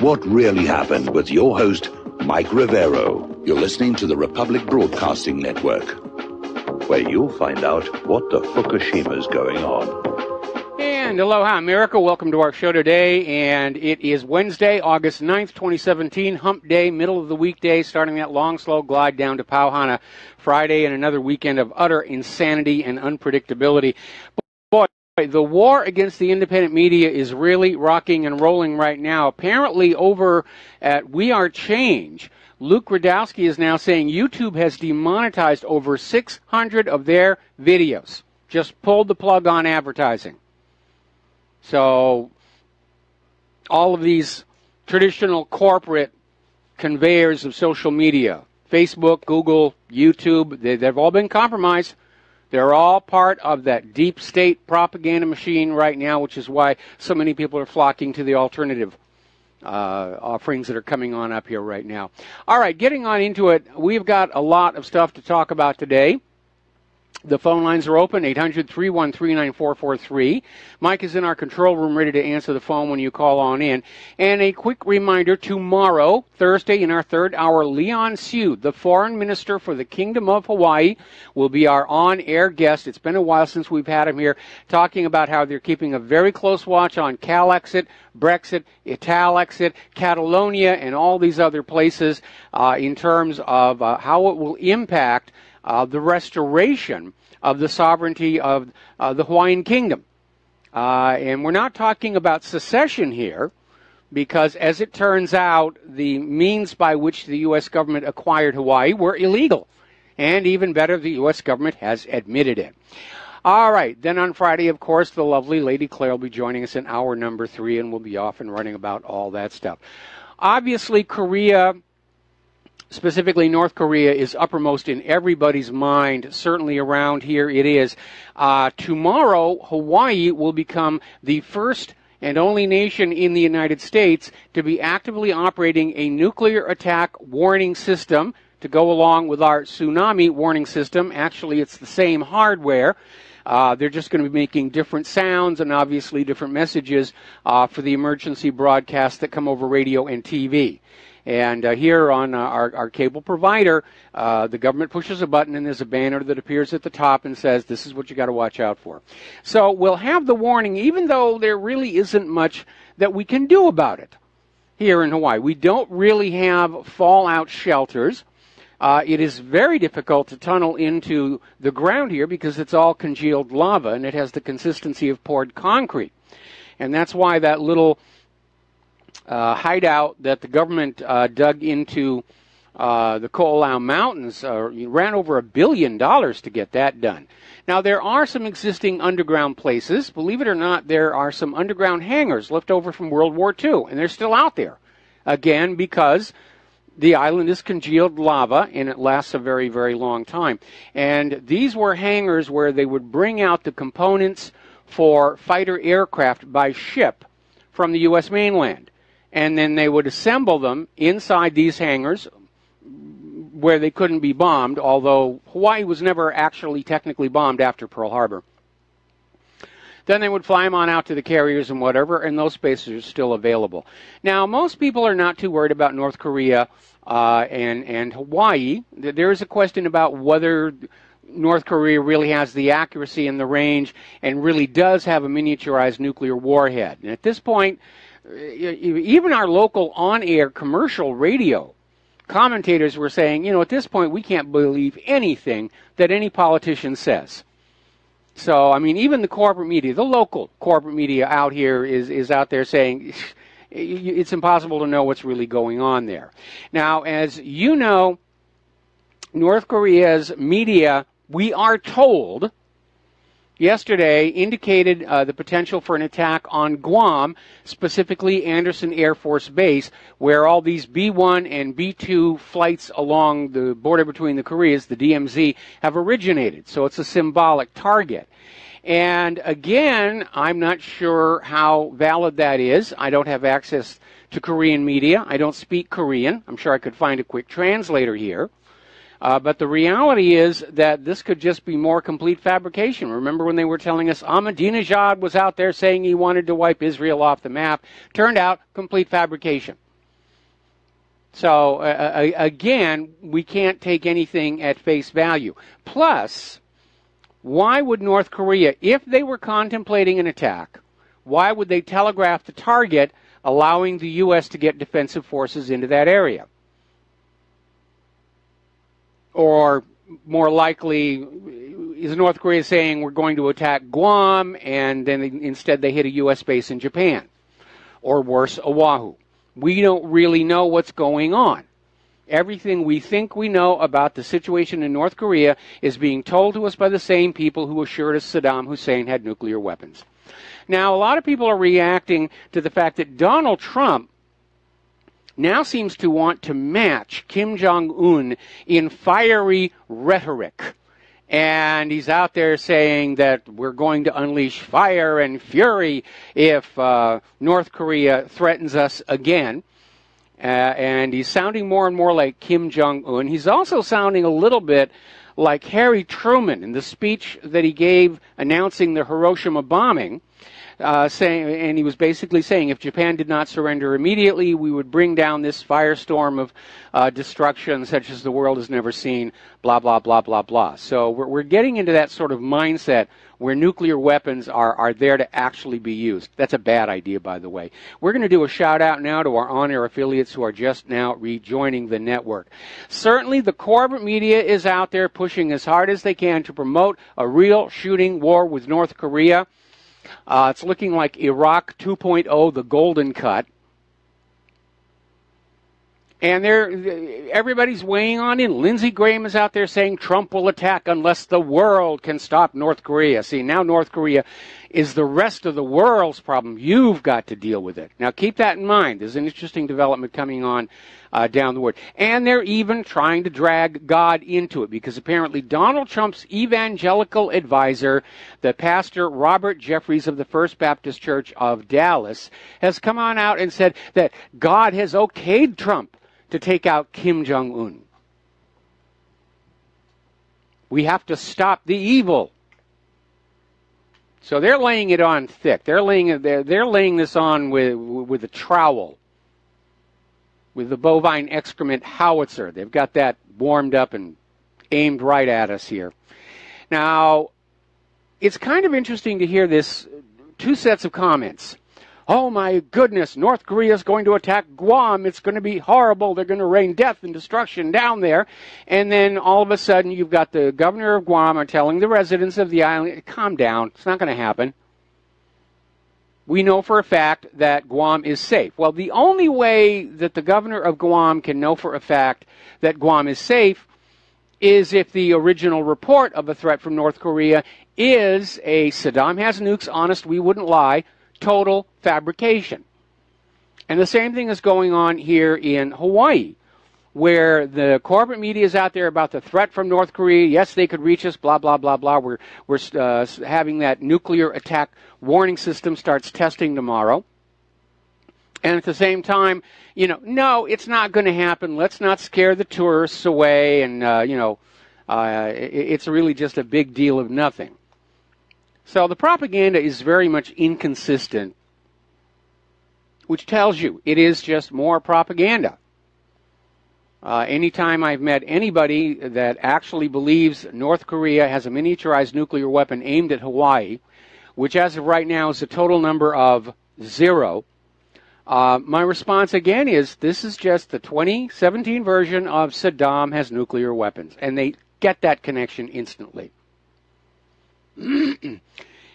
What really happened with your host, Mike Rivero. You're listening to the Republic Broadcasting Network, where you'll find out what the Fukushima's going on. And aloha, America. Welcome to our show today. And it is Wednesday, August 9th, 2017, hump day, middle of the weekday, starting that long, slow glide down to Pauhana Friday and another weekend of utter insanity and unpredictability. Boy, the war against the independent media is really rocking and rolling right now. Apparently over at We Are Change, Luke Radowski is now saying YouTube has demonetized over 600 of their videos. Just pulled the plug on advertising. So all of these traditional corporate conveyors of social media, Facebook, Google, YouTube, they've all been compromised. They're all part of that deep state propaganda machine right now, which is why so many people are flocking to the alternative offerings that are coming on up here right now. All right, getting on into it, we've got a lot of stuff to talk about today. The phone lines are open, 800-313-9443. Mike is in our control room ready to answer the phone when you call on in. And a quick reminder, tomorrow, Thursday, in our third hour, Leon Siu, the Foreign Minister for the Kingdom of Hawaii, will be our on-air guest. It's been a while since we've had him here, talking about how they're keeping a very close watch on Calexit, Brexit, Italexit, Catalonia, and all these other places in terms of how it will impact the restoration of the sovereignty of the Hawaiian Kingdom. And we're not talking about secession here, because as it turns out, the means by which the U.S. government acquired Hawaii were illegal. And even better, the U.S. government has admitted it. All right, then on Friday, of course, the lovely Lady Claire will be joining us in hour number 3, and we'll be off and running about all that stuff. Obviously, Korea, specifically North Korea, is uppermost in everybody's mind. Certainly around here it is. Tomorrow, Hawaii will become the first and only nation in the United States to be actively operating a nuclear attack warning system to go along with our tsunami warning system. Actually, it's the same hardware. They're just going to be making different sounds and obviously different messages for the emergency broadcasts that come over radio and TV. And here on our cable provider, the government pushes a button and there's a banner that appears at the top and says, this is what you got to watch out for. So we'll have the warning, even though there really isn't much that we can do about it here in Hawaii. We don't really have fallout shelters. It is very difficult to tunnel into the ground here because it's all congealed lava and it has the consistency of poured concrete. And that's why that little hideout that the government dug into the Ko'olau Mountains ran over $1 billion to get that done. Now, there are some existing underground places. Believe it or not, there are some underground hangars left over from World War II, and they're still out there. Again, because the island is congealed lava, and it lasts a very, very long time. And these were hangars where they would bring out the components for fighter aircraft by ship from the U.S. mainland. And then they would assemble them inside these hangars where they couldn't be bombed, although Hawaii was never actually technically bombed after Pearl Harbor. Then they would fly them on out to the carriers and whatever, and those spaces are still available. Now, most people are not too worried about North Korea and Hawaii. There is a question about whether North Korea really has the accuracy and the range and really does have a miniaturized nuclear warhead. And at this point, even our local on-air commercial radio commentators were saying, at this point we can't believe anything that any politician says. So, I mean, even the corporate media, the local corporate media out here is out there saying it's impossible to know what's really going on there. Now, as you know, North Korea's media, we are told, yesterday indicated the potential for an attack on Guam, specifically Andersen Air Force Base, where all these B-1 and B-2 flights along the border between the Koreas, the DMZ, have originated. So it's a symbolic target. And again, I'm not sure how valid that is. I don't have access to Korean media. I don't speak Korean. I'm sure I could find a quick translator here. But the reality is that this could just be more complete fabrication. Remember when they were telling us Ahmadinejad was out there saying he wanted to wipe Israel off the map? Turned out, complete fabrication. So, again, we can't take anything at face value. Plus, why would North Korea, if they were contemplating an attack, why would they telegraph the target, allowing the U.S. to get defensive forces into that area? Or, more likely, is North Korea saying we're going to attack Guam, and then instead they hit a U.S. base in Japan? Or worse, Oahu? We don't really know what's going on. Everything we think we know about the situation in North Korea is being told to us by the same people who assured us Saddam Hussein had nuclear weapons. Now, a lot of people are reacting to the fact that Donald Trump now seems to want to match Kim Jong-un in fiery rhetoric. And he's out there saying that we're going to unleash fire and fury if North Korea threatens us again. And he's sounding more and more like Kim Jong-un. He's also sounding a little bit like Harry Truman in the speech that he gave announcing the Hiroshima bombing. And he was basically saying if Japan did not surrender immediately, we would bring down this firestorm of destruction such as the world has never seen, blah, blah, blah, blah, blah. So we're getting into that sort of mindset where nuclear weapons are there to actually be used. That's a bad idea, by the way. We're going to do a shout-out now to our on-air affiliates who are just now rejoining the network. Certainly, the corporate media is out there pushing as hard as they can to promote a real shooting war with North Korea. It's looking like Iraq 2.0, the golden cut. And everybody's weighing on in. Lindsey Graham is out there saying Trump will attack unless the world can stop North Korea. See, now North Korea is the rest of the world's problem. You've got to deal with it. Now, keep that in mind. There's an interesting development coming on down the road. And they're even trying to drag God into it because apparently Donald Trump's evangelical advisor, the pastor Robert Jeffries of the First Baptist Church of Dallas, has come on out and said that God has okayed Trump to take out Kim Jong-un. We have to stop the evil. So they're laying it on thick. They're laying this on with a trowel, with the bovine excrement howitzer. They've got that warmed up and aimed right at us here. Now, it's kind of interesting to hear this two sets of comments. Oh my goodness, North Korea is going to attack Guam. It's going to be horrible. They're going to rain death and destruction down there. And then all of a sudden you've got the governor of Guam telling the residents of the island, calm down, it's not going to happen. We know for a fact that Guam is safe. Well, the only way that the governor of Guam can know for a fact that Guam is safe is if the original report of a threat from North Korea is a Saddam has nukes, honest, we wouldn't lie, total fabrication. And the same thing is going on here in Hawaii, where the corporate media is out there about the threat from North Korea. Yes, they could reach us, blah, blah, blah, blah. We're having that nuclear attack warning system starts testing tomorrow. And at the same time, no, it's not going to happen. Let's not scare the tourists away. And, it's really just a big deal of nothing. So the propaganda is very much inconsistent, which tells you it is just more propaganda. Anytime I've met anybody that actually believes North Korea has a miniaturized nuclear weapon aimed at Hawaii, which as of right now is a total number of 0, my response again is this is just the 2017 version of Saddam has nuclear weapons. And they get that connection instantly.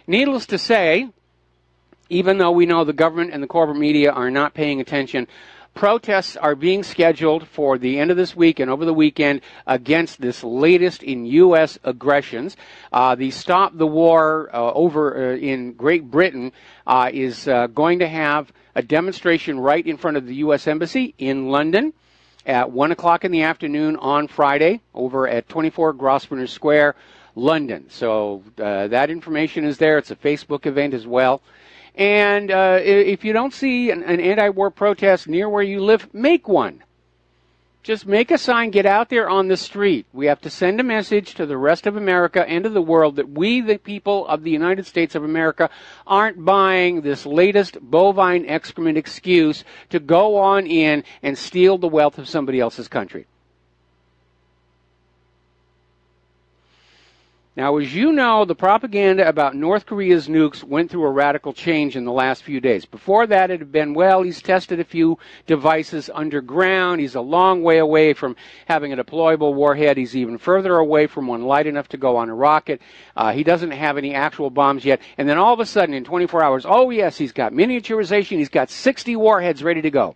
Needless to say, even though we know the government and the corporate media are not paying attention, protests are being scheduled for the end of this week and over the weekend against this latest in U.S. aggressions. The Stop the War over in Great Britain is going to have a demonstration right in front of the U.S. Embassy in London at 1 o'clock in the afternoon on Friday over at 24 Grosvenor Square, London. So that information is there. It's a Facebook event as well. And if you don't see an anti-war protest near where you live, make one. Just make a sign, get out there on the street. We have to send a message to the rest of America and to the world that we, the people of the United States of America, aren't buying this latest bovine excrement excuse to go on in and steal the wealth of somebody else's country. Now, as you know, the propaganda about North Korea's nukes went through a radical change in the last few days. Before that, it had been, well, he's tested a few devices underground. He's a long way away from having a deployable warhead. He's even further away from one light enough to go on a rocket. He doesn't have any actual bombs yet. And then all of a sudden, in 24 hours, oh, yes, he's got miniaturization. He's got 60 warheads ready to go.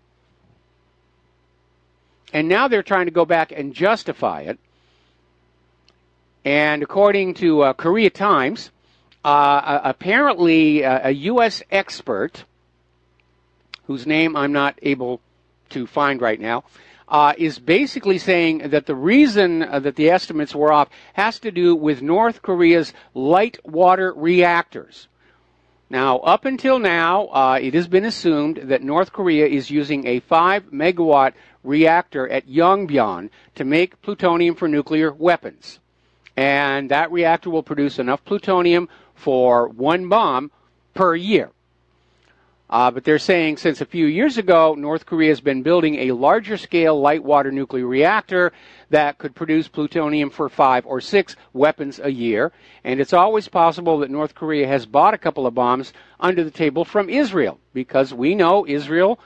And now they're trying to go back and justify it. And according to Korea Times, apparently a U.S. expert, whose name I'm not able to find right now, is basically saying that the reason that the estimates were off has to do with North Korea's light water reactors. Now, up until now, it has been assumed that North Korea is using a 5-megawatt reactor at Yongbyon to make plutonium for nuclear weapons. And that reactor will produce enough plutonium for one bomb per year. But they're saying since a few years ago, North Korea has been building a larger scale light water nuclear reactor that could produce plutonium for 5 or 6 weapons a year. And it's always possible that North Korea has bought a couple of bombs under the table from Israel, because we know Israel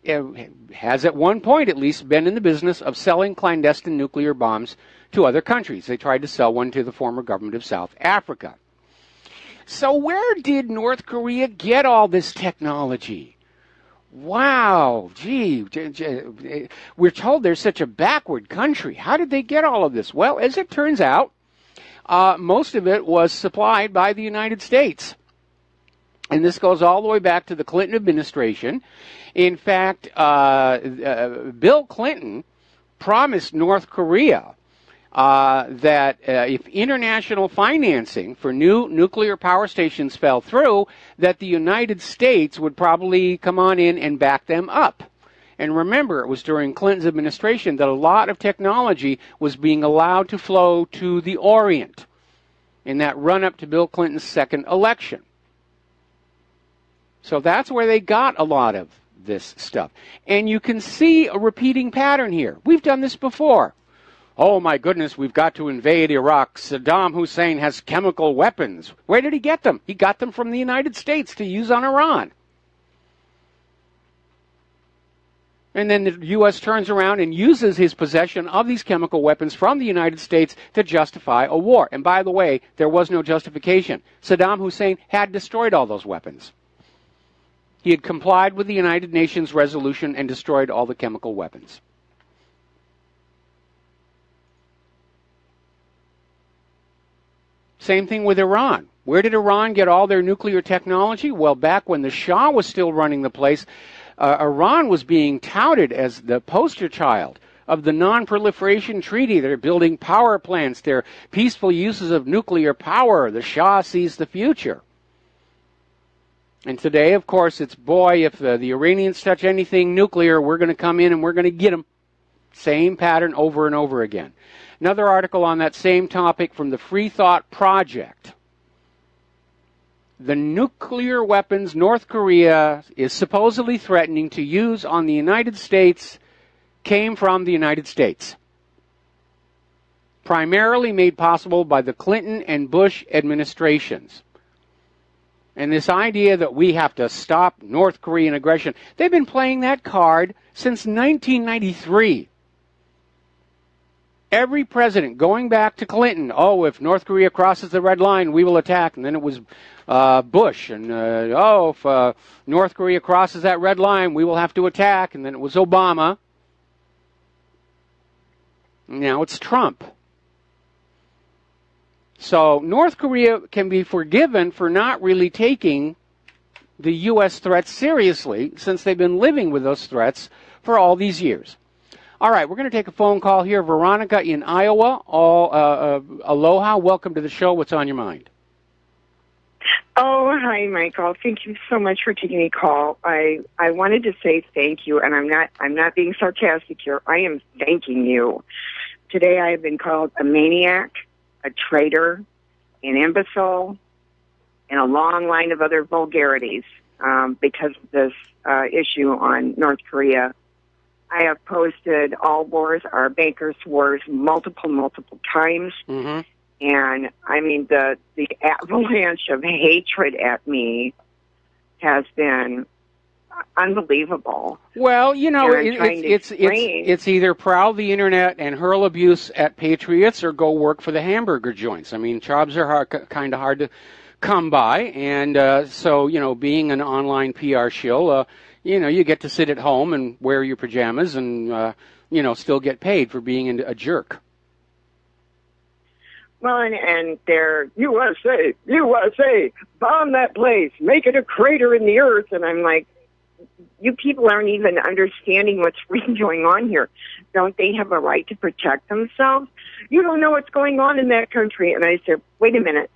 has at one point at least been in the business of selling clandestine nuclear bombs to other countries. They tried to sell one to the former government of South Africa. So where did North Korea get all this technology? Wow, gee, we're told they're such a backward country. How did they get all of this? Well, as it turns out, most of it was supplied by the United States. And this goes all the way back to the Clinton administration. In fact, Bill Clinton promised North Korea that if international financing for new nuclear power stations fell through, that the United States would probably come on in and back them up. And remember, it was during Clinton's administration that a lot of technology was being allowed to flow to the Orient in that run-up to Bill Clinton's second election. So that's where they got a lot of this stuff. And you can see a repeating pattern here. We've done this before. Oh my goodness, we've got to invade Iraq. Saddam Hussein has chemical weapons. Where did he get them? He got them from the United States to use on Iran. And then the U.S. turns around and uses his possession of these chemical weapons from the United States to justify a war. And by the way, there was no justification. Saddam Hussein had destroyed all those weapons. He had complied with the United Nations resolution and destroyed all the chemical weapons. Same thing with Iran. Where did Iran get all their nuclear technology? Well, back when the Shah was still running the place, Iran was being touted as the poster child of the Non-Proliferation Treaty. They're building power plants. They're peaceful uses of nuclear power. The Shah sees the future. And today, of course, it's, boy, if the Iranians touch anything nuclear, we're going to come in and we're going to get them. Same pattern over and over again. Another article on that same topic from the Free Thought Project. The nuclear weapons North Korea is supposedly threatening to use on the United States came from the United States. Primarily made possible by the Clinton and Bush administrations. And this idea that we have to stop North Korean aggression, they've been playing that card since 1993. Every president, going back to Clinton, oh, if North Korea crosses the red line, we will attack. And then it was Bush. And, if North Korea crosses that red line, we will have to attack. And then it was Obama. Now it's Trump. So North Korea can be forgiven for not really taking the U.S. threats seriously, since they've been living with those threats for all these years. All right, we're going to take a phone call here. Veronica in Iowa. Aloha. Welcome to the show. What's on your mind? Oh, hi, Michael. Thank you so much for taking a call. I wanted to say thank you, and I'm not being sarcastic here. I am thanking you. Today I have been called a maniac, a traitor, an imbecile, and a long line of other vulgarities because of this issue on North Korea. I have posted all wars are bankers' wars multiple times. Mm-hmm. And, I mean, the avalanche of hatred at me has been unbelievable. Well, you know, it's either prowl the internet and hurl abuse at patriots or go work for the hamburger joints. I mean, jobs are kind of hard to come by, and so, you know, being an online PR shill, you know, you get to sit at home and wear your pajamas and, you know, still get paid for being a jerk. Well, and they're, USA, bomb that place, make it a crater in the earth. And I'm like, you people aren't even understanding what's really going on here. Don't they have a right to protect themselves? You don't know what's going on in that country. And I said, wait a minute.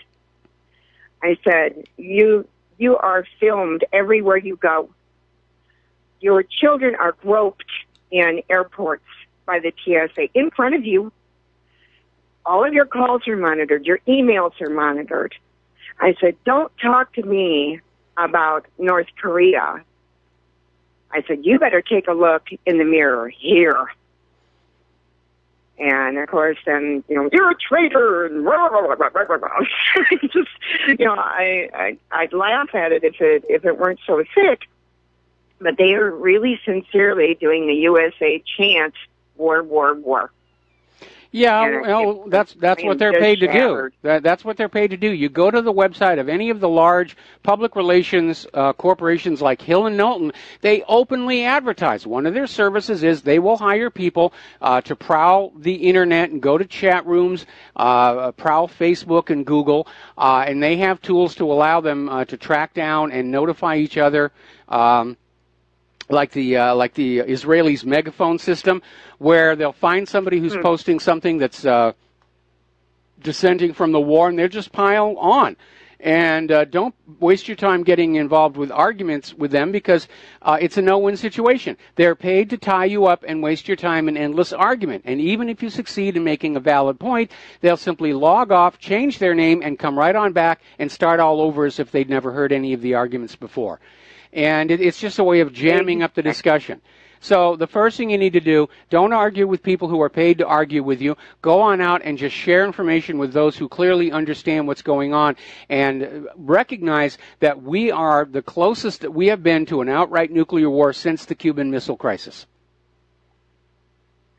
I said, you are filmed everywhere you go. Your children are groped in airports by the TSA in front of you. All of your calls are monitored. Your emails are monitored. I said, don't talk to me about North Korea. I said, you better take a look in the mirror here. And, of course, then, you know, you're a traitor. And just, you know, I'd laugh at it if it weren't so sick. But they are really sincerely doing the USA chant, war, war, war. Yeah, well, that's what they're paid to do. That's what they're paid to do. You go to the website of any of the large public relations corporations like Hill and Knowlton, they openly advertise. One of their services is they will hire people to prowl the internet and go to chat rooms, prowl Facebook and Google, and they have tools to allow them to track down and notify each other. Like the Israelis' megaphone system, where they'll find somebody who's posting something that's dissenting from the war, and they'll just pile on. And don't waste your time getting involved with arguments with them because it's a no-win situation. They're paid to tie you up and waste your time in endless argument. And even if you succeed in making a valid point, they'll simply log off, change their name, and come right on back and start all over as if they'd never heard any of the arguments before. And it's just a way of jamming up the discussion. So the first thing you need to do, don't argue with people who are paid to argue with you. Go on out and just share information with those who clearly understand what's going on and recognize that we are the closest that we have been to an outright nuclear war since the Cuban Missile Crisis.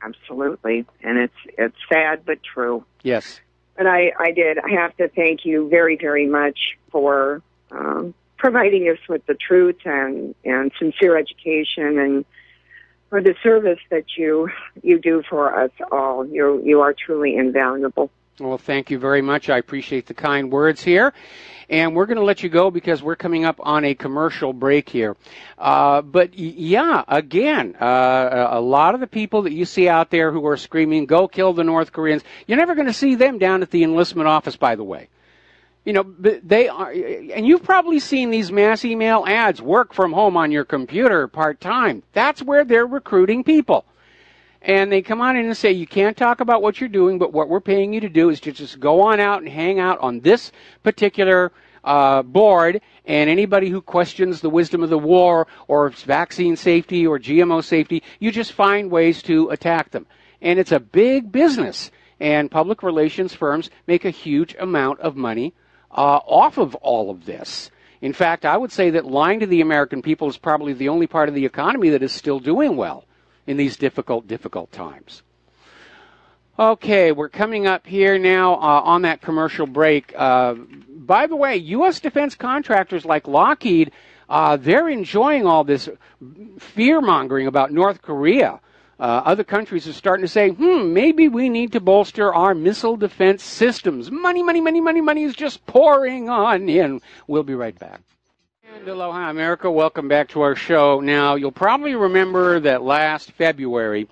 Absolutely. And it's sad but true. Yes. And I have to thank you very, very much for providing us with the truth and sincere education and for the service that you do for us all. You are truly invaluable. Well, thank you very much. I appreciate the kind words here. And we're going to let you go because we're coming up on a commercial break here. But yeah, again, a lot of the people that you see out there who are screaming, go kill the North Koreans, you're never going to see them down at the enlistment office, by the way. You know, they are, and you've probably seen these mass email ads, work from home on your computer part-time. That's where they're recruiting people. And they come on in and say, you can't talk about what you're doing, but what we're paying you to do is to just go on out and hang out on this particular board, and anybody who questions the wisdom of the war or vaccine safety or GMO safety, you just find ways to attack them. And it's a big business, and public relations firms make a huge amount of money off of all of this. In fact, I would say that lying to the American people is probably the only part of the economy that is still doing well in these difficult times. Okay, we're coming up here now on that commercial break. By the way, U.S. defense contractors like Lockheed, they're enjoying all this fear-mongering about North Korea. Other countries are starting to say, maybe we need to bolster our missile defense systems. Money is just pouring on in. We'll be right back. And aloha, America. Welcome back to our show. Now, you'll probably remember that last February,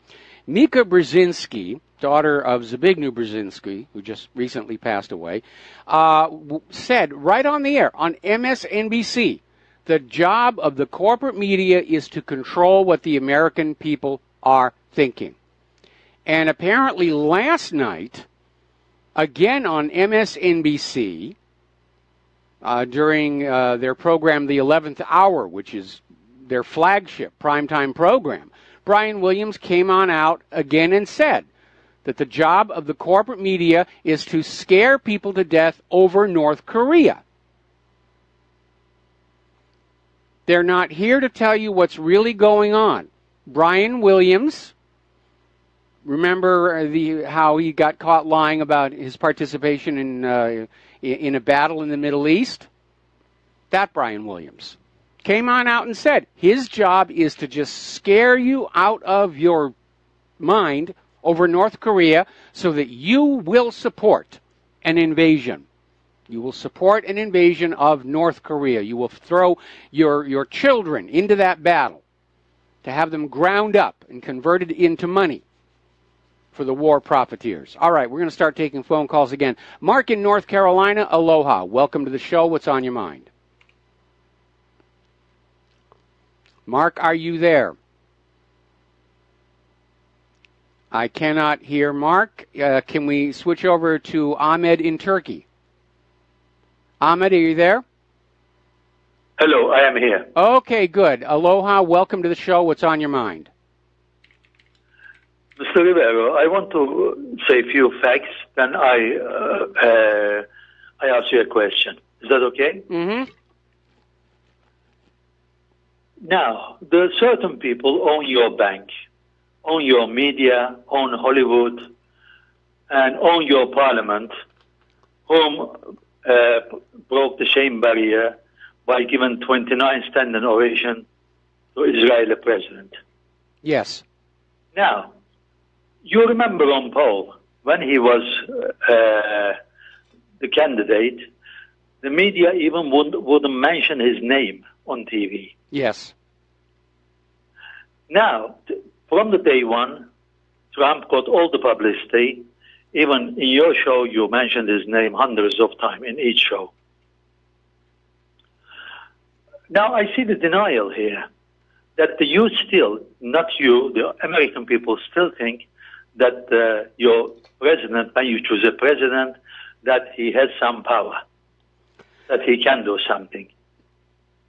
Mika Brzezinski, daughter of Zbigniew Brzezinski, who just recently passed away, said right on the air on MSNBC, the job of the corporate media is to control what the American people are thinking. And apparently last night, again on MSNBC, during their program, The 11th Hour, which is their flagship primetime program, Brian Williams came on out again and said that the job of the corporate media is to scare people to death over North Korea. They're not here to tell you what's really going on. Brian Williams, remember how he got caught lying about his participation in a battle in the Middle East? That Brian Williams came on out and said his job is to just scare you out of your mind over North Korea so that you will support an invasion. You will support an invasion of North Korea. You will throw your children into that battle to have them ground up and converted into money for the war profiteers. All right, we're going to start taking phone calls again. Mark in North Carolina, aloha. Welcome to the show. What's on your mind? Mark, are you there? I cannot hear Mark. Can we switch over to Ahmed in Turkey? Ahmed, are you there? Hello, I am here. Okay, good. Aloha, welcome to the show. What's on your mind? Mr. Rivero, I want to say a few facts, then I ask you a question. Is that okay? Mm-hmm. Now, there are certain people own your bank, own your media, own Hollywood, and own your parliament, whom broke the shame barrier by giving 29 standing ovation to Israeli president. Yes. Now, you remember Ron Paul, when he was the candidate, the media even wouldn't mention his name on TV. Yes. Now, from the day one, Trump got all the publicity. Even in your show, you mentioned his name hundreds of times in each show. Now, I see the denial here that the youth still, not you, the American people still think that your president, when you choose a president, that he has some power, that he can do something.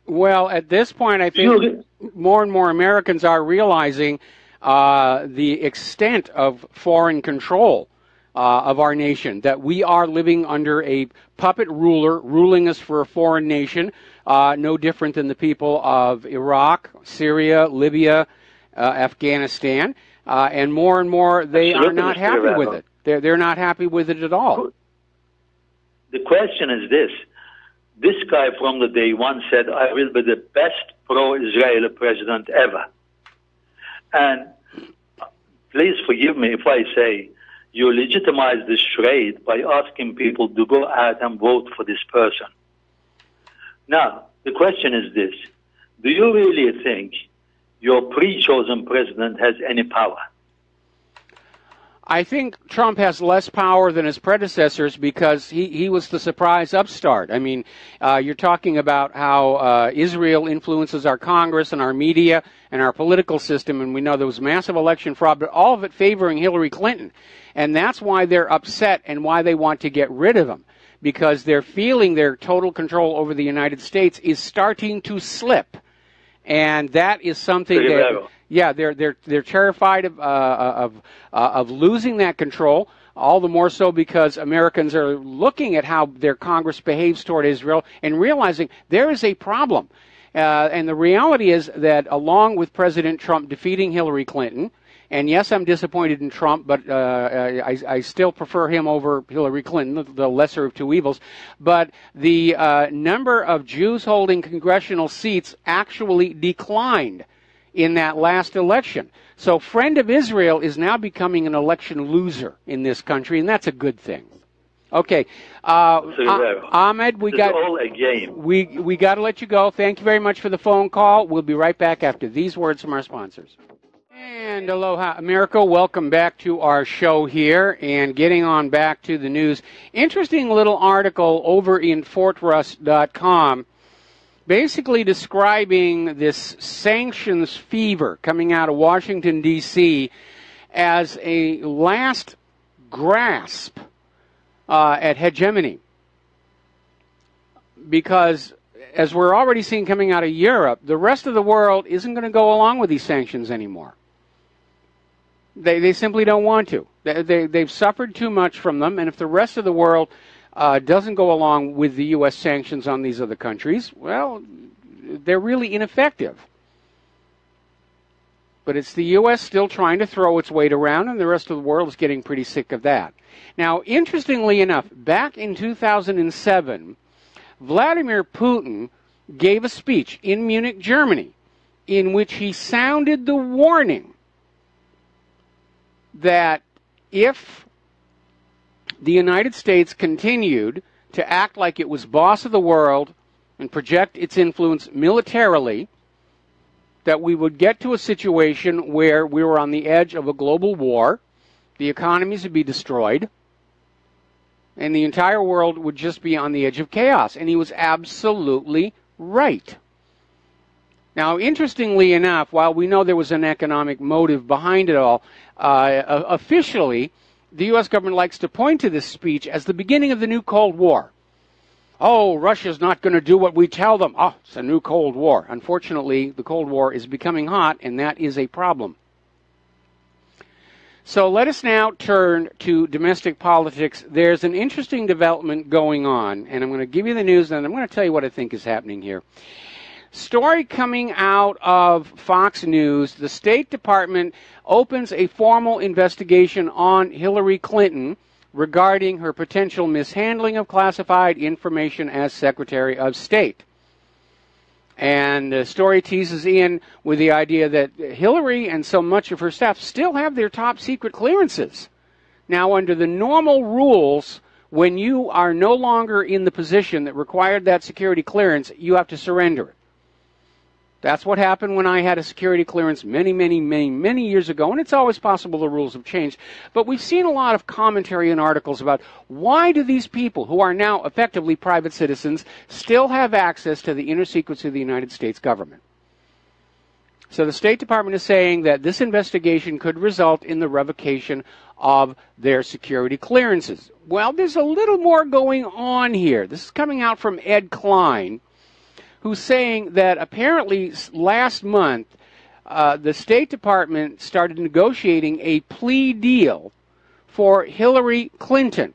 Well, at this point, I think more and more Americans are realizing the extent of foreign control of our nation, that we are living under a puppet ruler ruling us for a foreign nation, no different than the people of Iraq, Syria, Libya, Afghanistan, and more they are not happy with it. They're not happy with it at all. The question is this. This guy from the day one said, I will be the best pro-Israeli president ever. And please forgive me if I say you legitimize this charade by asking people to go out and vote for this person. Now, the question is this. Do you really think your pre-chosen president has any power? I think Trump has less power than his predecessors because he was the surprise upstart. I mean, you're talking about how Israel influences our Congress and our media and our political system, and we know there was massive election fraud, but all of it favoring Hillary Clinton. And that's why they're upset and why they want to get rid of him, because they're feeling their total control over the United States is starting to slip. And that is something that... Yeah, they're terrified of losing that control. All the more so because Americans are looking at how their Congress behaves toward Israel and realizing there is a problem. And the reality is that along with President Trump defeating Hillary Clinton, and yes, I'm disappointed in Trump, but I still prefer him over Hillary Clinton, the lesser of two evils. But the number of Jews holding congressional seats actually declined in that last election. So Friend of Israel is now becoming an election loser in this country, and that's a good thing. Okay. Ahmed, we got all a game. We got to let you go. Thank you very much for the phone call. We'll be right back after these words from our sponsors. And aloha, America. Welcome back to our show here and getting on back to the news. Interesting little article over in fortrust.com basically describing this sanctions fever coming out of Washington, D.C. as a last grasp at hegemony. Because, as we're already seeing coming out of Europe, the rest of the world isn't going to go along with these sanctions anymore. They simply don't want to. They've suffered too much from them, and if the rest of the world doesn't go along with the U.S. sanctions on these other countries, well, they're really ineffective. But it's the U.S. still trying to throw its weight around, and the rest of the world is getting pretty sick of that. Now, interestingly enough, back in 2007, Vladimir Putin gave a speech in Munich, Germany, in which he sounded the warning that if the United States continued to act like it was boss of the world and project its influence militarily, that we would get to a situation where we were on the edge of a global war, the economies would be destroyed, and the entire world would just be on the edge of chaos. And he was absolutely right. Now, interestingly enough, while we know there was an economic motive behind it all, officially, the U.S. government likes to point to this speech as the beginning of the new Cold War. Oh, Russia's not going to do what we tell them. Oh, it's a new Cold War. Unfortunately, the Cold War is becoming hot, and that is a problem. So let us now turn to domestic politics. There's an interesting development going on, and I'm going to give you the news, and I'm going to tell you what I think is happening here. Story coming out of Fox News, the State Department opens a formal investigation on Hillary Clinton regarding her potential mishandling of classified information as Secretary of State. And the story teases in with the idea that Hillary and so much of her staff still have their top secret clearances. Now, under the normal rules, when you are no longer in the position that required that security clearance, you have to surrender it. That's what happened when I had a security clearance many years ago, and it's always possible the rules have changed. But we've seen a lot of commentary and articles about why do these people, who are now effectively private citizens, still have access to the inner secrets of the United States government. So the State Department is saying that this investigation could result in the revocation of their security clearances. Well, there's a little more going on here. This is coming out from Ed Klein, who's saying that apparently last month the State Department started negotiating a plea deal for Hillary Clinton.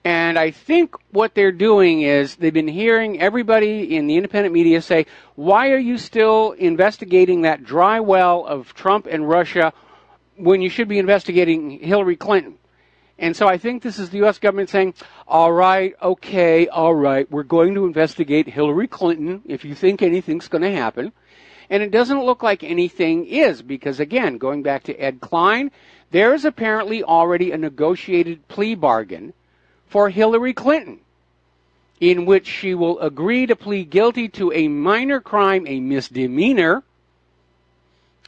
And I think what they're doing is they've been hearing everybody in the independent media say, why are you still investigating that dry well of Trump and Russia when you should be investigating Hillary Clinton? And so I think this is the U.S. government saying, all right, okay, all right, we're going to investigate Hillary Clinton if you think anything's going to happen. And it doesn't look like anything is because, again, going back to Ed Klein, there is apparently already a negotiated plea bargain for Hillary Clinton in which she will agree to plead guilty to a minor crime, a misdemeanor,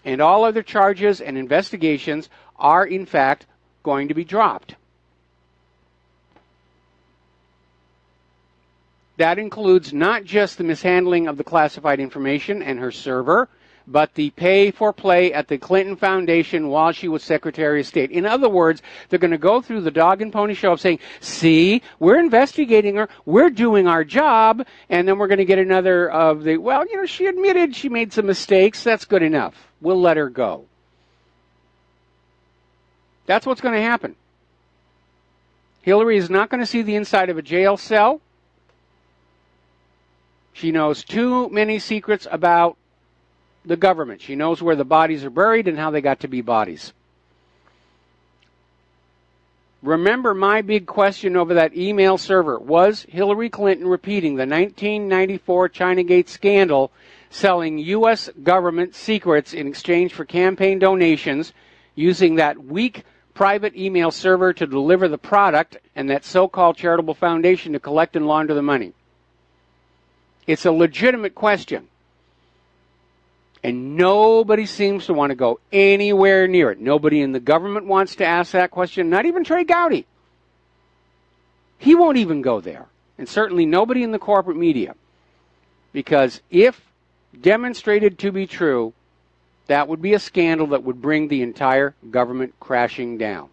and all other charges and investigations are, in fact, going to be dropped. That includes not just the mishandling of the classified information and her server, but the pay for play at the Clinton Foundation while she was Secretary of State. In other words, they're going to go through the dog and pony show of saying, see, we're investigating her, we're doing our job, and then we're going to get another of the, well, you know, she admitted she made some mistakes, that's good enough. We'll let her go. That's what's going to happen. Hillary is not going to see the inside of a jail cell. She knows too many secrets about the government. She knows where the bodies are buried and how they got to be bodies. Remember my big question over that email server. Was Hillary Clinton repeating the 1994 Chinagate scandal, selling U.S. government secrets in exchange for campaign donations, using that weak private email server to deliver the product and that so-called charitable foundation to collect and launder the money? It's a legitimate question. And nobody seems to want to go anywhere near it. Nobody in the government wants to ask that question, not even Trey Gowdy. He won't even go there. And certainly nobody in the corporate media. Because if demonstrated to be true, that would be a scandal that would bring the entire government crashing down.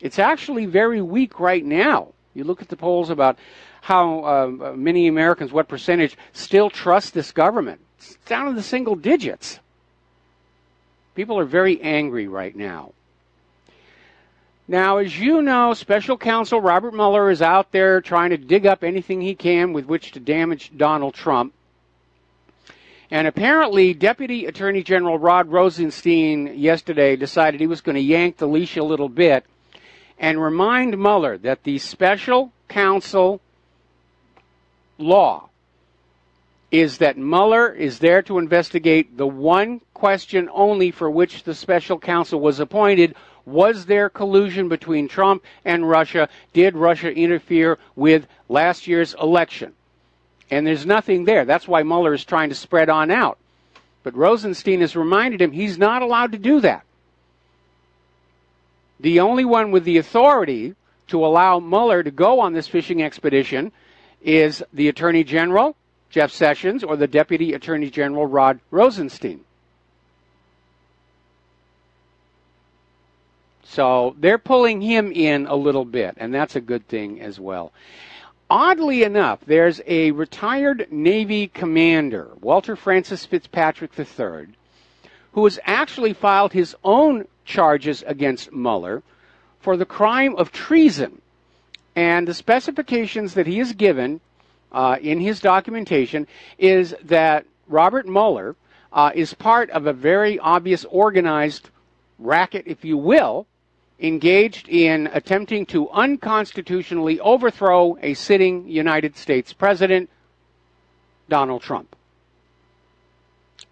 It's actually very weak right now. You look at the polls about how many Americans, what percentage, still trust this government. It's down in the single digits. People are very angry right now. Now, as you know, Special Counsel Robert Mueller is out there trying to dig up anything he can with which to damage Donald Trump. And apparently, Deputy Attorney General Rod Rosenstein yesterday decided he was going to yank the leash a little bit and remind Mueller that the Special Counsel law is that Mueller is there to investigate the one question only for which the Special Counsel was appointed. Was there collusion between Trump and Russia? Did Russia interfere with last year's election? And there's nothing there. That's why Mueller is trying to spread on out. But Rosenstein has reminded him he's not allowed to do that. The only one with the authority to allow Mueller to go on this fishing expedition is the Attorney General, Jeff Sessions, or the Deputy Attorney General, Rod Rosenstein. So they're pulling him in a little bit, and that's a good thing as well. Oddly enough, there's a retired Navy commander, Walter Francis Fitzpatrick III, who has actually filed his own charges against Mueller for the crime of treason. And the specifications that he has given in his documentation is that Robert Mueller is part of a very obvious organized racket, if you will, engaged in attempting to unconstitutionally overthrow a sitting United States President, Donald Trump.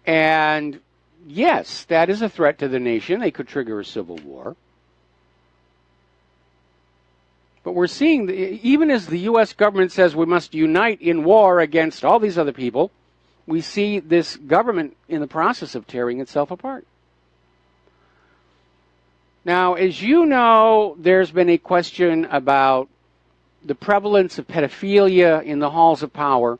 And yes, that is a threat to the nation. They could trigger a civil war. But we're seeing, even as the U.S. government says we must unite in war against all these other people, we see this government in the process of tearing itself apart. Now, as you know, there's been a question about the prevalence of pedophilia in the halls of power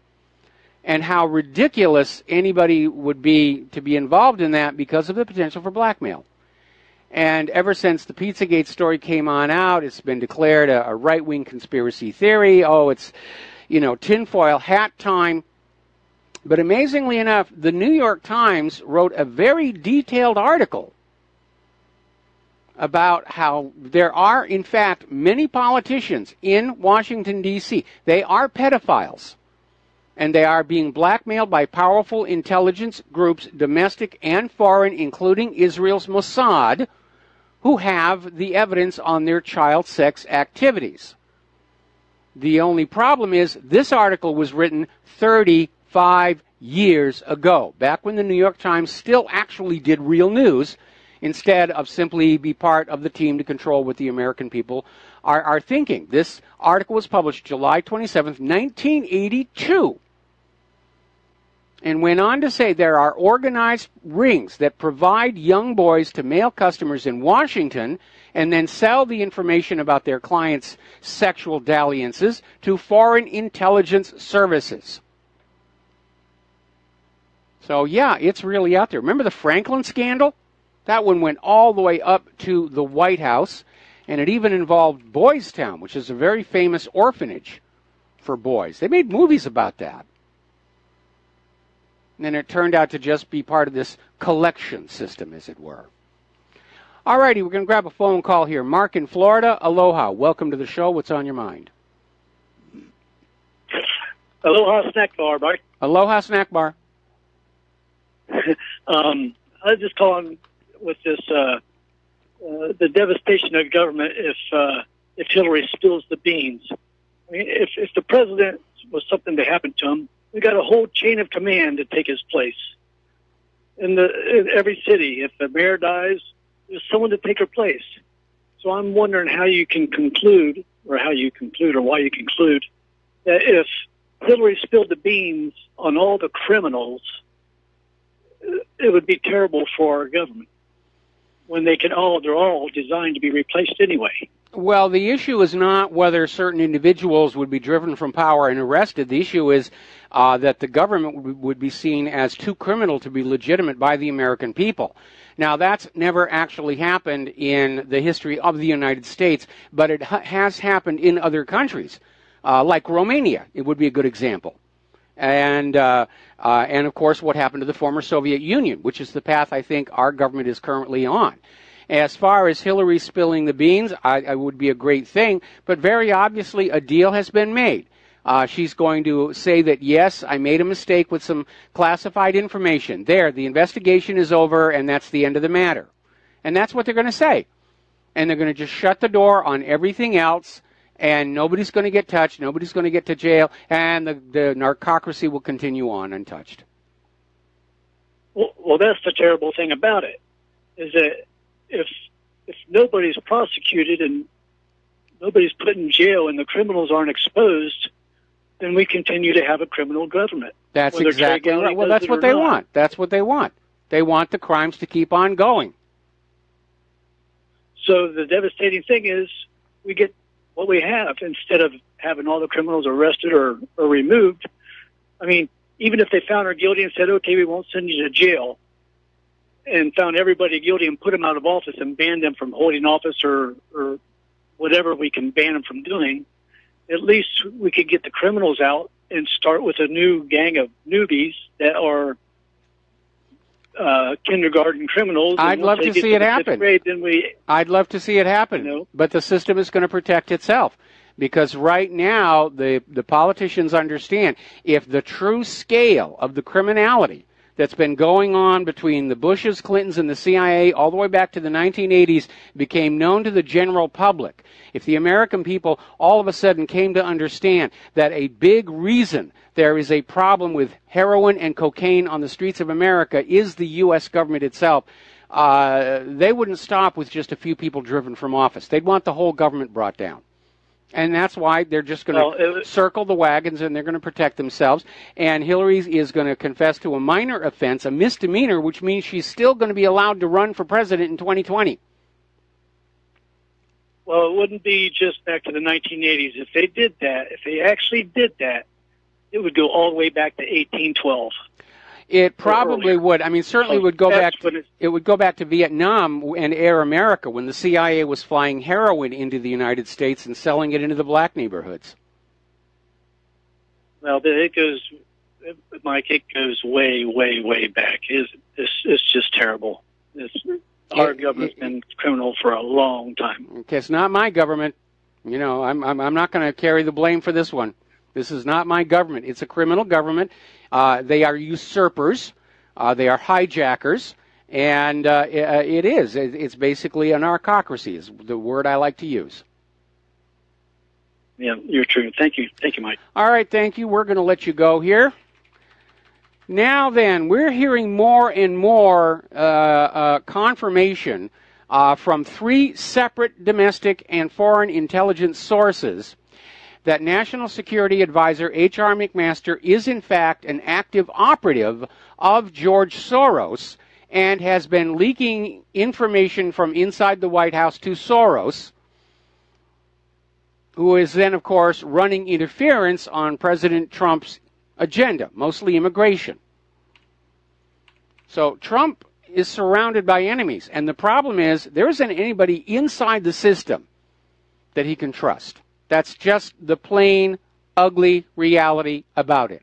and how ridiculous anybody would be to be involved in that because of the potential for blackmail. And ever since the Pizzagate story came on out, it's been declared a right-wing conspiracy theory. Oh, it's, tinfoil hat time. But amazingly enough, the New York Times wrote a very detailed article about how there are, in fact, many politicians in Washington, D.C. They are pedophiles, and they are being blackmailed by powerful intelligence groups, domestic and foreign, including Israel's Mossad, who have the evidence on their child sex activities. The only problem is this article was written 35 years ago, back when the New York Times still actually did real news, instead of simply be part of the team to control what the American people are thinking. This article was published July 27th, 1982, and went on to say there are organized rings that provide young boys to male customers in Washington and then sell the information about their clients' sexual dalliances to foreign intelligence services. So, yeah, it's really out there. Remember the Franklin scandal? That one went all the way up to the White House, and it even involved Boys Town, which is a very famous orphanage for boys. They made movies about that. And then it turned out to just be part of this collection system, as it were. All righty, we're going to grab a phone call here. Mark in Florida, aloha. Welcome to the show. What's on your mind? Aloha snack bar, Mike. Aloha snack bar. I was just calling with this, the devastation of government if Hillary spills the beans. I mean, if the president was something to happen to him, we got a whole chain of command to take his place. In every city, if the mayor dies, there's someone to take her place. So I'm wondering how you conclude why you conclude that if Hillary spilled the beans on all the criminals, it would be terrible for our government when they're all designed to be replaced anyway. Well, the issue is not whether certain individuals would be driven from power and arrested. The issue is that the government would be seen as too criminal to be legitimate by the American people. Now, that's never actually happened in the history of the United States, but it has happened in other countries, like Romania. It would be a good example. And of course, what happened to the former Soviet Union, which is the path I think our government is currently on. As far as Hillary spilling the beans, I would be a great thing, but very obviously a deal has been made. She's going to say that, yes, I made a mistake with some classified information. There, the investigation is over, and that's the end of the matter. And that's what they're going to say. And they're going to just shut the door on everything else, and nobody's going to get touched, nobody's going to get to jail, and the narcocracy will continue on untouched. Well, that's the terrible thing about it, is that if nobody's prosecuted and nobody's put in jail and the criminals aren't exposed, then we continue to have a criminal government. That's exactly right. Well, that's what they want. That's what they want. They want the crimes to keep on going. So the devastating thing is we get what we have instead of having all the criminals arrested or removed. I mean, even if they found her guilty and said, okay, we won't send you to jail, and found everybody guilty and put them out of office and banned them from holding office or whatever we can ban them from doing, at least we could get the criminals out and start with a new gang of newbies that are kindergarten criminals. I'd love to see it happen. I'd love to see it happen, you know? But the system is going to protect itself. Because right now, the politicians understand if the true scale of the criminality that's been going on between the Bushes, Clintons, and the CIA all the way back to the 1980s became known to the general public, if the American people all of a sudden came to understand that a big reason there is a problem with heroin and cocaine on the streets of America is the U.S. government itself, they wouldn't stop with just a few people driven from office. They'd want the whole government brought down. And that's why they're just going to circle the wagons and they're going to protect themselves. And Hillary is going to confess to a minor offense, a misdemeanor, which means she's still going to be allowed to run for president in 2020. Well, it wouldn't be just back to the 1980s. If they did that, if they actually did that, it would go all the way back to 1812. It probably would. I mean, certainly would go back. It would go back to Vietnam and Air America when the CIA was flying heroin into the United States and selling it into the black neighborhoods. Well, Mike, it goes way, way, way back. It's just terrible. Our government's been criminal for a long time. Okay, it's not my government. You know, I'm not going to carry the blame for this one. This is not my government. It's a criminal government. They are usurpers. They are hijackers. And it's basically a narcocracy is the word I like to use. Yeah, you're true. Thank you. Thank you, Mike. All right, thank you. We're going to let you go here. Now then, we're hearing more and more confirmation from 3 separate domestic and foreign intelligence sources that National Security Advisor H.R. McMaster is in fact an active operative of George Soros and has been leaking information from inside the White House to Soros, who is then, of course, running interference on President Trump's agenda, mostly immigration. So Trump is surrounded by enemies, and the problem is there isn't anybody inside the system that he can trust. That's just the plain, ugly reality about it.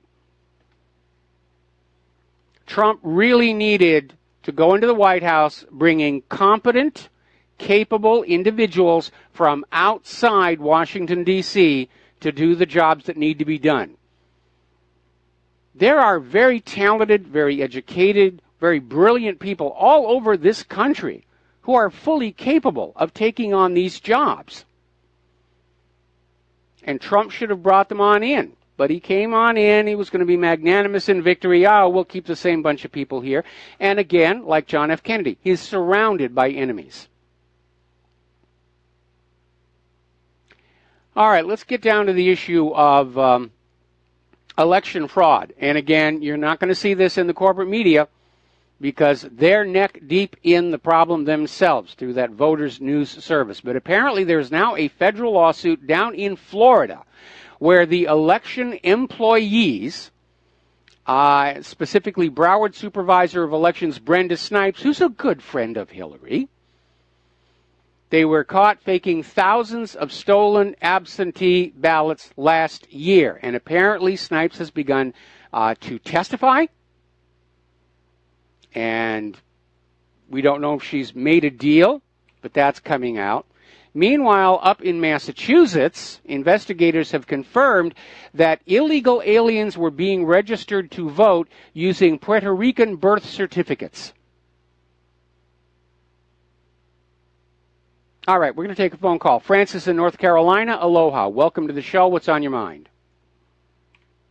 Trump really needed to go into the White House bringing competent, capable individuals from outside Washington, D.C. to do the jobs that need to be done. There are very talented, very educated, very brilliant people all over this country who are fully capable of taking on these jobs. And Trump should have brought them on in. But he came on in. He was going to be magnanimous in victory. We'll keep the same bunch of people here. And again, like John F. Kennedy, he's surrounded by enemies. All right, let's get down to the issue of election fraud. And again, you're not going to see this in the corporate media. because they're neck deep in the problem themselves through that Voters News Service. But apparently there's now a federal lawsuit down in Florida where the election employees, specifically Broward Supervisor of Elections Brenda Snipes, who's a good friend of Hillary, they were caught faking thousands of stolen absentee ballots last year. And apparently Snipes has begun to testify. And we don't know if she's made a deal, but that's coming out. Meanwhile, up in Massachusetts, investigators have confirmed that illegal aliens were being registered to vote using Puerto Rican birth certificates. All right, we're going to take a phone call. Francis in North Carolina, aloha. Welcome to the show. What's on your mind?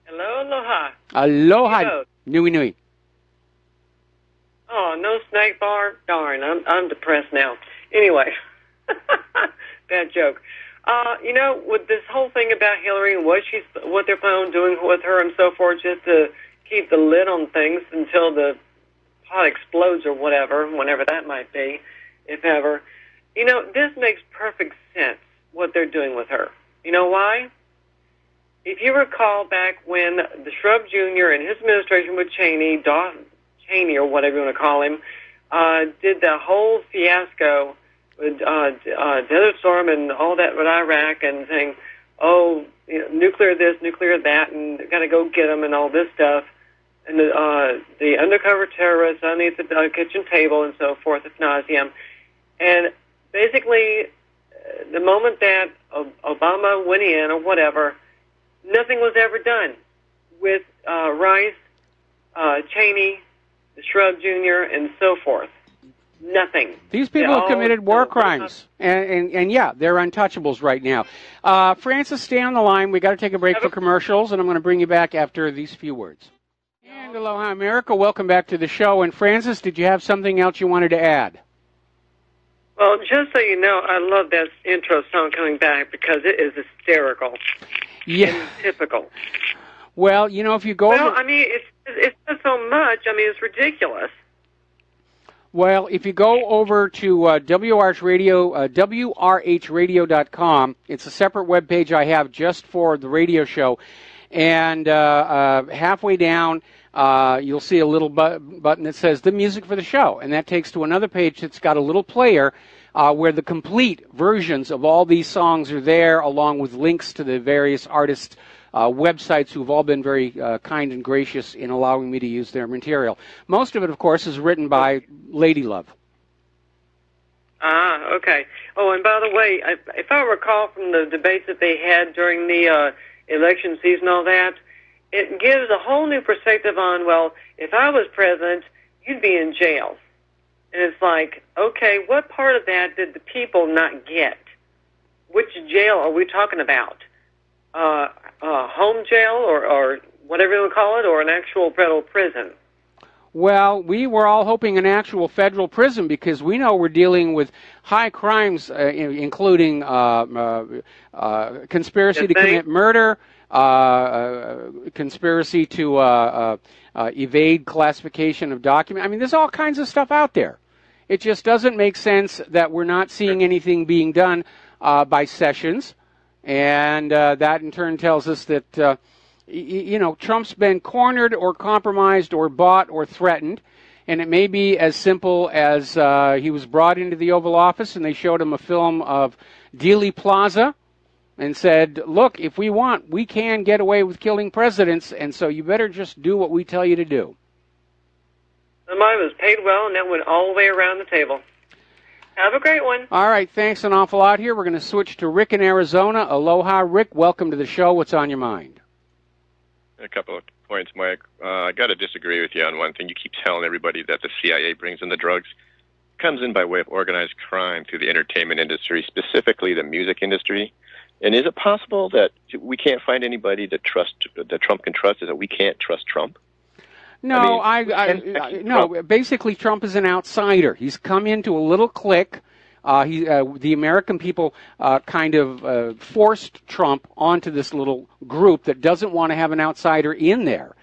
Hello, aloha. Aloha, nui nui. Oh, no snack bar? Darn, I'm depressed now. Anyway, bad joke. With this whole thing about Hillary and what they're planning on doing with her and so forth, just to keep the lid on things until the pot explodes or whatever, whenever that might be, if ever. This makes perfect sense, what they're doing with her. You know why? If you recall back when the Shrub Jr. and his administration with Cheney or whatever you want to call him, did the whole fiasco with Desert Storm and all that with Iraq and saying, nuclear this, nuclear that, and got to go get them and all this stuff, and the undercover terrorists underneath the kitchen table and so forth, ad nauseum. And basically, the moment that Obama went in or whatever, nothing was ever done with Rice, Cheney, the Shrub Jr., and so forth. Nothing. These people have committed war crimes. And yeah, they're untouchables right now. Francis, stay on the line. We've got to take a break for commercials, and I'm going to bring you back after these few words. And aloha, America. Welcome back to the show. And Francis, did you have something else you wanted to add? Well, just so you know, I love that intro song coming back because it is hysterical. Yeah. And typical. Well, if you go... Well, it's not so much. It's ridiculous. Well, if you go over to WRHradio.com, it's a separate webpage I have just for the radio show, and halfway down, you'll see a little button that says the music for the show, and that takes to another page that's got a little player where the complete versions of all these songs are there, along with links to the various artists' websites who've all been very kind and gracious in allowing me to use their material. Most of it, of course, is written by Lady Love. Ah, okay. Oh, and by the way, if I recall from the debates that they had during the election season, all that, it gives a whole new perspective on, well, if I was president, you'd be in jail. And it's like, okay, what part of that did the people not get? Which jail are we talking about? Home jail or whatever you want to call it, or an actual federal prison? Well, we were all hoping an actual federal prison because we know we're dealing with high crimes, including conspiracy to commit murder, conspiracy to evade classification of documents. There's all kinds of stuff out there. It just doesn't make sense that we're not seeing anything being done by Sessions. And that in turn tells us that, Trump's been cornered or compromised or bought or threatened. And it may be as simple as he was brought into the Oval Office and they showed him a film of Dealey Plaza and said, look, if we want, we can get away with killing presidents, and so you better just do what we tell you to do. Somebody was paid well, and that went all the way around the table. Have a great one. All right, thanks an awful lot here. We're going to switch to Rick in Arizona. Aloha, Rick. Welcome to the show. What's on your mind? A couple of points, Mike. I got to disagree with you on one thing. You keep telling everybody that the CIA brings in the drugs. It comes in by way of organized crime through the entertainment industry, specifically the music industry. And is it possible that we can't find anybody that Trump can trust, is that we can't trust Trump? No, no. Basically, Trump is an outsider. He's come into a little clique. The American people kind of forced Trump onto this little group that doesn't want to have an outsider in there.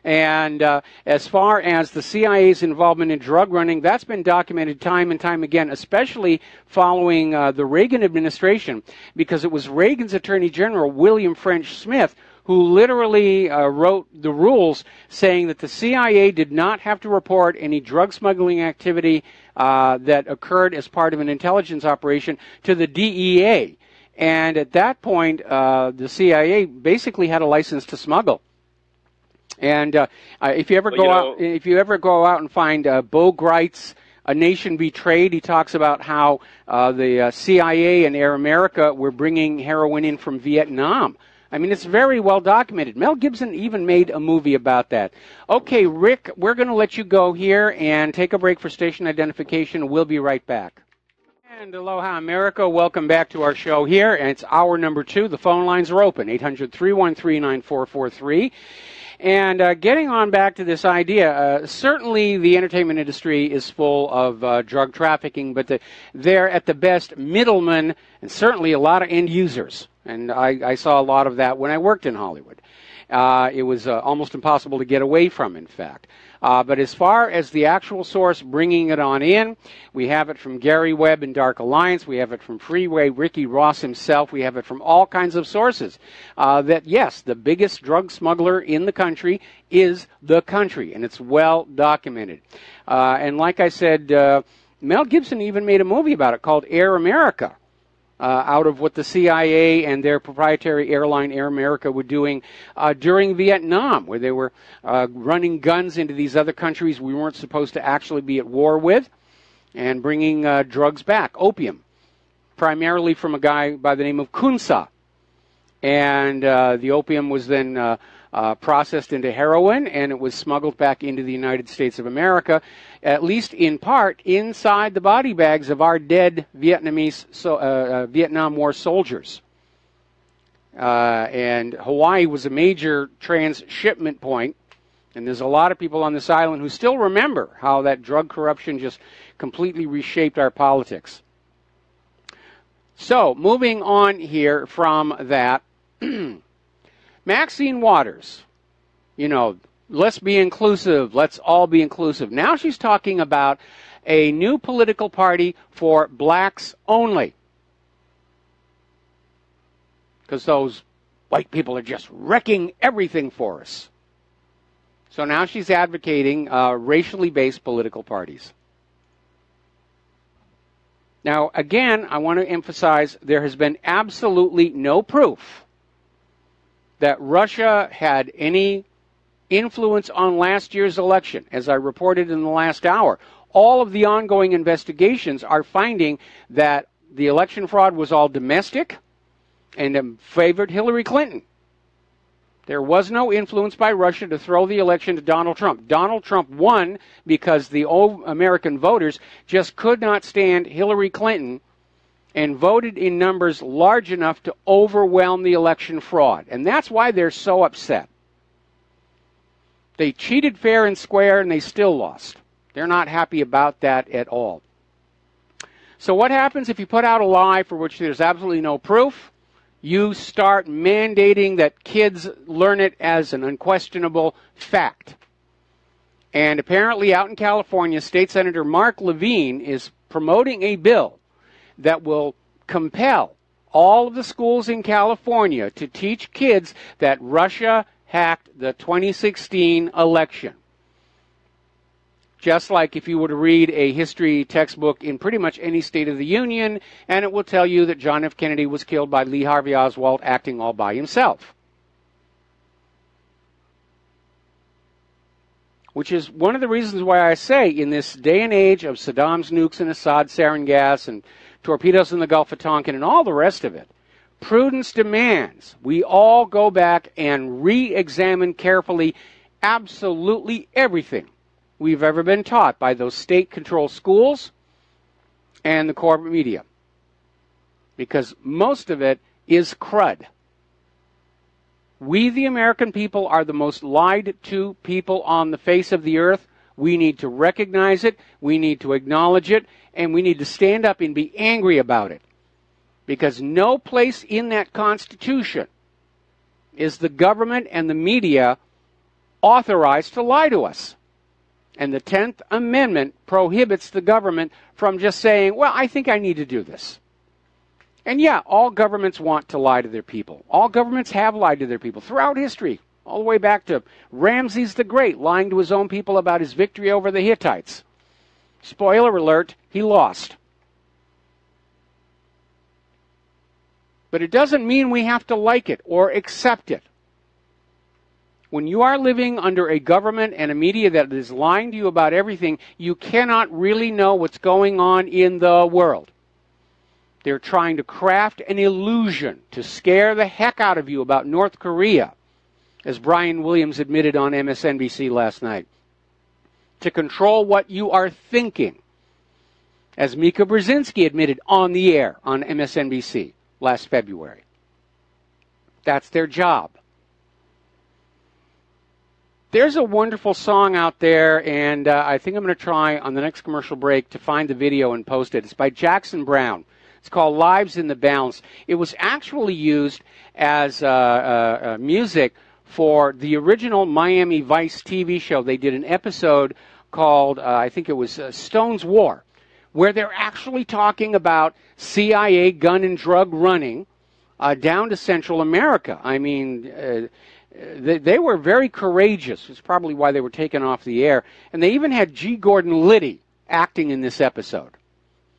And as far as the CIA's involvement in drug running, that's been documented time and time again, especially following the Reagan administration, because it was Reagan's Attorney General, William French Smith, who literally wrote the rules saying that the CIA did not have to report any drug smuggling activity that occurred as part of an intelligence operation to the DEA. And at that point, the CIA basically had a license to smuggle. And if you ever go out and find Bo Greit's A Nation Betrayed, he talks about how the CIA and Air America were bringing heroin in from Vietnam. I mean, it's very well documented. Mel Gibson even made a movie about that. Okay, Rick, we're going to let you go here and take a break for station identification. We'll be right back. And aloha, America. Welcome back to our show here. And it's hour number 2. The phone lines are open, 800-313-9443. And getting on back to this idea, certainly the entertainment industry is full of drug trafficking, but they're at the best middlemen and certainly a lot of end users. And I saw a lot of that when I worked in Hollywood. It was almost impossible to get away from, in fact. But as far as the actual source bringing it on in, we have it from Gary Webb and Dark Alliance. We have it from Freeway, Ricky Ross himself. We have it from all kinds of sources. That, yes, the biggest drug smuggler in the country is the country, and it's well documented. And like I said, Mel Gibson even made a movie about it called Air America. Out of what the CIA and their proprietary airline Air America were doing during Vietnam, where they were running guns into these other countries we weren't supposed to actually be at war with, and bringing drugs back, opium, primarily from a guy by the name of Kunsa. And the opium was then processed into heroin, and it was smuggled back into the United States of America, at least in part, inside the body bags of our dead Vietnam War soldiers. And Hawaii was a major transshipment point, and there's a lot of people on this island who still remember how that drug corruption just completely reshaped our politics. So, moving on here from that, Maxine Waters, you know, let's be inclusive, let's all be inclusive. Now she's talking about a new political party for blacks only. Because those white people are just wrecking everything for us. So now she's advocating racially based political parties. Now, again, I want to emphasize there has been absolutely no proof that Russia had any influence on last year's election. As I reported in the last hour, all of the ongoing investigations are finding that the election fraud was all domestic and favored Hillary Clinton. There was no influence by Russia to throw the election to Donald Trump. Donald Trump won because the American voters just could not stand Hillary Clinton and voted in numbers large enough to overwhelm the election fraud. And that's why they're so upset. They cheated fair and square, and they still lost. They're not happy about that at all. So what happens if you put out a lie for which there's absolutely no proof? You start mandating that kids learn it as an unquestionable fact. And apparently out in California, State Senator Mark Levine is promoting a bill that will compel all of the schools in California to teach kids that Russia hacked the 2016 election. Just like if you were to read a history textbook in pretty much any State of the Union, and it will tell you that John F. Kennedy was killed by Lee Harvey Oswald acting all by himself. Which is one of the reasons why I say in this day and age of Saddam's nukes and Assad sarin gas and torpedoes in the Gulf of Tonkin and all the rest of it, prudence demands we all go back and re-examine carefully absolutely everything we've ever been taught by those state-controlled schools and the corporate media. Because most of it is crud. We, the American people, are the most lied to people on the face of the earth. We need to recognize it, we need to acknowledge it, and we need to stand up and be angry about it. Because no place in that Constitution is the government and the media authorized to lie to us. And the 10th Amendment prohibits the government from just saying, well, I think I need to do this. And yeah, all governments want to lie to their people. All governments have lied to their people throughout history, all the way back to Ramses the Great lying to his own people about his victory over the Hittites. Spoiler alert, he lost. But it doesn't mean we have to like it or accept it. When you are living under a government and a media that is lying to you about everything, you cannot really know what's going on in the world. They're trying to craft an illusion to scare the heck out of you about North Korea, as Brian Williams admitted on MSNBC last night, to control what you are thinking, as Mika Brzezinski admitted on the air on MSNBC last February. That's their job. There's a wonderful song out there, and I think I'm going to try on the next commercial break to find the video and post it. It's by Jackson Brown. It's called Lives in the Balance. It was actually used as music for the original Miami Vice TV show. They did an episode called, I think it was Stone's War, where they're actually talking about CIA gun and drug running down to Central America. I mean, they were very courageous. It's probably why they were taken off the air. And they even had G. Gordon Liddy acting in this episode,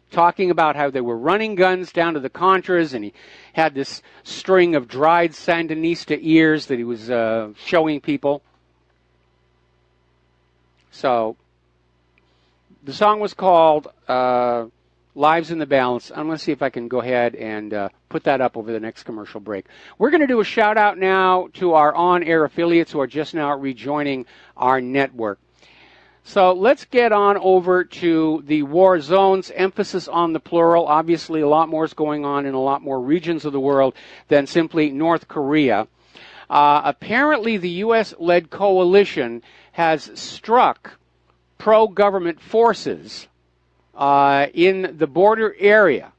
talking about how they were running guns down to the Contras, and he had this string of dried Sandinista ears that he was showing people. So the song was called Lives in the Balance. I'm going to see if I can go ahead and put that up over the next commercial break. We're going to do a shout out now to our on-air affiliates who are just now rejoining our network. So let's get on over to the war zones, emphasis on the plural. Obviously, a lot more is going on in a lot more regions of the world than simply North Korea. Apparently, the U.S.-led coalition has struck pro-government forces in the border area.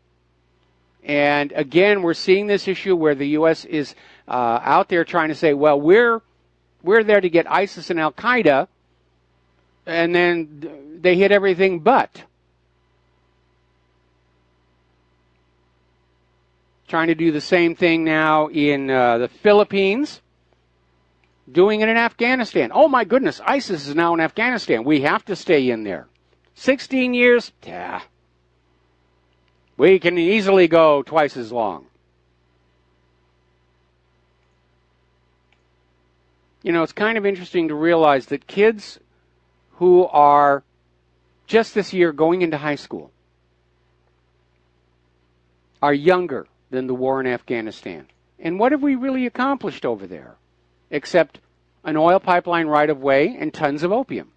And again, we're seeing this issue where the U.S. is out there trying to say, well, we're there to get ISIS and Al-Qaeda, and then they hit everything but. Trying to do the same thing now in the Philippines. Doing it in Afghanistan. Oh my goodness, ISIS is now in Afghanistan. We have to stay in there. 16 years? Yeah. We can easily go twice as long. You know, it's kind of interesting to realize that kids who are just this year going into high school are younger than the war in Afghanistan. And what have we really accomplished over there? Except an oil pipeline right-of-way and tons of opium.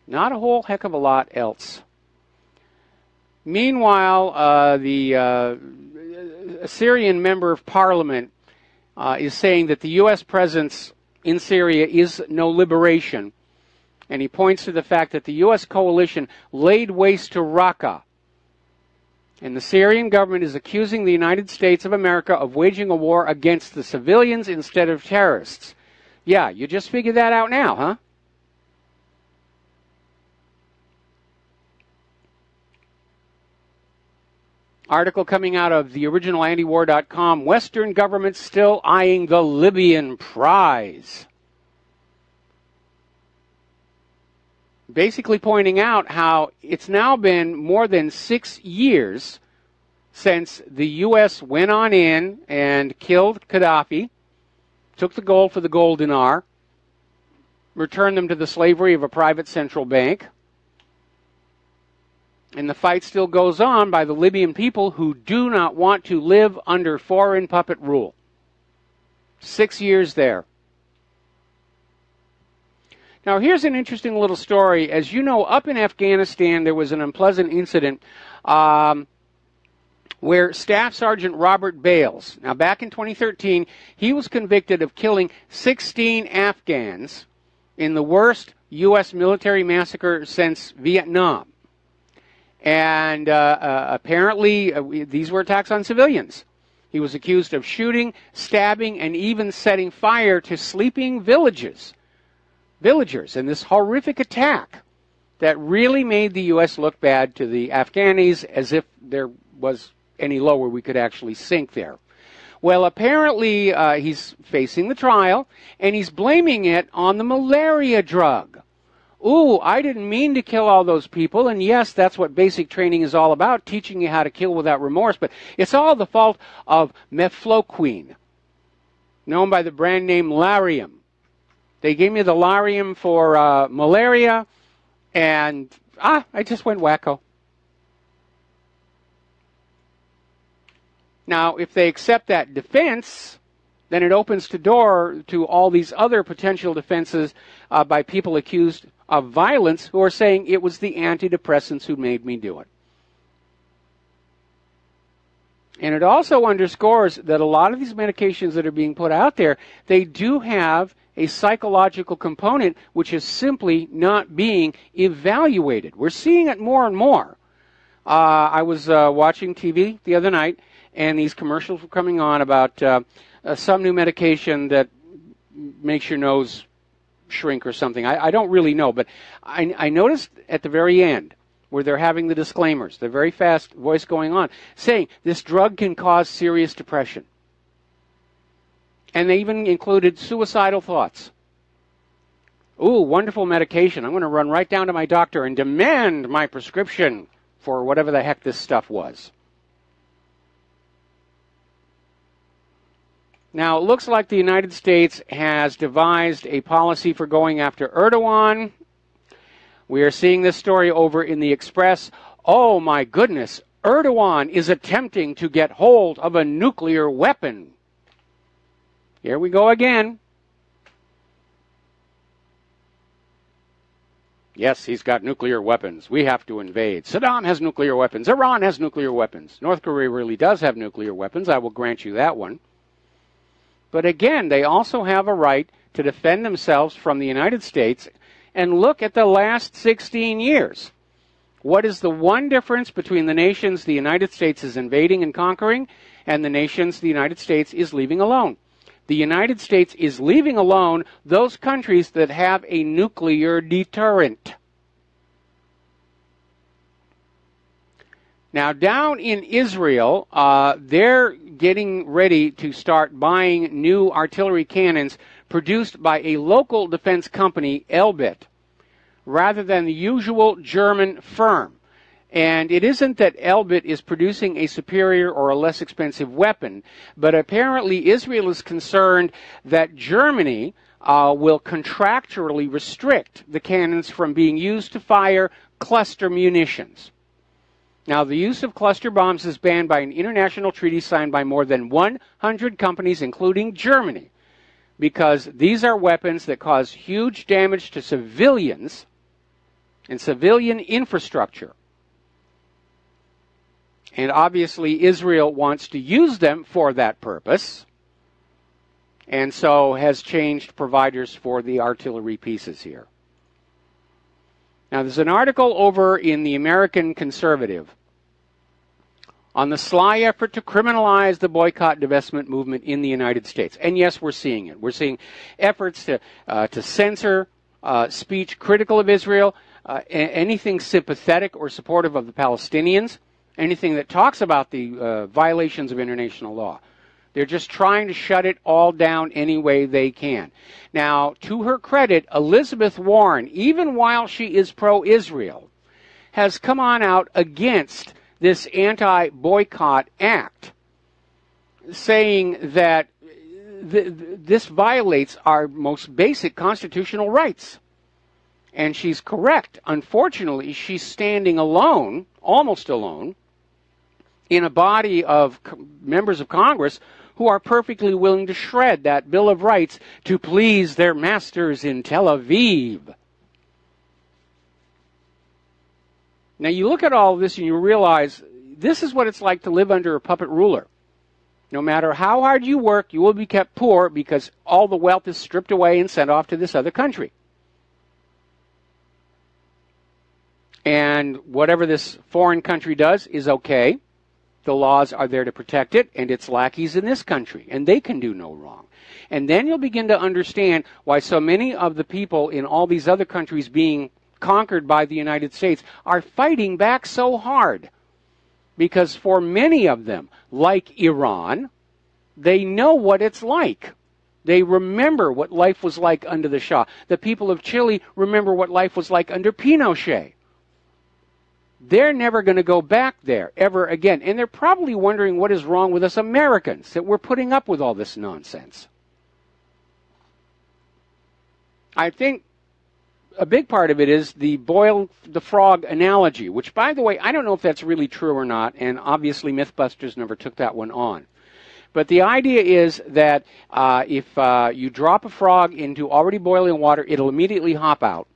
Not a whole heck of a lot else. Meanwhile, the Syrian member of parliament is saying that the U.S. presence in Syria is no liberation. And he points to the fact that the U.S. coalition laid waste to Raqqa. And the Syrian government is accusing the United States of America of waging a war against the civilians instead of terrorists. Yeah, you just figured that out now, huh? Article coming out of the original antiwar.com, Western governments still eyeing the Libyan prize. Basically pointing out how it's now been more than 6 years since the U.S. went on in and killed Gaddafi, took the gold for the gold dinar, returned them to the slavery of a private central bank, and the fight still goes on by the Libyan people who do not want to live under foreign puppet rule. 6 years there. Now, here's an interesting little story. As you know, up in Afghanistan, there was an unpleasant incident where Staff Sergeant Robert Bales, now back in 2013, he was convicted of killing 16 Afghans in the worst U.S. military massacre since Vietnam. And apparently, these were attacks on civilians. He was accused of shooting, stabbing, and even setting fire to sleeping villages villagers in this horrific attack that really made the U.S. look bad to the Afghanis, as if there was any lower we could actually sink there. Well, apparently he's facing the trial, and he's blaming it on the malaria drug. Ooh, I didn't mean to kill all those people, and yes, that's what basic training is all about, teaching you how to kill without remorse, but it's all the fault of mefloquine, known by the brand name Lariam. They gave me the Lariam for malaria, and I just went wacko. Now, if they accept that defense, then it opens the door to all these other potential defenses by people accused of violence who are saying it was the antidepressants who made me do it. And it also underscores that a lot of these medications that are being put out there, they do have a psychological component which is simply not being evaluated. We're seeing it more and more. I was watching TV the other night, and these commercials were coming on about some new medication that makes your nose shrink or something. I don't really know, but I noticed at the very end where they're having the disclaimers, the very fast voice going on, saying this drug can cause serious depression. And they even included suicidal thoughts. Ooh, wonderful medication. I'm going to run right down to my doctor and demand my prescription for whatever the heck this stuff was. Now, it looks like the United States has devised a policy for going after Erdogan. We are seeing this story over in the Express. Oh, my goodness. Erdogan is attempting to get hold of a nuclear weapon. Here we go again. Yes, he's got nuclear weapons. We have to invade. Saddam has nuclear weapons. Iran has nuclear weapons. North Korea really does have nuclear weapons. I will grant you that one. But again, they also have a right to defend themselves from the United States. And look at the last 16 years. What is the one difference between the nations the United States is invading and conquering and the nations the United States is leaving alone? The United States is leaving alone those countries that have a nuclear deterrent. Now, down in Israel, they're getting ready to start buying new artillery cannons produced by a local defense company, Elbit, rather than the usual German firm. And it isn't that Elbit is producing a superior or a less expensive weapon, but apparently Israel is concerned that Germany will contractually restrict the cannons from being used to fire cluster munitions. Now, the use of cluster bombs is banned by an international treaty signed by more than 100 companies, including Germany, because these are weapons that cause huge damage to civilians and civilian infrastructure. And obviously, Israel wants to use them for that purpose, and so has changed providers for the artillery pieces here. Now, there's an article over in the American Conservative on the sly effort to criminalize the boycott divestment movement in the United States. And yes, we're seeing it. We're seeing efforts to censor speech critical of Israel, anything sympathetic or supportive of the Palestinians, anything that talks about the violations of international law. They're just trying to shut it all down any way they can. Now, to her credit, Elizabeth Warren, even while she is pro-Israel, has come on out against this anti-boycott act, saying that this violates our most basic constitutional rights. And she's correct. Unfortunately, she's standing alone, almost alone, in a body of members of Congress who are perfectly willing to shred that Bill of Rights to please their masters in Tel Aviv. Now, you look at all of this and you realize this is what it's like to live under a puppet ruler. No matter how hard you work, you will be kept poor because all the wealth is stripped away and sent off to this other country. And whatever this foreign country does is okay. The laws are there to protect it, and its lackeys in this country, and they can do no wrong. And then you'll begin to understand why so many of the people in all these other countries being conquered by the United States are fighting back so hard. Because for many of them, like Iran, they know what it's like. They remember what life was like under the Shah. The people of Chile remember what life was like under Pinochet. They're never going to go back there ever again. And they're probably wondering what is wrong with us Americans, that we're putting up with all this nonsense. I think a big part of it is the boil the frog analogy, which, by the way, I don't know if that's really true or not, and obviously Mythbusters never took that one on. But the idea is that if you drop a frog into already boiling water, it'll immediately hop out.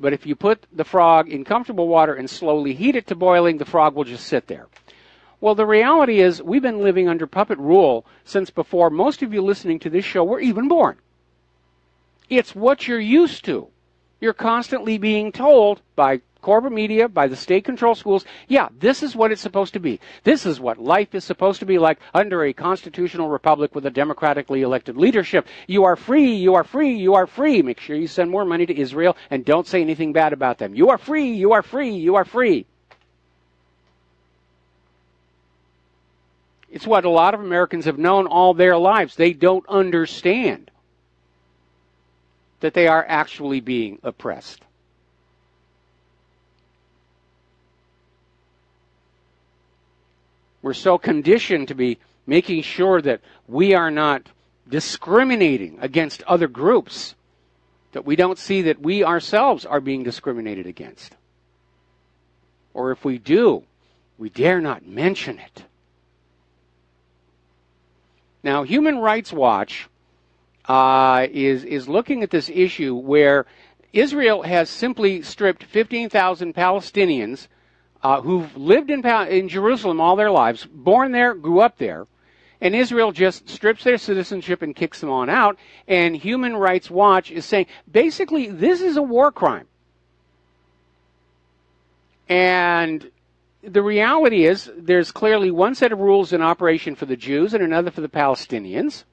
But if you put the frog in comfortable water and slowly heat it to boiling, the frog will just sit there. Well, the reality is we've been living under puppet rule since before most of you listening to this show were even born. It's what you're used to. You're constantly being told by corporate media, by the state-controlled schools, yeah, this is what it's supposed to be. This is what life is supposed to be like under a constitutional republic with a democratically elected leadership. You are free, you are free, you are free. Make sure you send more money to Israel and don't say anything bad about them. You are free, you are free, you are free. It's what a lot of Americans have known all their lives. They don't understand that they are actually being oppressed. We're so conditioned to be making sure that we are not discriminating against other groups that we don't see that we ourselves are being discriminated against. Or if we do, we dare not mention it. Now, Human Rights Watch is looking at this issue where Israel has simply stripped 15,000 Palestinians who've lived in Jerusalem all their lives, born there, grew up there, and Israel just strips their citizenship and kicks them on out. And Human Rights Watch is saying, basically, this is a war crime. And the reality is there's clearly one set of rules in operation for the Jews and another for the Palestinians.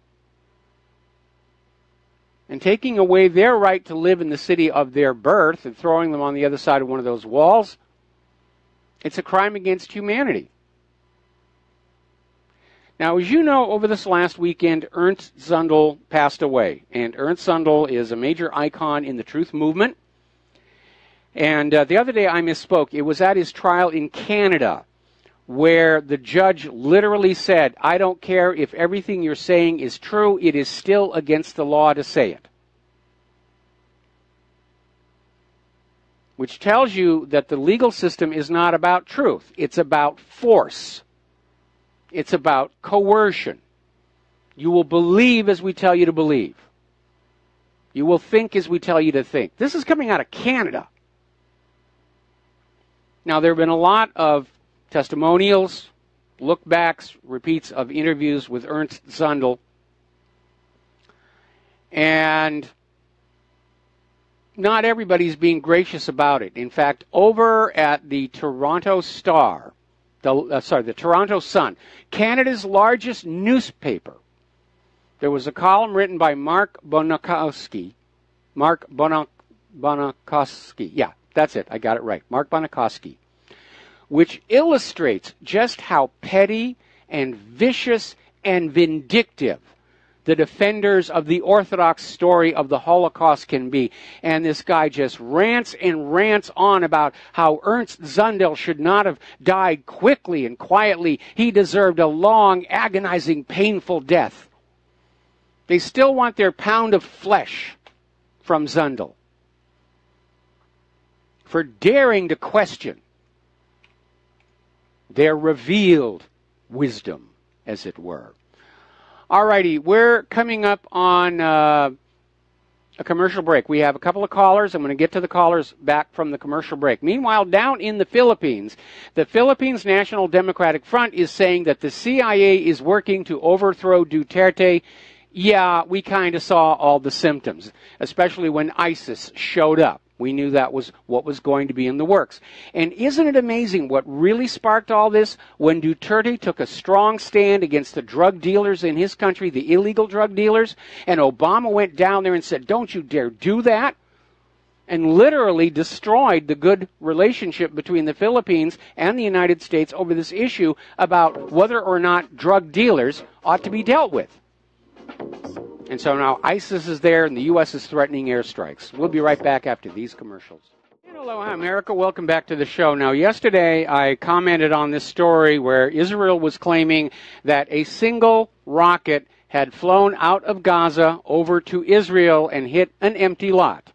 And taking away their right to live in the city of their birth and throwing them on the other side of one of those walls, it's a crime against humanity. Now, as you know, over this last weekend, Ernst Zundel passed away. And Ernst Zundel is a major icon in the truth movement. And the other day I misspoke. It was at his trial in Canada where the judge literally said, I don't care if everything you're saying is true, it is still against the law to say it. Which tells you that the legal system is not about truth. It's about force. It's about coercion. You will believe as we tell you to believe. You will think as we tell you to think. This is coming out of Canada. Now, there have been a lot of testimonials, look-backs, repeats of interviews with Ernst Zundel. And not everybody's being gracious about it. In fact, over at the Toronto Star, the Toronto Sun, Canada's largest newspaper, there was a column written by Mark Bonakowski. Yeah, that's it. I got it right. Mark Bonakowski. Which illustrates just how petty and vicious and vindictive the defenders of the Orthodox story of the Holocaust can be. And this guy just rants and rants on about how Ernst Zundel should not have died quickly and quietly. He deserved a long, agonizing, painful death. They still want their pound of flesh from Zundel for daring to question their revealed wisdom, as it were. Alrighty, we're coming up on a commercial break. We have a couple of callers. I'm going to get to the callers back from the commercial break. Meanwhile, down in the Philippines National Democratic Front is saying that the CIA is working to overthrow Duterte. Yeah, we kind of saw all the symptoms, especially when ISIS showed up We knew that was what was going to be in the works. And isn't it amazing what really sparked all this? When Duterte took a strong stand against the drug dealers in his country, the illegal drug dealers, and Obama went down there and said, don't you dare do that, and literally destroyed the good relationship between the Philippines and the United States over this issue about whether or not drug dealers ought to be dealt with. And so now ISIS is there, and the U.S. is threatening airstrikes. We'll be right back after these commercials. Aloha, America. Welcome back to the show. Now, yesterday I commented on this story where Israel was claiming that a single rocket had flown out of Gaza over to Israel and hit an empty lot.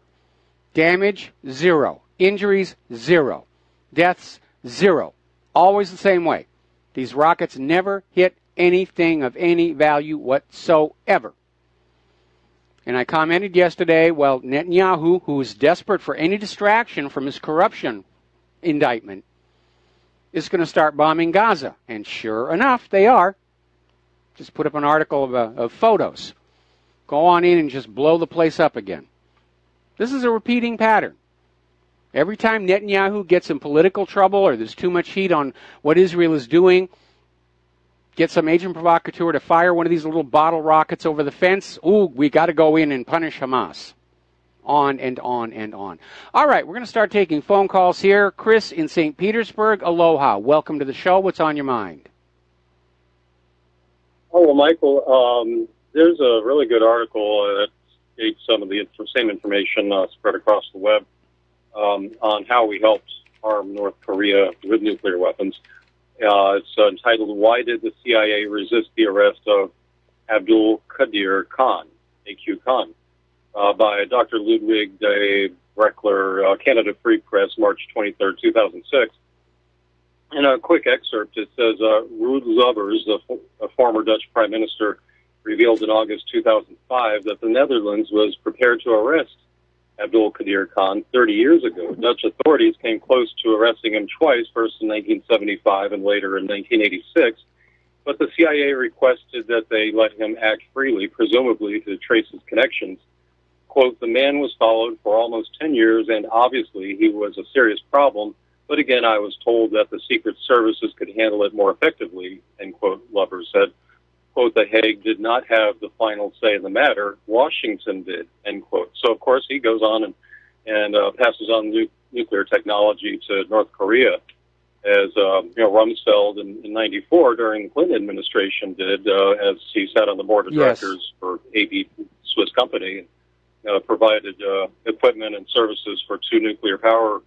Damage, 0. Injuries, 0. Deaths, 0. Always the same way. These rockets never hit anything of any value whatsoever. And I commented yesterday, well, Netanyahu, who is desperate for any distraction from his corruption indictment, is going to start bombing Gaza. And sure enough, they are. Just put up an article of photos. Go on in and just blow the place up again. This is a repeating pattern. Every time Netanyahu gets in political trouble or there's too much heat on what Israel is doing, get some agent provocateur to fire one of these little bottle rockets over the fence. Ooh, we got to go in and punish Hamas. On and on and on. All right, we're going to start taking phone calls here. Chris in St. Petersburg, aloha. Welcome to the show. What's on your mind? Oh, well, Michael, there's a really good article that states some of the same information spread across the web on how we helped arm North Korea with nuclear weapons. It's entitled, Why Did the CIA Resist the Arrest of Abdul Qadir Khan, AQ Khan, by Dr. Ludwig de Breckler, Canada Free Press, March 23, 2006. In a quick excerpt, it says, Ruud Lubbers, a former Dutch prime minister, revealed in August 2005 that the Netherlands was prepared to arrest Abdul Qadir Khan 30 years ago. Dutch authorities came close to arresting him twice, first in 1975 and later in 1986, but the CIA requested that they let him act freely, presumably to trace his connections. Quote, the man was followed for almost 10 years, and obviously he was a serious problem, but again, I was told that the Secret Services could handle it more effectively, end quote, Lubbers said. Quote, The Hague did not have the final say in the matter. Washington did, end quote. So, of course, he goes on and passes on nuclear technology to North Korea, as Rumsfeld in 94 during the Clinton administration did, as he sat on the board of directors for AB Swiss company, and provided equipment and services for 2 nuclear power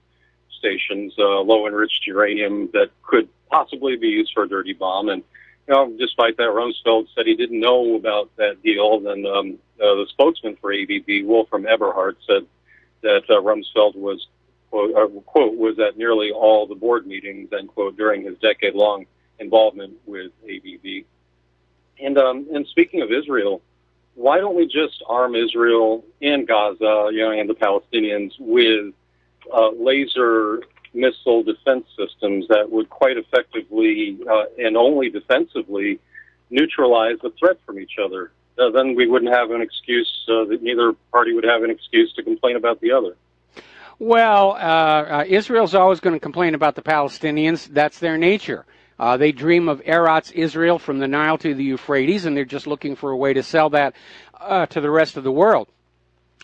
stations, low-enriched uranium that could possibly be used for a dirty bomb. And despite that, Rumsfeld said he didn't know about that deal. Then the spokesman for ABB, Wolfram Eberhard, said that Rumsfeld was, quote, was at nearly all the board meetings, end quote, during his decade-long involvement with ABB. And speaking of Israel, why don't we just arm Israel and Gaza, and the Palestinians with laser missile defense systems that would quite effectively and only defensively neutralize the threat from each other? Then we wouldn't have an excuse, that neither party would have an excuse to complain about the other. Well, Israel's always going to complain about the Palestinians. That's their nature. They dream of Eretz Israel from the Nile to the Euphrates, and they're just looking for a way to sell that to the rest of the world.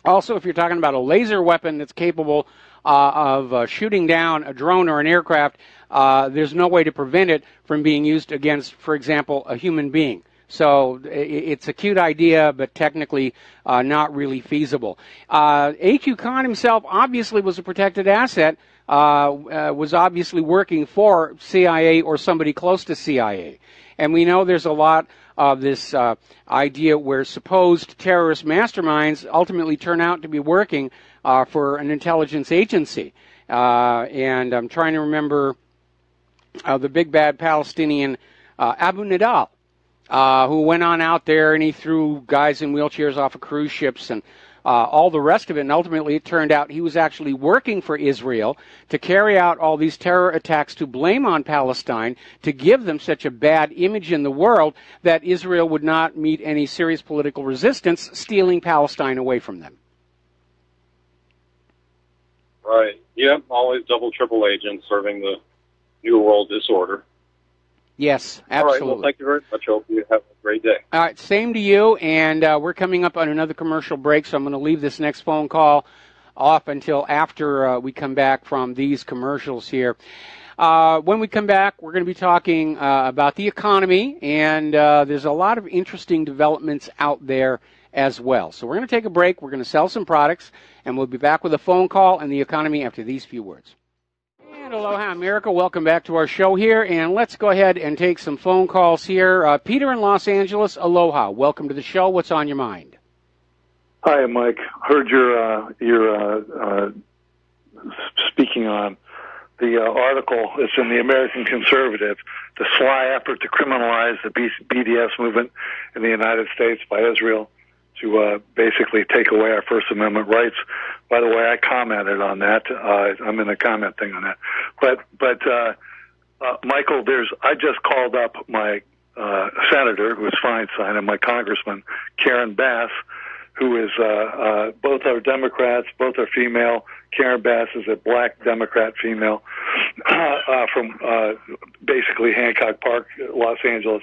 Also, if you're talking about a laser weapon that's capable of shooting down a drone or an aircraft, there's no way to prevent it from being used against, for example, a human being. So it's a cute idea, but technically not really feasible. AQ Khan himself obviously was a protected asset, was obviously working for CIA or somebody close to CIA. And we know there's a lot of this idea where supposed terrorist masterminds ultimately turn out to be working for an intelligence agency. And I'm trying to remember the big bad Palestinian Abu Nidal, who went on out there and he threw guys in wheelchairs off of cruise ships and all the rest of it. And ultimately it turned out he was actually working for Israel to carry out all these terror attacks to blame on Palestine, to give them such a bad image in the world that Israel would not meet any serious political resistance, stealing Palestine away from them. Right. Yep. Always double, triple agents serving the New World disorder. Yes, absolutely. All right. Well, thank you very much. Hope you have a great day. All right. Same to you. And we're coming up on another commercial break, so I'm going to leave this next phone call off until after we come back from these commercials here. When we come back, we're going to be talking about the economy, and there's a lot of interesting developments out there as well. So we're going to take a break. We're going to sell some products, and we'll be back with a phone call and the economy after these few words. And aloha, America. Welcome back to our show here, and let's go ahead and take some phone calls here. Peter in Los Angeles, aloha. Welcome to the show. What's on your mind? Hi, Mike. Heard your speaking on the article. It's in the American Conservative, the sly effort to criminalize the BDS movement in the United States by Israel to basically take away our First Amendment rights. By the way, I commented on that. I'm in the comment thing on that. But Michael, I just called up my senator, who is Feinstein, and my congressman, Karen Bass, who is both are Democrats, both are female. Karen Bass is a black Democrat female from basically Hancock Park, Los Angeles.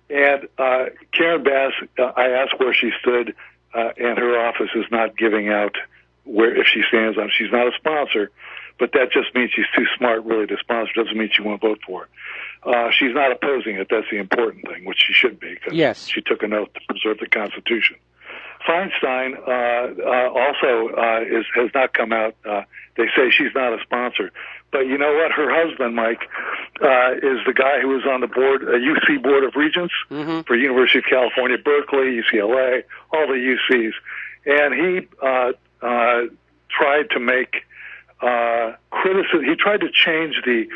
And Karen Bass, I asked where she stood, and her office is not giving out if she stands on. She's not a sponsor, but that just means she's too smart really to sponsor. Doesn't mean she won't vote for it. She's not opposing it. That's the important thing, which she should be, because she took an oath to preserve the Constitution. Feinstein also has not come out. They say she's not a sponsor. But you know what? Her husband, Mike, is the guy who was on the board, UC Board of Regents for University of California, Berkeley, UCLA, all the UCs. And he tried to make criticism. He tried to change the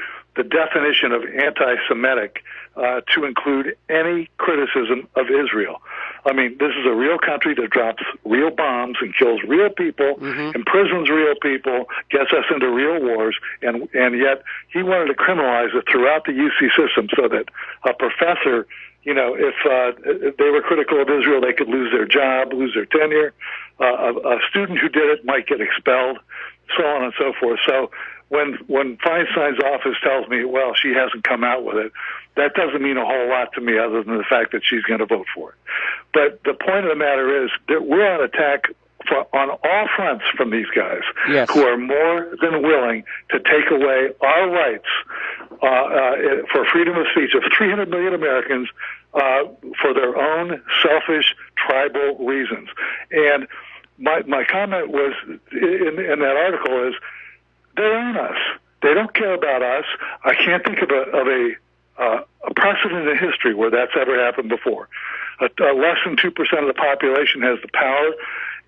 definition of anti-Semitic to include any criticism of Israel. I mean, this is a real country that drops real bombs and kills real people, imprisons real people, gets us into real wars, and yet he wanted to criminalize it throughout the UC system so that a professor, if they were critical of Israel, they could lose their job, lose their tenure. A student who did it might get expelled, so on and so forth. So when Feinstein's office tells me, well, she hasn't come out with it, that doesn't mean a whole lot to me other than the fact that she's going to vote for it. But the point of the matter is that we're on attack on all fronts from these guys who are more than willing to take away our rights for freedom of speech of 300 million Americans for their own selfish tribal reasons. And my comment was in that article is, they own us. They don't care about us. I can't think of a precedent in history where that's ever happened before. Less than 2% of the population has the power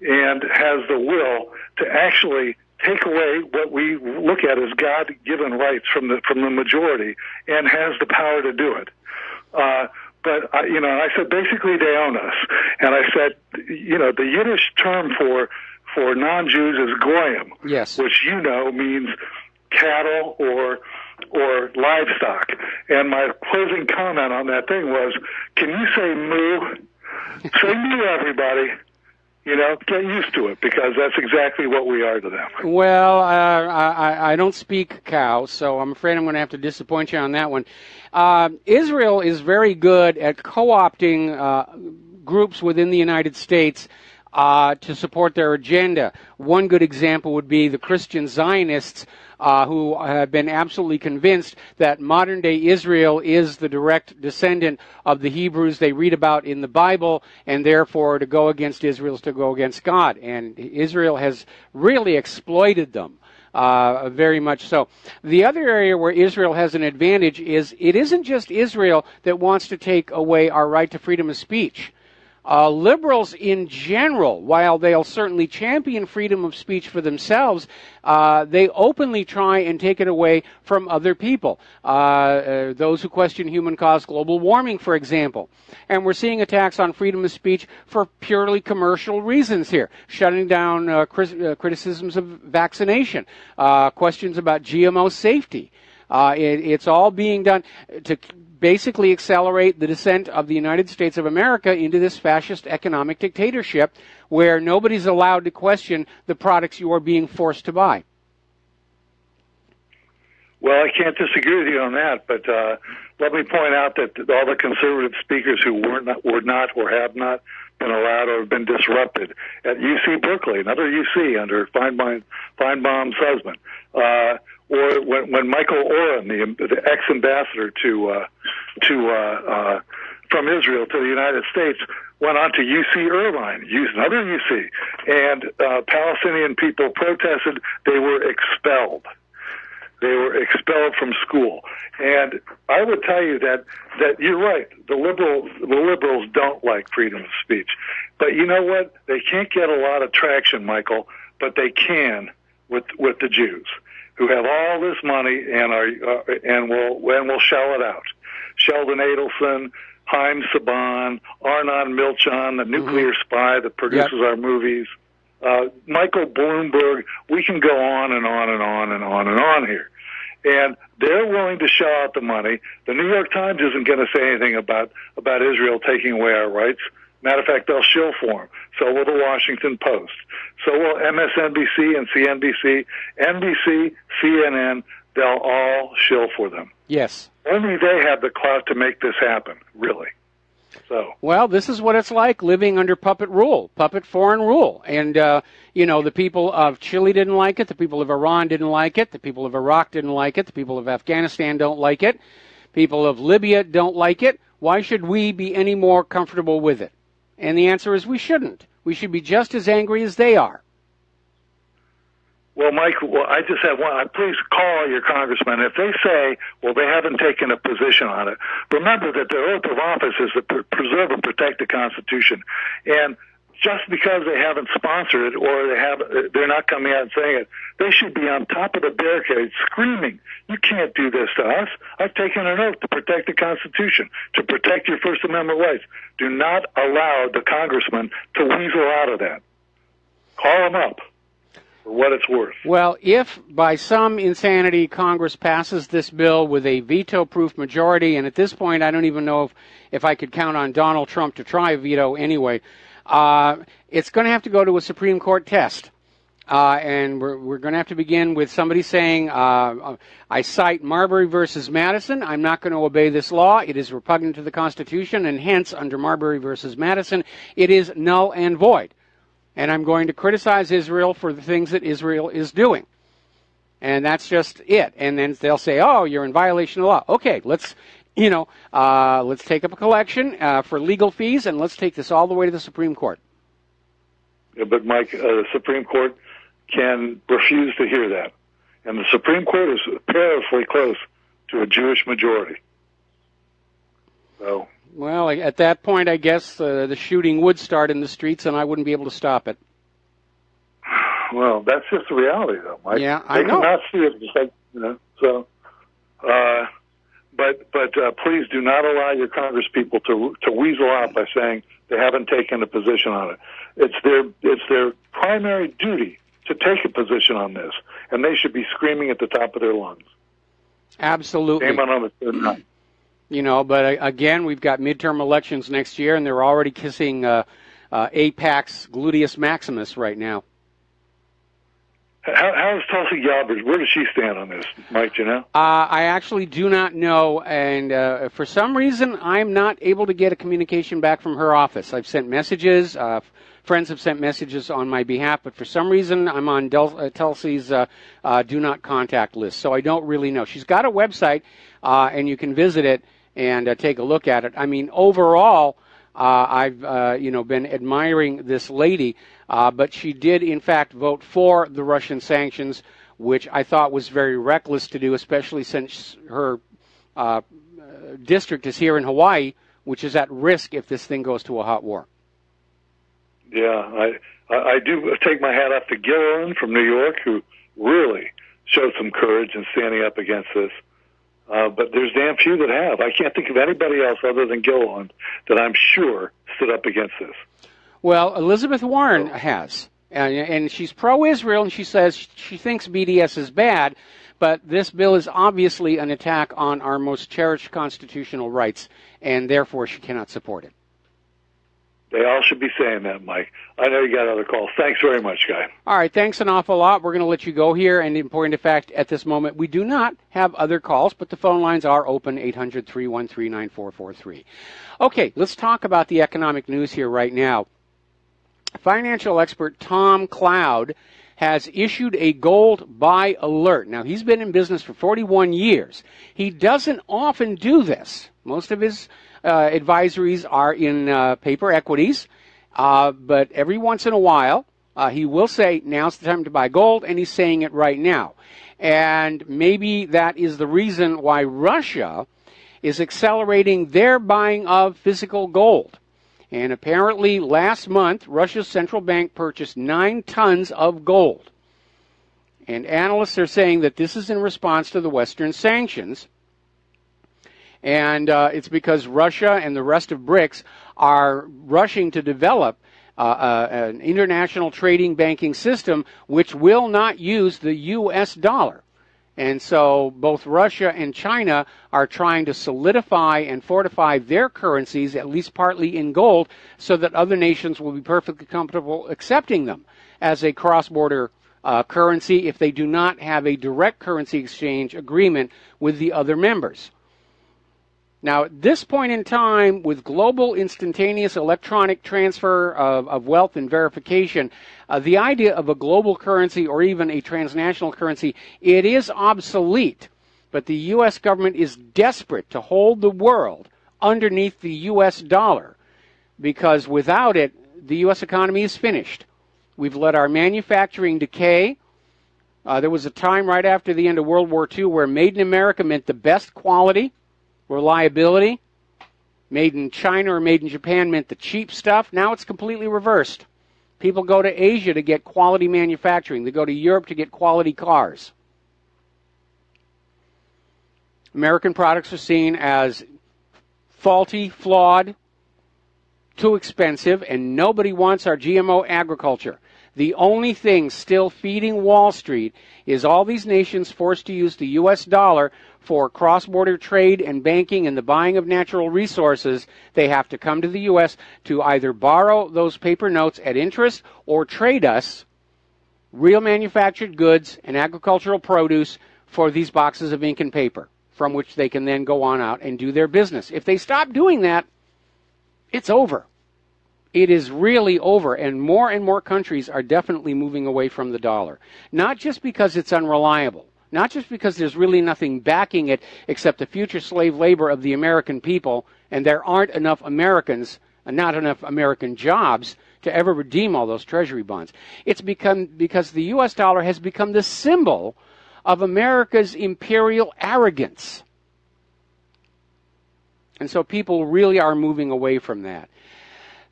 and has the will to actually take away what we look at as God-given rights from the majority, and has the power to do it. But I said basically they own us, and I said, the Yiddish term for non-Jews is goyim, which means cattle or livestock. And my closing comment on that thing was, can you say moo? Say moo, everybody. Get used to it, because that's exactly what we are to them. Well, I don't speak cow, so I'm afraid I'm going to have to disappoint you on that one. Israel is very good at co-opting groups within the United States to support their agenda. One good example would be the Christian Zionists, who have been absolutely convinced that modern-day Israel is the direct descendant of the Hebrews they read about in the Bible, and therefore to go against Israel is to go against God. And Israel has really exploited them. Very much so. The other area where Israel has an advantage is it isn't just Israel that wants to take away our right to freedom of speech. Liberals in general, while they'll certainly champion freedom of speech for themselves, they openly try and take it away from other people. Those who question human-caused global warming, for example. And we're seeing attacks on freedom of speech for purely commercial reasons here. Shutting down criticisms of vaccination, questions about GMO safety. It's all being done to basically accelerate the descent of the United States of America into this fascist economic dictatorship where nobody's allowed to question the products you are being forced to buy. Well, I can't disagree with you on that, but let me point out that all the conservative speakers who were not or have not been allowed or have been disrupted at UC Berkeley, another UC under Feinbaum's husband, or when Michael Oren, the ex-ambassador from Israel to the United States, went on to UC Irvine, another UC, and Palestinian people protested. They were expelled. They were expelled from school. And I would tell you that you're right. The liberals don't like freedom of speech. But you know what? They can't get a lot of traction, Michael, but they can with the Jews, who have all this money and will shell it out. Sheldon Adelson, Haim Saban, Arnon Milchan, the nuclear spy that produces our movies, Michael Bloomberg. We can go on and on and on and on and on here. And they're willing to shell out the money. The New York Times isn't going to say anything about Israel taking away our rights. Matter of fact, they'll shill for them. So will the Washington Post. So will MSNBC and CNBC, NBC, CNN. They'll all shill for them. Yes. Only they have the clout to make this happen, really. So. Well, this is what it's like living under puppet rule, puppet foreign rule. And, the people of Chile didn't like it. The people of Iran didn't like it. The people of Iraq didn't like it. The people of Afghanistan don't like it. People of Libya don't like it. Why should we be any more comfortable with it? And the answer is we shouldn't. We should be just as angry as they are. Well, Mike, I just have one. Please call your congressman. If they say, well, they haven't taken a position on it, remember that their oath of office is to preserve and protect the Constitution. And just because they haven't sponsored it or they're not coming out and saying it, they should be on top of the barricade screaming, you can't do this to us. I've taken an oath to protect the Constitution, to protect your First Amendment rights. Do not allow the congressman to weasel out of that. Call him up. For what it's worth. Well, if by some insanity Congress passes this bill with a veto-proof majority, and at this point I don't even know if I could count on Donald Trump to try a veto anyway, it's going to have to go to a Supreme Court test. And we're going to have to begin with somebody saying, I cite Marbury versus Madison. I'm not going to obey this law. It is repugnant to the Constitution, and hence, under Marbury versus Madison, it is null and void. And I'm going to criticize Israel for the things that Israel is doing. And that's just it. And then they'll say, oh, you're in violation of law. Okay, let's take up a collection for legal fees, and let's take this all the way to the Supreme Court. Yeah, but, Mike, the Supreme Court can refuse to hear that. And the Supreme Court is perilously close to a Jewish majority. So... Well, at that point, I guess the shooting would start in the streets, and I wouldn't be able to stop it. Well, that's just the reality, though, Mike. Yeah, I know. They cannot see it, just like, so. But please do not allow your Congress people to weasel out by saying they haven't taken a position on it. It's their primary duty to take a position on this, and they should be screaming at the top of their lungs. Absolutely. Shame on them if they're not. But again, we've got midterm elections next year, and they're already kissing AIPAC's gluteus maximus right now. How is Tulsi Gabbard? Where does she stand on this, Mike? Do you know? I actually do not know, and for some reason, I'm not able to get a communication back from her office. I've sent messages. Friends have sent messages on my behalf, but for some reason, I'm on Tulsi's do not contact list, so I don't really know. She's got a website, and you can visit it and take a look at it. I mean, overall, I've been admiring this lady, but she did in fact vote for the Russian sanctions, which I thought was very reckless to do, especially since her district is here in Hawaii, which is at risk if this thing goes to a hot war. Yeah, I do take my hat off to Gilliland from New York, who really showed some courage in standing up against this. But there's damn few that have. I can't think of anybody else other than Gilliland that I'm sure stood up against this. Well, Elizabeth Warren has, and she's pro-Israel, and she says she thinks BDS is bad, but this bill is obviously an attack on our most cherished constitutional rights, and therefore she cannot support it. They all should be saying that, Mike. I know you got other calls. Thanks very much, Guy. All right, thanks an awful lot. We're going to let you go here. And in point of fact, at this moment, we do not have other calls, but the phone lines are open, 800-313-9443. Okay, let's talk about the economic news here right now. Financial expert Tom Cloud has issued a gold buy alert. Now, he's been in business for 41 years. He doesn't often do this. Most of his advisories are in paper equities, but every once in a while, he will say, now's the time to buy gold, and he's saying it right now. And maybe that is the reason why Russia is accelerating their buying of physical gold. And apparently last month, Russia's central bank purchased 9 tons of gold. And analysts are saying that this is in response to the Western sanctions. And it's because Russia and the rest of BRICS are rushing to develop an international trading banking system which will not use the U.S. dollar. And so both Russia and China are trying to solidify and fortify their currencies, at least partly in gold, so that other nations will be perfectly comfortable accepting them as a cross-border currency if they do not have a direct currency exchange agreement with the other members. Now, at this point in time, with global instantaneous electronic transfer of wealth and verification, the idea of a global currency or even a transnational currency, it is obsolete. But the U.S. government is desperate to hold the world underneath the U.S. dollar, because without it, the U.S. economy is finished. We've let our manufacturing decay. There was a time right after the end of World War II where made in America meant the best quality, reliability. Made in China or made in Japan meant the cheap stuff. Now it's completely reversed. People go to Asia to get quality manufacturing. They go to Europe to get quality cars. American products are seen as faulty, flawed, too expensive, and nobody wants our GMO agriculture. The only thing still feeding Wall Street is all these nations forced to use the U.S. dollar for cross-border trade and banking and the buying of natural resources. They have to come to the U.S. to either borrow those paper notes at interest or trade us real manufactured goods and agricultural produce for these boxes of ink and paper, from which they can then go on out and do their business. If they stop doing that, it's over. It is really over, and more countries are definitely moving away from the dollar. Not just because it's unreliable, not just because there's really nothing backing it except the future slave labor of the American people, and there aren't enough Americans and not enough American jobs to ever redeem all those treasury bonds. It's because the U.S. dollar has become the symbol of America's imperial arrogance. And so people really are moving away from that.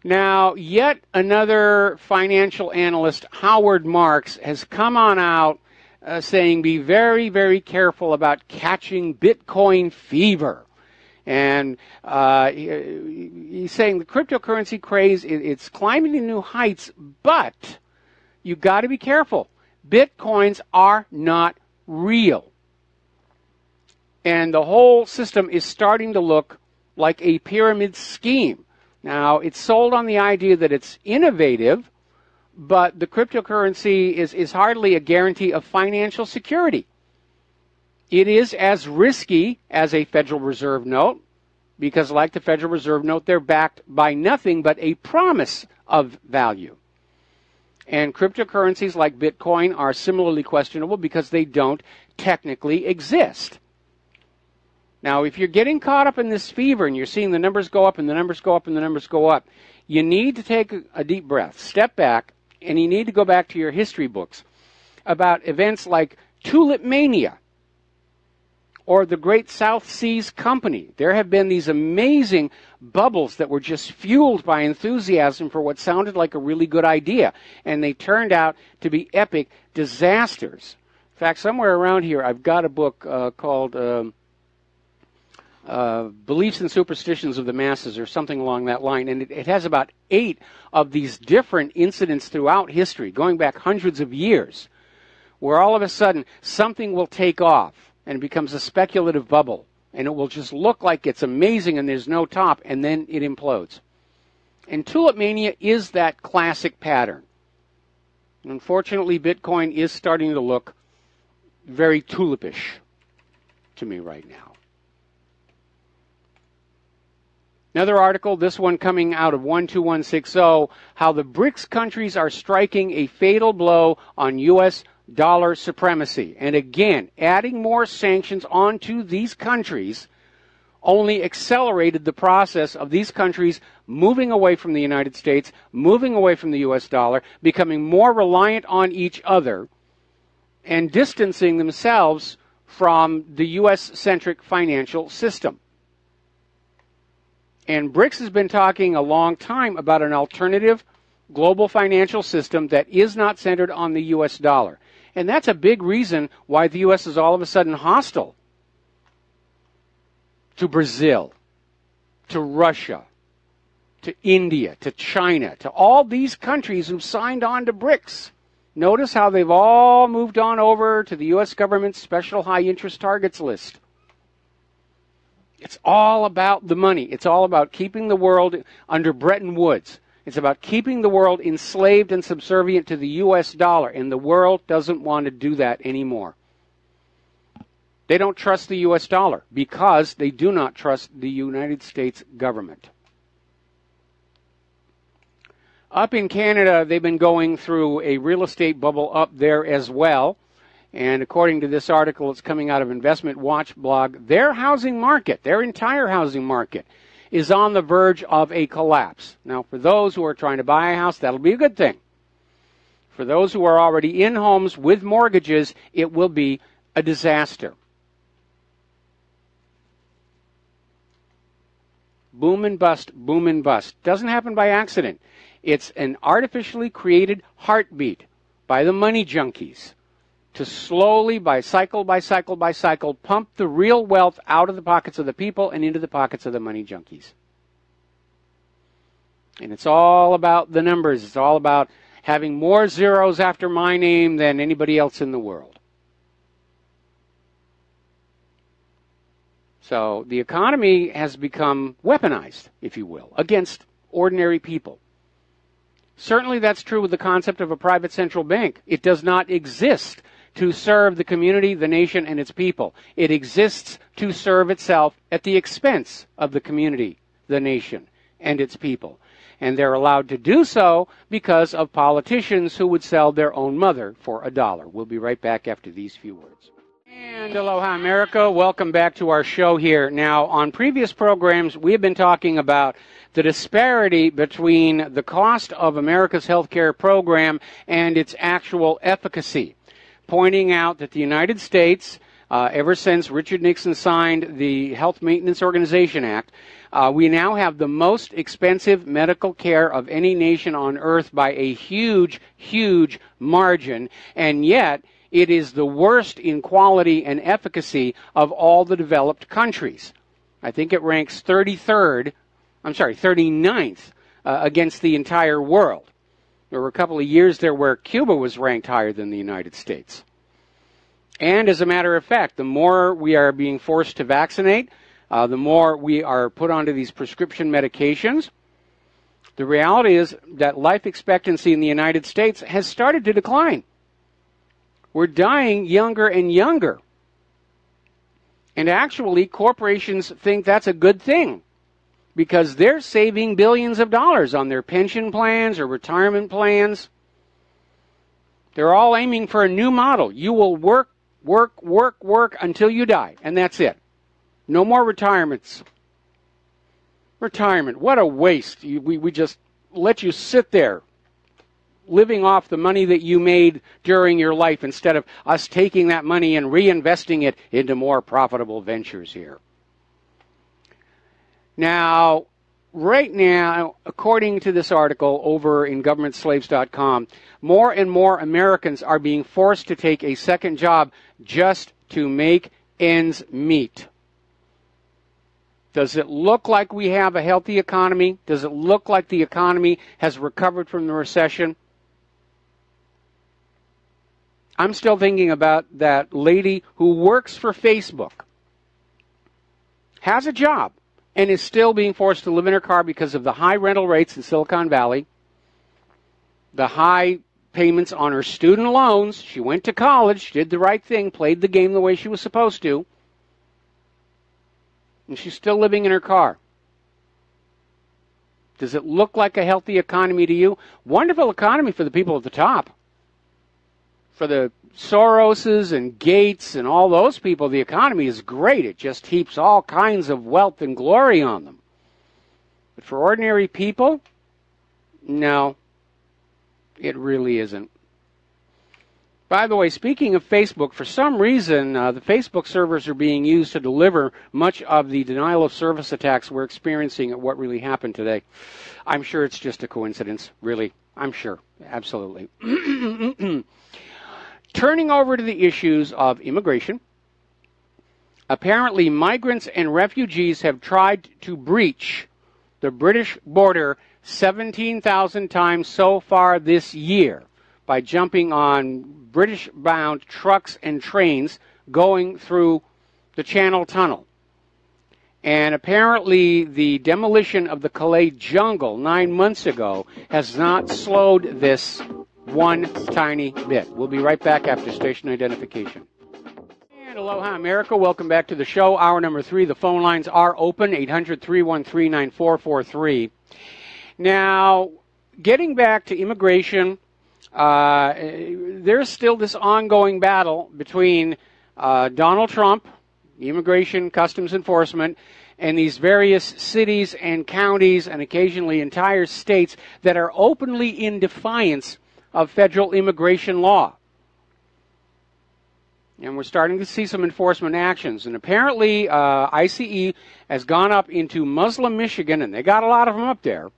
Now, yet another financial analyst, Howard Marks, has come on out saying be very, very careful about catching Bitcoin fever. And he's saying the cryptocurrency craze, it's climbing to new heights, but you got to be careful. Bitcoins are not real. And the whole system is starting to look like a pyramid scheme. Now, it's sold on the idea that it's innovative, but the cryptocurrency is hardly a guarantee of financial security. It is as risky as a Federal Reserve note, because like the Federal Reserve note, they're backed by nothing but a promise of value. And cryptocurrencies like Bitcoin are similarly questionable because they don't technically exist. Now, if you're getting caught up in this fever and you're seeing the numbers go up and the numbers go up and the numbers go up, you need to take a deep breath, step back, and you need to go back to your history books about events like Tulip Mania or the Great South Seas Company. There have been these amazing bubbles that were just fueled by enthusiasm for what sounded like a really good idea, and they turned out to be epic disasters. In fact, somewhere around here, I've got a book called Beliefs and Superstitions of the Masses, or something along that line, and it has about 8 of these different incidents throughout history, going back hundreds of years, where all of a sudden something will take off and it becomes a speculative bubble, and it will just look like it's amazing and there's no top, and then it implodes. And tulip mania is that classic pattern. Unfortunately, Bitcoin is starting to look very tulipish to me right now. Another article, this one coming out of 12160, how the BRICS countries are striking a fatal blow on U.S. dollar supremacy. And again, adding more sanctions onto these countries only accelerated the process of these countries moving away from the United States, moving away from the U.S. dollar, becoming more reliant on each other, and distancing themselves from the U.S.-centric financial system. And BRICS has been talking a long time about an alternative global financial system that is not centered on the U.S. dollar. And that's a big reason why the U.S. is all of a sudden hostile to Brazil, to Russia, to India, to China, to all these countries who've signed on to BRICS. Notice how they've all moved on over to the U.S. government's special high-interest targets list. It's all about the money. It's all about keeping the world under Bretton Woods. It's about keeping the world enslaved and subservient to the U.S. dollar, and the world doesn't want to do that anymore. They don't trust the U.S. dollar because they do not trust the United States government. Up in Canada, they've been going through a real estate bubble up there as well. And according to this article, it's coming out of Investment Watch blog, their housing market, their entire housing market, is on the verge of a collapse. Now, for those who are trying to buy a house, that'll be a good thing. For those who are already in homes with mortgages, it will be a disaster. Boom and bust, boom and bust. Doesn't happen by accident. It's an artificially created heartbeat by the money junkies to slowly, by cycle, pump the real wealth out of the pockets of the people and into the pockets of the money junkies. And it's all about the numbers. It's all about having more zeros after my name than anybody else in the world. So the economy has become weaponized, if you will, against ordinary people. Certainly that's true with the concept of a private central bank. It does not exist to serve the community, the nation, and its people. It exists to serve itself at the expense of the community, the nation, and its people. And they're allowed to do so because of politicians who would sell their own mother for $1. We'll be right back after these few words. And aloha, America. Welcome back to our show here. Now, on previous programs, we have been talking about the disparity between the cost of America's healthcare program and its actual efficacy, pointing out that the United States, ever since Richard Nixon signed the Health Maintenance Organization Act, we now have the most expensive medical care of any nation on earth by a huge, huge margin, and yet it is the worst in quality and efficacy of all the developed countries. I think it ranks 39th against the entire world. There were a couple of years there where Cuba was ranked higher than the United States. And as a matter of fact, the more we are being forced to vaccinate, the more we are put onto these prescription medications. The reality is that life expectancy in the United States has started to decline. We're dying younger and younger. And actually, corporations think that's a good thing because they're saving billions of dollars on their pension plans or retirement plans. They're all aiming for a new model. You will work until you die, and that's it. No more retirements. Retirement, what a waste. We just let you sit there living off the money that you made during your life instead of us taking that money and reinvesting it into more profitable ventures here. Now, right now, according to this article over in governmentslaves.com, more and more Americans are being forced to take a second job just to make ends meet. Does it look like we have a healthy economy? Does it look like the economy has recovered from the recession? I'm still thinking about that lady who works for Facebook, has a job, and is still being forced to live in her car because of the high rental rates in Silicon Valley, the high payments on her student loans. She went to college, did the right thing, played the game the way she was supposed to, and she's still living in her car. Does it look like a healthy economy to you? Wonderful economy for the people at the top. For the Soroses and Gates and all those people, the economy is great. It just heaps all kinds of wealth and glory on them. But for ordinary people, no, it really isn't. By the way, speaking of Facebook, for some reason, the Facebook servers are being used to deliver much of the denial of service attacks we're experiencing at what really happened today. I'm sure it's just a coincidence, really. I'm sure, absolutely. Turning over to the issues of immigration, apparently migrants and refugees have tried to breach the British border 17,000 times so far this year by jumping on British-bound trucks and trains going through the Channel Tunnel. And apparently the demolition of the Calais jungle 9 months ago has not slowed this one tiny bit. We'll be right back after station identification. And aloha, America. Welcome back to the show. Hour number 3. The phone lines are open, 800-313-9443. Now, getting back to immigration, there's still this ongoing battle between Donald Trump, Immigration Customs Enforcement, and these various cities and counties and occasionally entire states that are openly in defiance of federal immigration law. And we're starting to see some enforcement actions. And apparently ICE has gone up into Muslim Michigan, and they got a lot of them up there.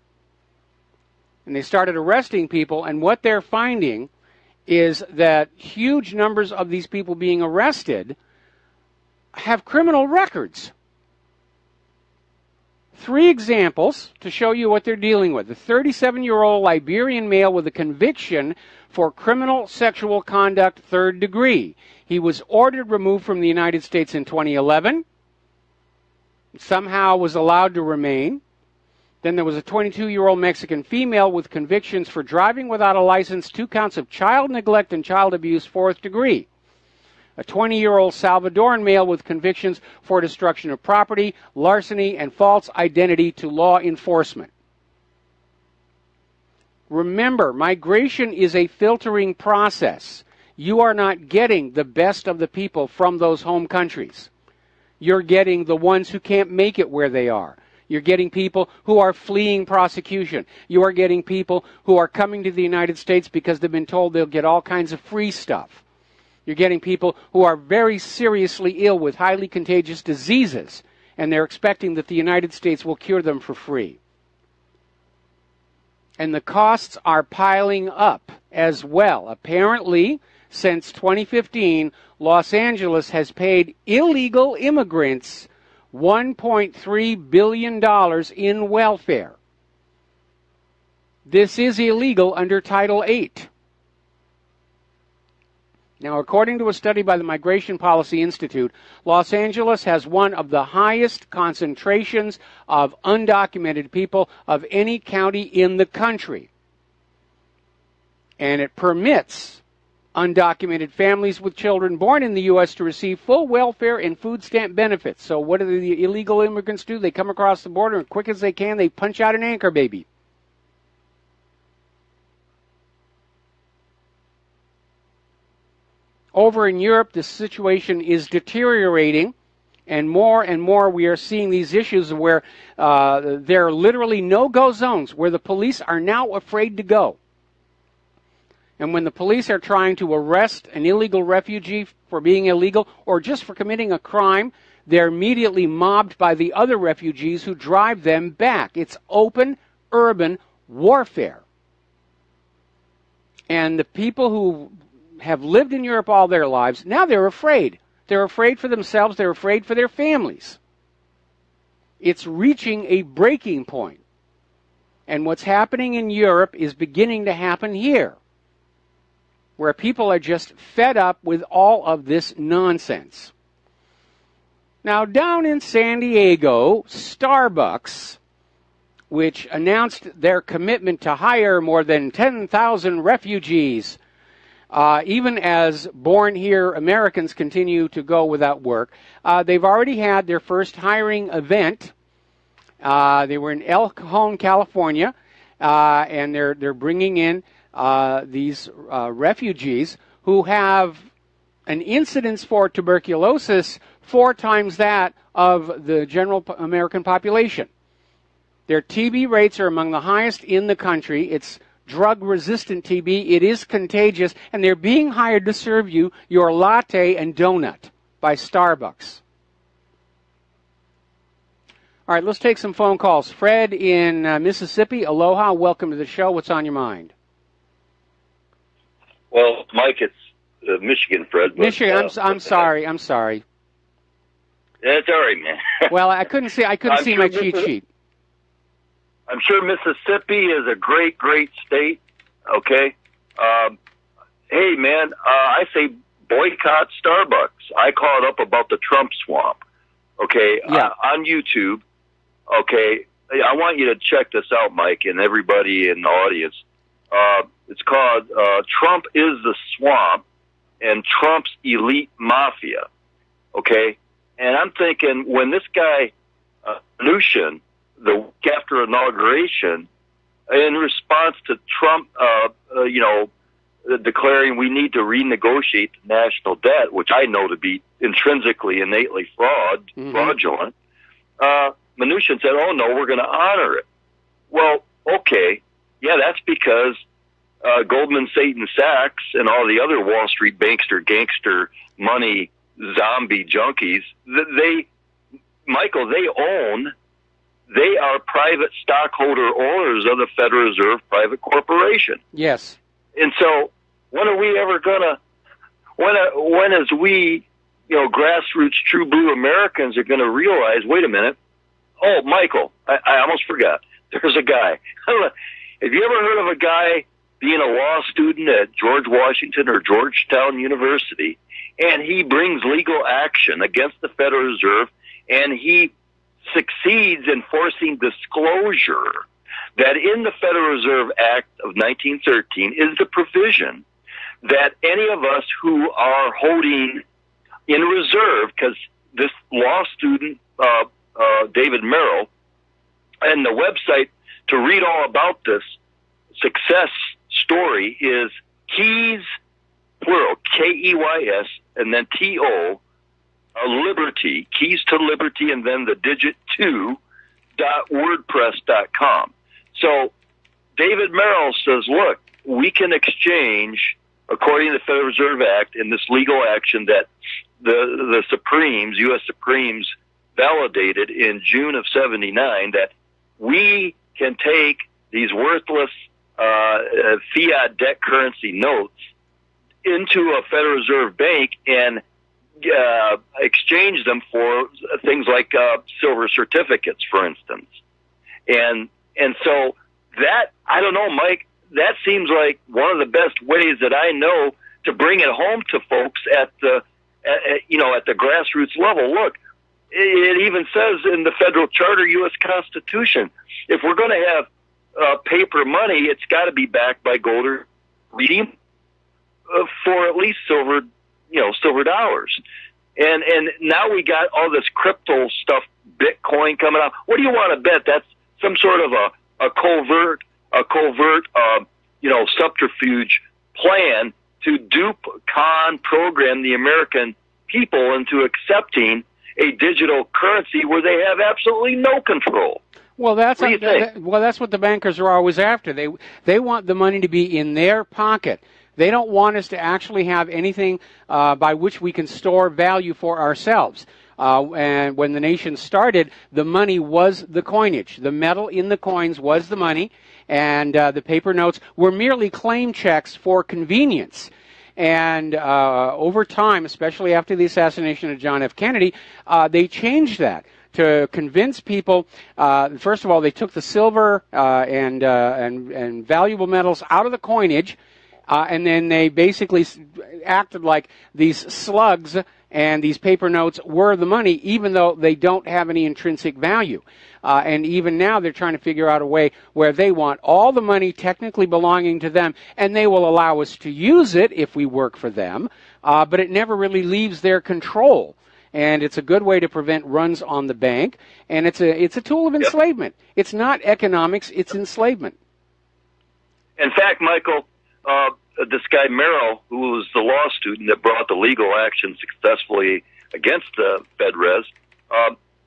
And they started arresting people, and what they're finding is that huge numbers of these people being arrested have criminal records. 3 examples to show you what they're dealing with. A 37-year-old Liberian male with a conviction for criminal sexual conduct 3rd degree. He was ordered removed from the United States in 2011. Somehow was allowed to remain. Then there was a 22-year-old Mexican female with convictions for driving without a license, 2 counts of child neglect and child abuse 4th degree. A 20-year-old Salvadoran male with convictions for destruction of property, larceny, and false identity to law enforcement. Remember, migration is a filtering process. You are not getting the best of the people from those home countries. You're getting the ones who can't make it where they are. You're getting people who are fleeing prosecution. You are getting people who are coming to the United States because they've been told they'll get all kinds of free stuff. You're getting people who are very seriously ill with highly contagious diseases, and they're expecting that the United States will cure them for free. And the costs are piling up as well. Apparently, since 2015, Los Angeles has paid illegal immigrants $1.3 billion in welfare. This is illegal under Title VIII. Now, according to a study by the Migration Policy Institute, Los Angeles has one of the highest concentrations of undocumented people of any county in the country. And it permits undocumented families with children born in the U.S. to receive full welfare and food stamp benefits. So what do the illegal immigrants do? They come across the border, and quick as they can, they punch out an anchor baby. Over in Europe, the situation is deteriorating, and more we are seeing these issues where there are literally no-go zones where the police are now afraid to go. And when the police are trying to arrest an illegal refugee for being illegal or just for committing a crime, they're immediately mobbed by the other refugees who drive them back. It's open, urban warfare. And the people who have lived in Europe all their lives, now they're afraid. They're afraid for themselves. They're afraid for their families. It's reaching a breaking point. And what's happening in Europe is beginning to happen here, where people are just fed up with all of this nonsense. Now, down in San Diego, Starbucks, which announced their commitment to hire more than 10,000 refugees, even as born-here Americans continue to go without work. They've already had their first hiring event. They were in El Cajon, California, and they're bringing in these refugees who have an incidence for tuberculosis 4 times that of the general American population. Their TB rates are among the highest in the country. It's drug-resistant TB. It is contagious, and they're being hired to serve you your latte and donut by Starbucks. All right, let's take some phone calls. Fred in Mississippi, aloha. Welcome to the show. What's on your mind? Well, Mike, it's Michigan, Fred. But, Michigan. I'm sorry. I'm sorry. That's all right, man. Well, I couldn't see my cheat sheet. I'm sure Mississippi is a great, great state. Okay. Hey, man, I say boycott Starbucks. I call it up about the Trump swamp. Okay. Yeah. On YouTube. Okay. I want you to check this out, Mike, and everybody in the audience. It's called Trump is the Swamp and Trump's Elite Mafia. Okay. And I'm thinking when this guy, Mnuchin, the week after inauguration, in response to Trump, declaring we need to renegotiate the national debt, which I know to be intrinsically, innately fraudulent, Mnuchin said, oh, no, we're going to honor it. Well, okay. Yeah, that's because Goldman Sachs and all the other Wall Street bankster, gangster, money, zombie junkies, they are private stockholder owners of the Federal Reserve Private Corporation. Yes. And so when are we ever gonna, when is we, grassroots true blue Americans are gonna realize, wait a minute, oh, Michael, I almost forgot. There's a guy. Have you ever heard of a guy being a law student at George Washington or Georgetown University, and he brings legal action against the Federal Reserve, and he succeeds in forcing disclosure that in the Federal Reserve Act of 1913 is the provision that any of us who are holding in reserve, because this law student, David Merrill, and the website to read all about this success story is Keys, plural, Keys, and then TO, Liberty, Keys to Liberty, and then the digit 2.wordpress.com. So David Merrill says, look, we can exchange, according to the Federal Reserve Act, in this legal action that the Supremes, U.S. Supremes, validated in June of 79, that we can take these worthless fiat debt currency notes into a Federal Reserve bank and exchange them for things like silver certificates, for instance. And so that, I don't know, Mike, that seems like one of the best ways that I know to bring it home to folks at the grassroots level. Look, it even says in the Federal Charter, U.S. Constitution, if we're going to have paper money, it's got to be backed by gold or redeem for at least silver dollars. And now we got all this crypto stuff, Bitcoin coming out. What do you want to bet? That's some sort of a covert subterfuge plan to dupe, program the American people into accepting a digital currency where they have absolutely no control. Well, that's what the bankers are always after. They want the money to be in their pocket. They don't want us to actually have anything by which we can store value for ourselves. And when the nation started, the money was the coinage. The metal in the coins was the money, and the paper notes were merely claim checks for convenience. And over time, especially after the assassination of John F. Kennedy, they changed that to convince people. First of all, they took the silver and valuable metals out of the coinage, and then they basically acted like these slugs and these paper notes were the money, even though they don't have any intrinsic value. And even now they're trying to figure out a way where they want all the money technically belonging to them, and they will allow us to use it if we work for them, but it never really leaves their control. And it's a good way to prevent runs on the bank, and it's a tool of enslavement. It's not economics, it's enslavement. In fact, Michael, this guy Merrill, who was the law student that brought the legal action successfully against the FedRes,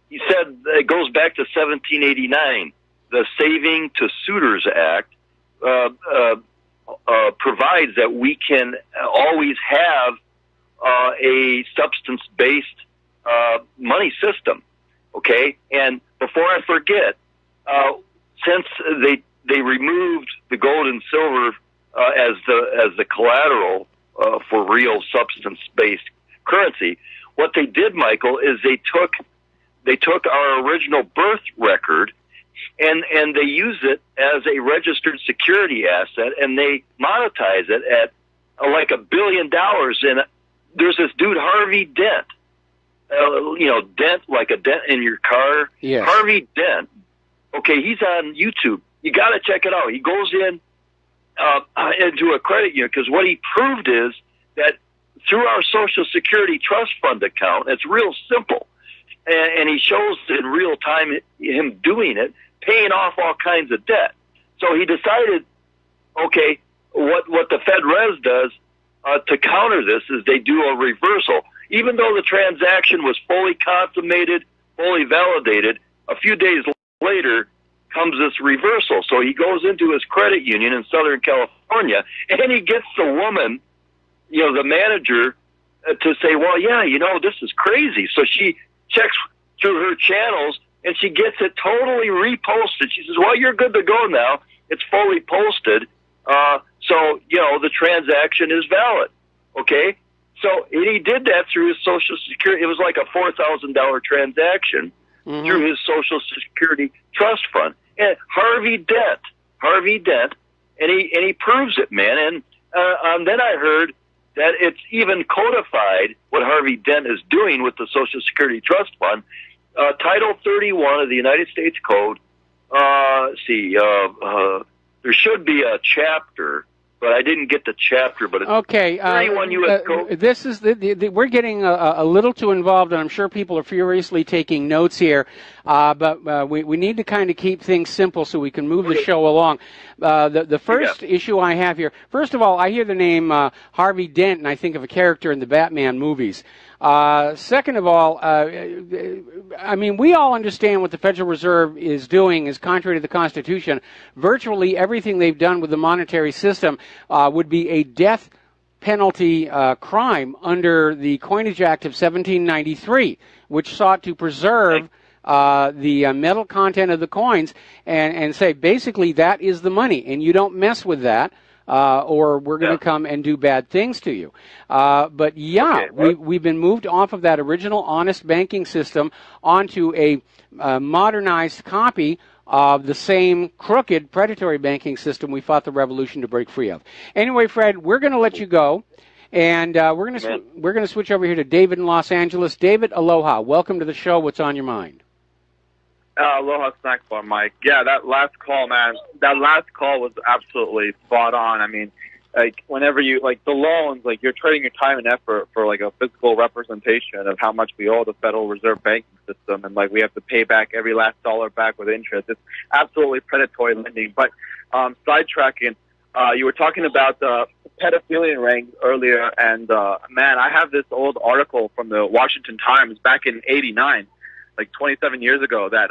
he said it goes back to 1789. The Saving to Suitors Act provides that we can always have a substance-based money system. Okay, and before I forget, since they removed the gold and silver as the collateral for real substance-based currency, what they did, Michael, is they took our original birth record and they use it as a registered security asset, and they monetize it at like $1 billion. And there's this dude Harvey Dent, Dent like a dent in your car. Yes. Harvey Dent. Okay, he's on YouTube. You got to check it out. He goes in into a credit union, because what he proved is that through our Social Security Trust Fund account, it's real simple. And he shows in real time him doing it, paying off all kinds of debt. So he decided, okay, what the FedRes does to counter this is they do a reversal. Even though the transaction was fully consummated, fully validated, a few days later comes this reversal. So he goes into his credit union in Southern California, and he gets the woman, the manager, to say, well, yeah, this is crazy. So she checks through her channels, and she gets it totally reposted. She says, well, you're good to go now. It's fully posted. So, the transaction is valid. Okay? So he did that through his Social Security. It was like a $4,000 transaction through his Social Security Trust Fund. And Harvey Dent, and he proves it, man. And then I heard that it's even codified what Harvey Dent is doing with the Social Security Trust Fund. Title 31 of the United States Code. There should be a chapter, but I didn't get the chapter. But it's okay. 31 U.S. Code. This is we're getting a little too involved, and I'm sure people are furiously taking notes here. But we need to kind of keep things simple so we can move the show along. The first issue I have here, first of all, I hear the name Harvey Dent, and I think of a character in the Batman movies. Second of all, we all understand what the Federal Reserve is doing is contrary to the Constitution. Virtually everything they've done with the monetary system would be a death penalty crime under the Coinage Act of 1793, which sought to preserve the metal content of the coins and say basically that is the money, and you don't mess with that. Or we're going to come and do bad things to you. But we've been moved off of that original honest banking system onto a modernized copy of the same crooked predatory banking system we fought the revolution to break free of. Anyway, Fred, we're going to let you go, and we're going to switch over here to David in Los Angeles. David, aloha. Welcome to the show. What's on your mind? Aloha snack bar, Mike. Yeah, that last call, man. That last call was absolutely spot on. I mean, whenever you, the loans, you're trading your time and effort for, a physical representation of how much we owe the Federal Reserve banking system, and, we have to pay back every last dollar back with interest. It's absolutely predatory lending. But sidetracking, you were talking about the pedophilia rings earlier, and, man, I have this old article from the Washington Times back in '89. 27 years ago, that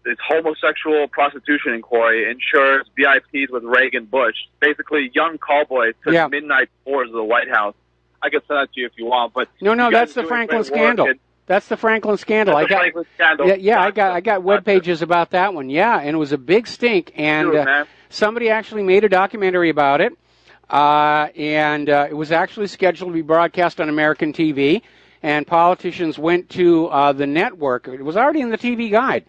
this homosexual prostitution inquiry ensures VIPs with Reagan Bush. Basically, young callboys took midnight tours of the White House. I can send that to you if you want. But no, that's the Franklin scandal. That's the Franklin scandal. Franklin scandal. I got web pages about that one. Yeah, and it was a big stink. And somebody actually made a documentary about it. And it was actually scheduled to be broadcast on American TV. And politicians went to the network. It was already in the TV guide.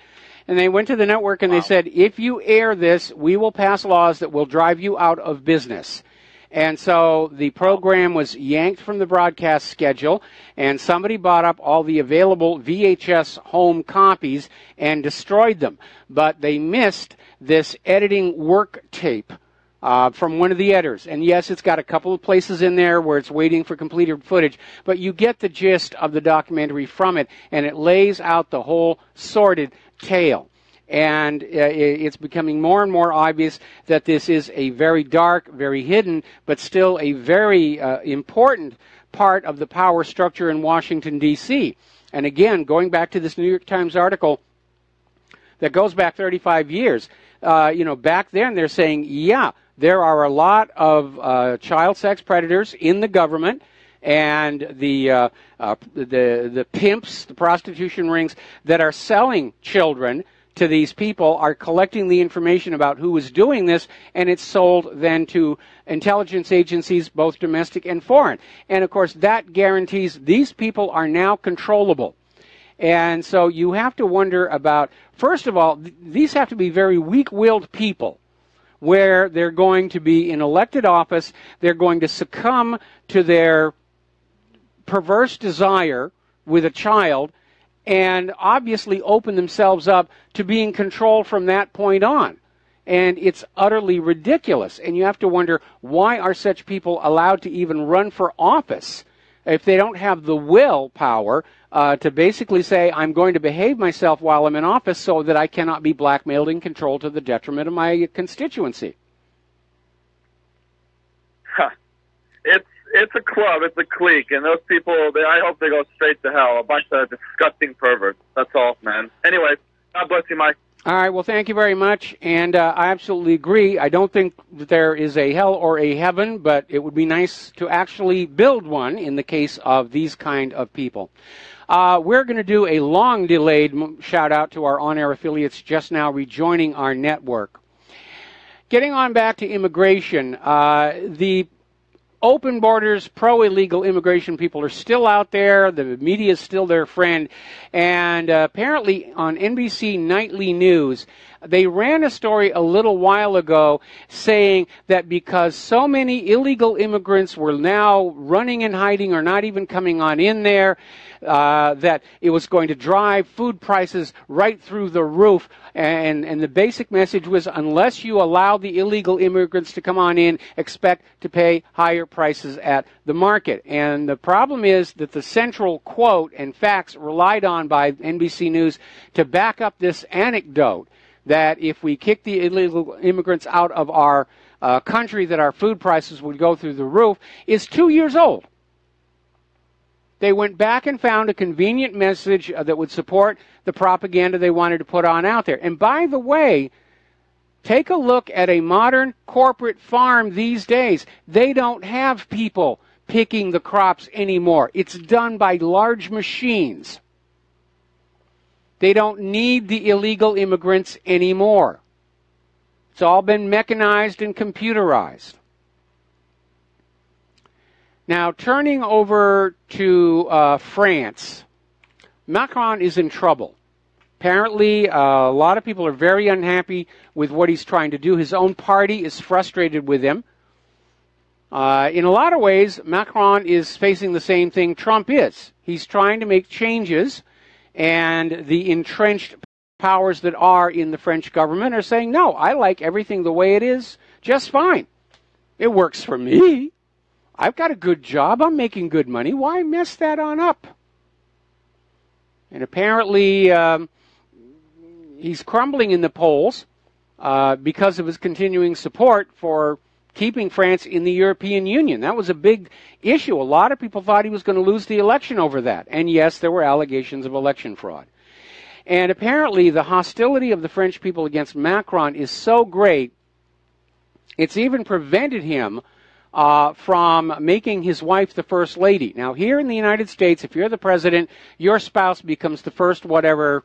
And they went to the network and they said, if you air this, we will pass laws that will drive you out of business. And so the program was yanked from the broadcast schedule, and somebody bought up all the available VHS home copies and destroyed them. But they missed this editing work tape from one of the editors. And yes, it's got a couple of places in there where it's waiting for completed footage, but you get the gist of the documentary from it, and it lays out the whole sordid tale. And it's becoming more and more obvious that this is a very dark, very hidden, but still a very important part of the power structure in Washington, D.C. And again, going back to this New York Times article that goes back 35 years, back then they're saying, yeah, there are a lot of child sex predators in the government, and the pimps, the prostitution rings that are selling children to these people are collecting the information about who is doing this, and it's sold then to intelligence agencies, both domestic and foreign. And of course, that guarantees these people are now controllable. And so you have to wonder about, first of all, these have to be very weak-willed people, where they're going to be in elected office, they're going to succumb to their perverse desire with a child, and obviously open themselves up to being controlled from that point on. And it's utterly ridiculous. And you have to wonder, why are such people allowed to even run for office if they don't have the willpower to basically say, I'm going to behave myself while I'm in office so that I cannot be blackmailed and controlled to the detriment of my constituency? It's a club, it's a clique, and those people, I hope they go straight to hell. A bunch of disgusting perverts. That's all, man. Anyway, God bless you, Mike. All right, well, thank you very much, and I absolutely agree. I don't think that there is a hell or a heaven, but it would be nice to actually build one in the case of these kind of people. We're going to do a long-delayed shout-out to our on-air affiliates just now rejoining our network. Getting on back to immigration, the open borders, pro-illegal immigration people are still out there. The media is still their friend. And apparently on NBC Nightly News, they ran a story a little while ago saying that because so many illegal immigrants were now running and hiding or not even coming on in there, that it was going to drive food prices right through the roof. And the basic message was, unless you allow the illegal immigrants to come on in, expect to pay higher prices at the market. And the problem is that the central quote and facts relied on by NBC News to back up this anecdote that if we kick the illegal immigrants out of our country, that our food prices would go through the roof, is 2 years old. They went back and found a convenient message that would support the propaganda they wanted to put on out there. And by the way, take a look at a modern corporate farm these days. They don't have people picking the crops anymore. It's done by large machines. They don't need the illegal immigrants anymore. It's all been mechanized and computerized. Now, turning over to France, Macron is in trouble. Apparently, a lot of people are very unhappy with what he's trying to do. His own party is frustrated with him. In a lot of ways, Macron is facing the same thing Trump is. He's trying to make changes, and the entrenched powers that are in the French government are saying, no, I like everything the way it is just fine. It works for me. I've got a good job. I'm making good money. Why mess that on up? And apparently he's crumbling in the polls because of his continuing support for keeping France in the European Union. That was a big issue. A lot of people thought he was going to lose the election over that. And yes, there were allegations of election fraud. And apparently the hostility of the French people against Macron is so great, it's even prevented him from making his wife the first lady. Now, here in the United States, if you're the president, your spouse becomes the first whatever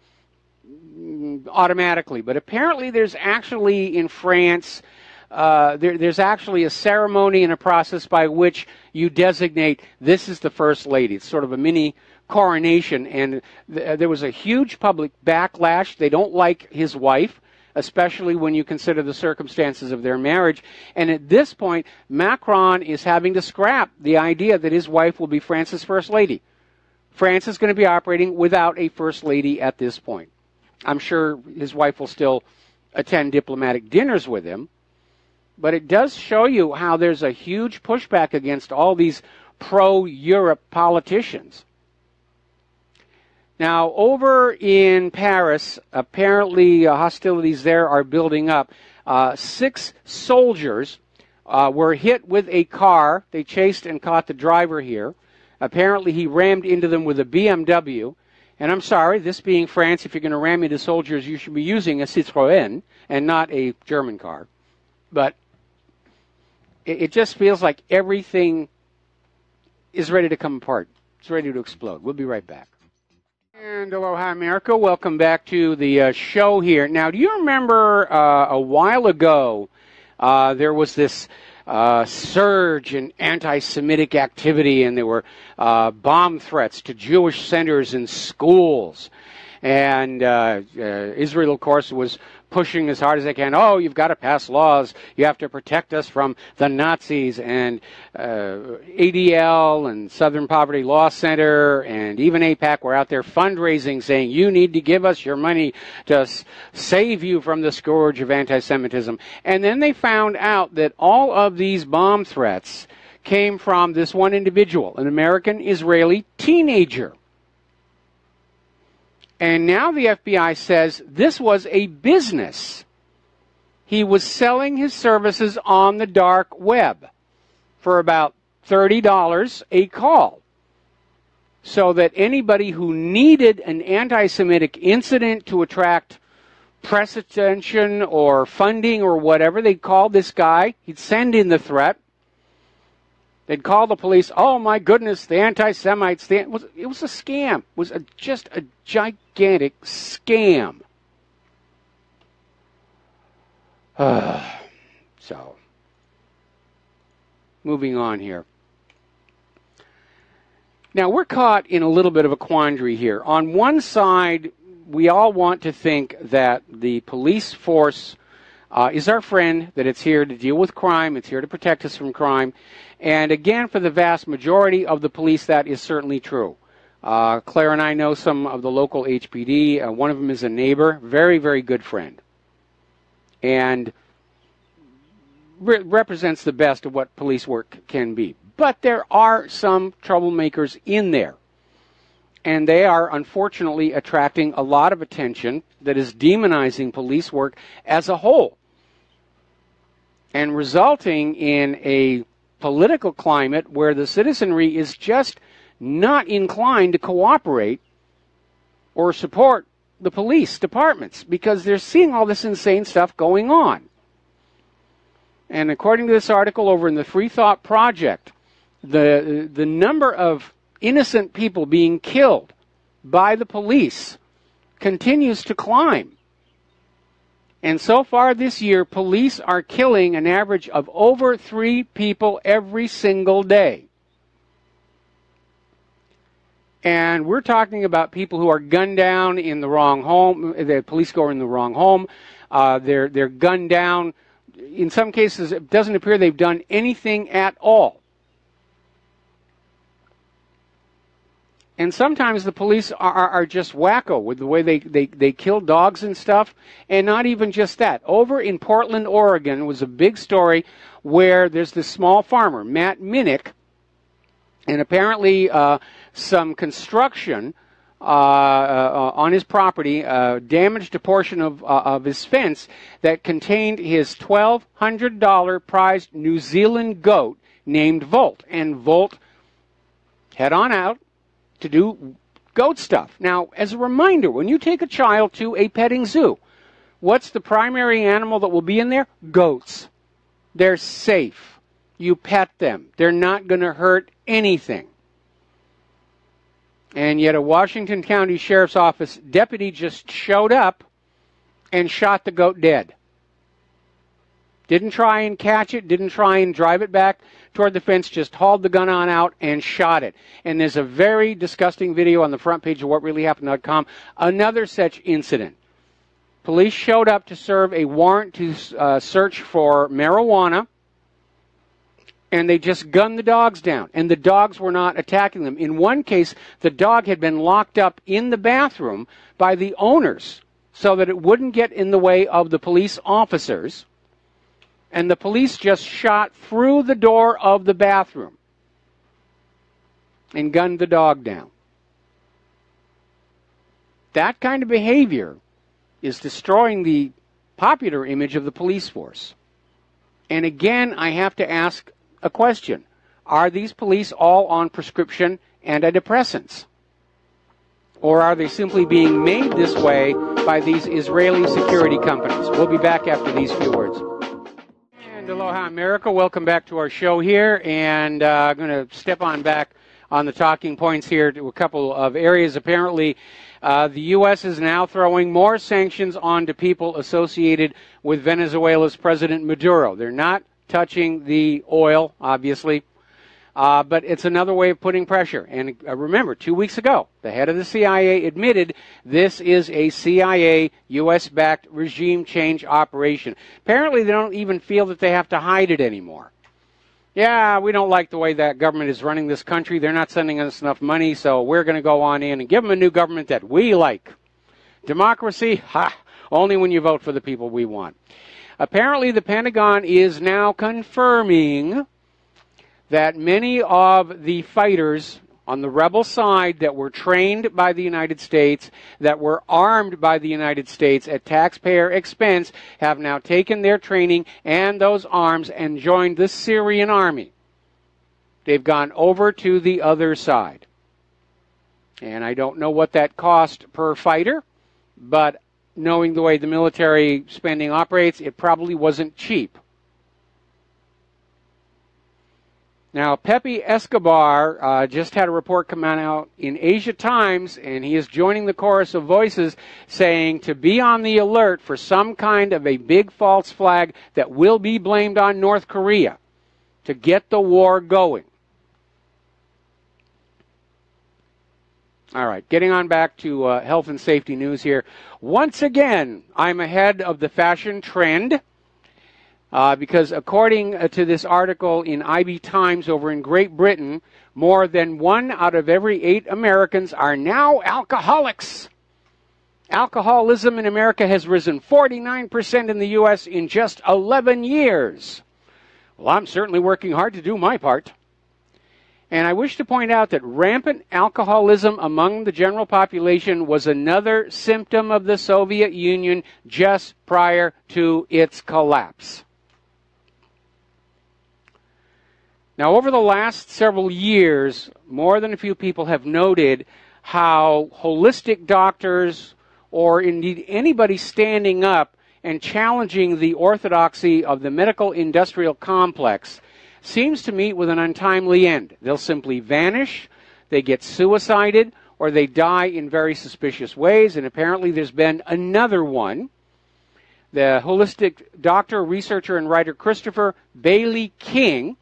automatically. But apparently there's actually in France, there's actually a ceremony and a process by which you designate this is the first lady. It's sort of a mini coronation. And there was a huge public backlash. They don't like his wife. especially when you consider the circumstances of their marriage. And at this point, Macron is having to scrap the idea that his wife will be France's first lady. France is going to be operating without a first lady at this point. I'm sure his wife will still attend diplomatic dinners with him, but it does show you how there's a huge pushback against all these pro-Europe politicians. Now, over in Paris, apparently hostilities there are building up. 6 soldiers were hit with a car. They chased and caught the driver here. Apparently he rammed into them with a BMW. And I'm sorry, this being France, if you're going to ram into soldiers, you should be using a Citroën and not a German car. But it just feels like everything is ready to come apart. It's ready to explode. We'll be right back. And aloha, America. Welcome back to the show here. Now, do you remember a while ago there was this surge in anti-Semitic activity, and there were bomb threats to Jewish centers and schools. And Israel, of course, was pushing as hard as they can. Oh, you've got to pass laws. You have to protect us from the Nazis. And ADL and Southern Poverty Law Center and even AIPAC were out there fundraising, saying, you need to give us your money to save you from the scourge of anti-Semitism. And then they found out that all of these bomb threats came from this one individual, an American-Israeli teenager. And now the FBI says this was a business. He was selling his services on the dark web for about $30 a call, so that anybody who needed an anti-Semitic incident to attract press attention or funding or whatever, they'd call this guy. He'd send in the threat. They'd call the police. Oh, my goodness, the anti-Semites. It was a scam. It was just a gigantic scam. So, moving on here. Now, we're caught in a little bit of a quandary here. On one side, we all want to think that the police force is our friend, that it's here to deal with crime, it's here to protect us from crime. And again, for the vast majority of the police, that is certainly true. Claire and I know some of the local HPD. One of them is a neighbor, very, very good friend. And represents the best of what police work can be. But there are some troublemakers in there. And they are, unfortunately, attracting a lot of attention that is demonizing police work as a whole, and resulting in a political climate where the citizenry is just not inclined to cooperate or support the police departments because they're seeing all this insane stuff going on. And according to this article over in the Free Thought Project, the number of innocent people being killed by the police continues to climb. And so far this year, police are killing an average of over 3 people every single day. And we're talking about people who are gunned down in the wrong home. The police go in the wrong home. They're gunned down. In some cases, it doesn't appear they've done anything at all. And sometimes the police are just wacko with the way they kill dogs and stuff. And not even just that. Over in Portland, Oregon, was a big story where there's this small farmer, Matt Minnick, and apparently some construction on his property damaged a portion of his fence that contained his $1,200 prized New Zealand goat named Volt. And Volt head on out to do goat stuff. Now, as a reminder, when you take a child to a petting zoo, what's the primary animal that will be in there? Goats. They're safe. You pet them. They're not going to hurt anything. And yet a Washington County Sheriff's Office deputy just showed up and shot the goat dead. Didn't try and catch it, didn't try and drive it back toward the fence, just hauled the gun on out and shot it. And there's a very disgusting video on the front page of whatreallyhappened.com, another such incident. Police showed up to serve a warrant to search for marijuana, and they just gunned the dogs down. And the dogs were not attacking them. In one case, the dog had been locked up in the bathroom by the owners so that it wouldn't get in the way of the police officers. And the police just shot through the door of the bathroom and gunned the dog down. That kind of behavior is destroying the popular image of the police force. And again, I have to ask a question. Are these police all on prescription antidepressants? Or are they simply being made this way by these Israeli security companies? We'll be back after these few words. And aloha, America. Welcome back to our show here. And I'm going to step on back on the talking points here to a couple of areas. Apparently, the U.S. is now throwing more sanctions onto people associated with Venezuela's President Maduro. They're not touching the oil, obviously, but it's another way of putting pressure. And remember, 2 weeks ago, the head of the CIA admitted this is a CIA, U.S.-backed regime change operation. Apparently, they don't even feel that they have to hide it anymore. Yeah, we don't like the way that government is running this country. They're not sending us enough money, so we're going to go on in and give them a new government that we like. Democracy? Ha! Only when you vote for the people we want. Apparently, the Pentagon is now confirming that many of the fighters on the rebel side that were trained by the United States, that were armed by the United States at taxpayer expense, have now taken their training and those arms and joined the Syrian army. They've gone over to the other side. And I don't know what that cost per fighter, but knowing the way the military spending operates, it probably wasn't cheap. Now, Pepe Escobar just had a report come out in Asia Times, and he is joining the chorus of voices saying to be on the alert for some kind of a big false flag that will be blamed on North Korea to get the war going. All right, getting on back to health and safety news here. Once again, I'm ahead of the fashion trend. Because according to this article in IB Times over in Great Britain, more than 1 out of every 8 Americans are now alcoholics. Alcoholism in America has risen 49% in the U.S. in just 11 years. Well, I'm certainly working hard to do my part. And I wish to point out that rampant alcoholism among the general population was another symptom of the Soviet Union just prior to its collapse. Now, over the last several years, more than a few people have noted how holistic doctors, or indeed anybody standing up and challenging the orthodoxy of the medical industrial complex, seems to meet with an untimely end. They'll simply vanish, they get suicided, or they die in very suspicious ways, and apparently there's been another one. The holistic doctor, researcher, and writer Christopher Bailey King,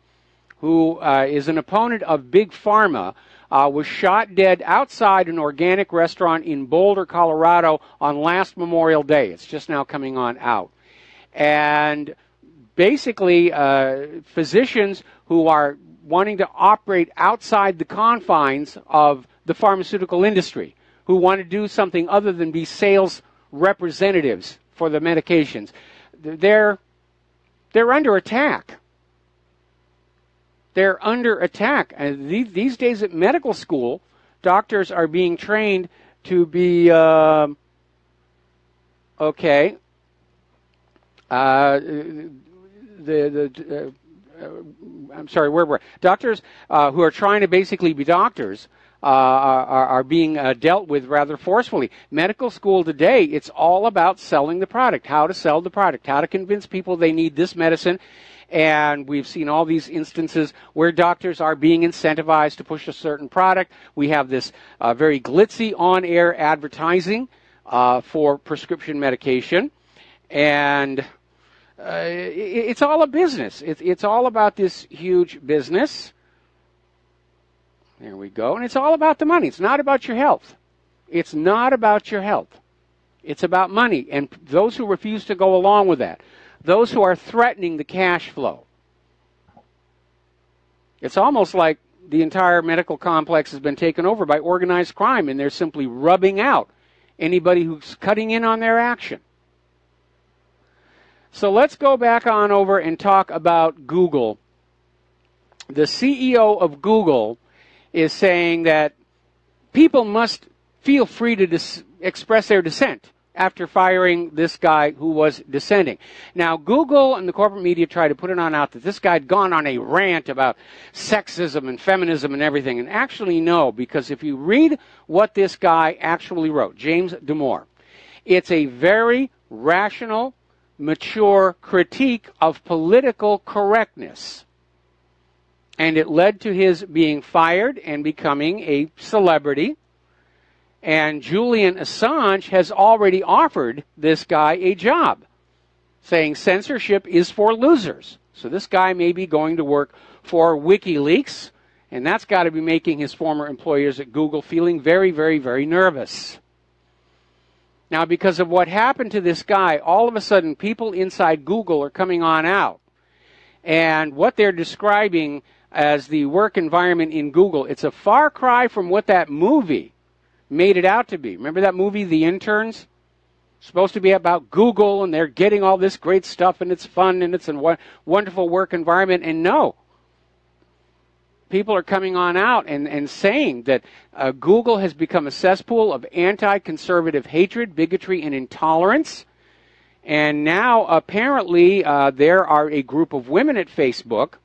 who is an opponent of Big Pharma, was shot dead outside an organic restaurant in Boulder, Colorado on last Memorial Day. It's just now coming on out. And basically, physicians who are wanting to operate outside the confines of the pharmaceutical industry, who want to do something other than be sales representatives for the medications, they're under attack. They're under attack. And these days at medical school, doctors are being trained to be, I'm sorry, where were doctors who are trying to basically be doctors are being dealt with rather forcefully. Medical school today, it's all about selling the product, how to sell the product, how to convince people they need this medicine. And we've seen all these instances where doctors are being incentivized to push a certain product. We have this very glitzy on-air advertising for prescription medication. And it's all a business. It's all about this huge business. There we go. And it's all about the money. It's not about your health. It's not about your health. It's about money, and those who refuse to go along with that, those who are threatening the cash flow. It's almost like the entire medical complex has been taken over by organized crime, and they're simply rubbing out anybody who's cutting in on their action. So let's go back on over and talk about Google. The CEO of Google is saying that people must feel free to express their dissent after firing this guy who was dissenting. Now, Google and the corporate media try to put it on out that this guy had gone on a rant about sexism and feminism and everything. And actually, no, because if you read what this guy actually wrote, James Damore, it's a very rational, mature critique of political correctness. And it led to his being fired and becoming a celebrity. And Julian Assange has already offered this guy a job, saying censorship is for losers. So this guy may be going to work for WikiLeaks, and that's got to be making his former employers at Google feeling very, very, very nervous. Now, because of what happened to this guy, all of a sudden people inside Google are coming on out. And what they're describing as the work environment in Google, it's a far cry from what that movie made it out to be. Remember that movie, The Interns? Supposed to be about Google, and they're getting all this great stuff, and it's fun, and it's a wonderful work environment. And no, people are coming on out and saying that Google has become a cesspool of anti-conservative hatred, bigotry, and intolerance. And now, apparently, there are a group of women at Facebook,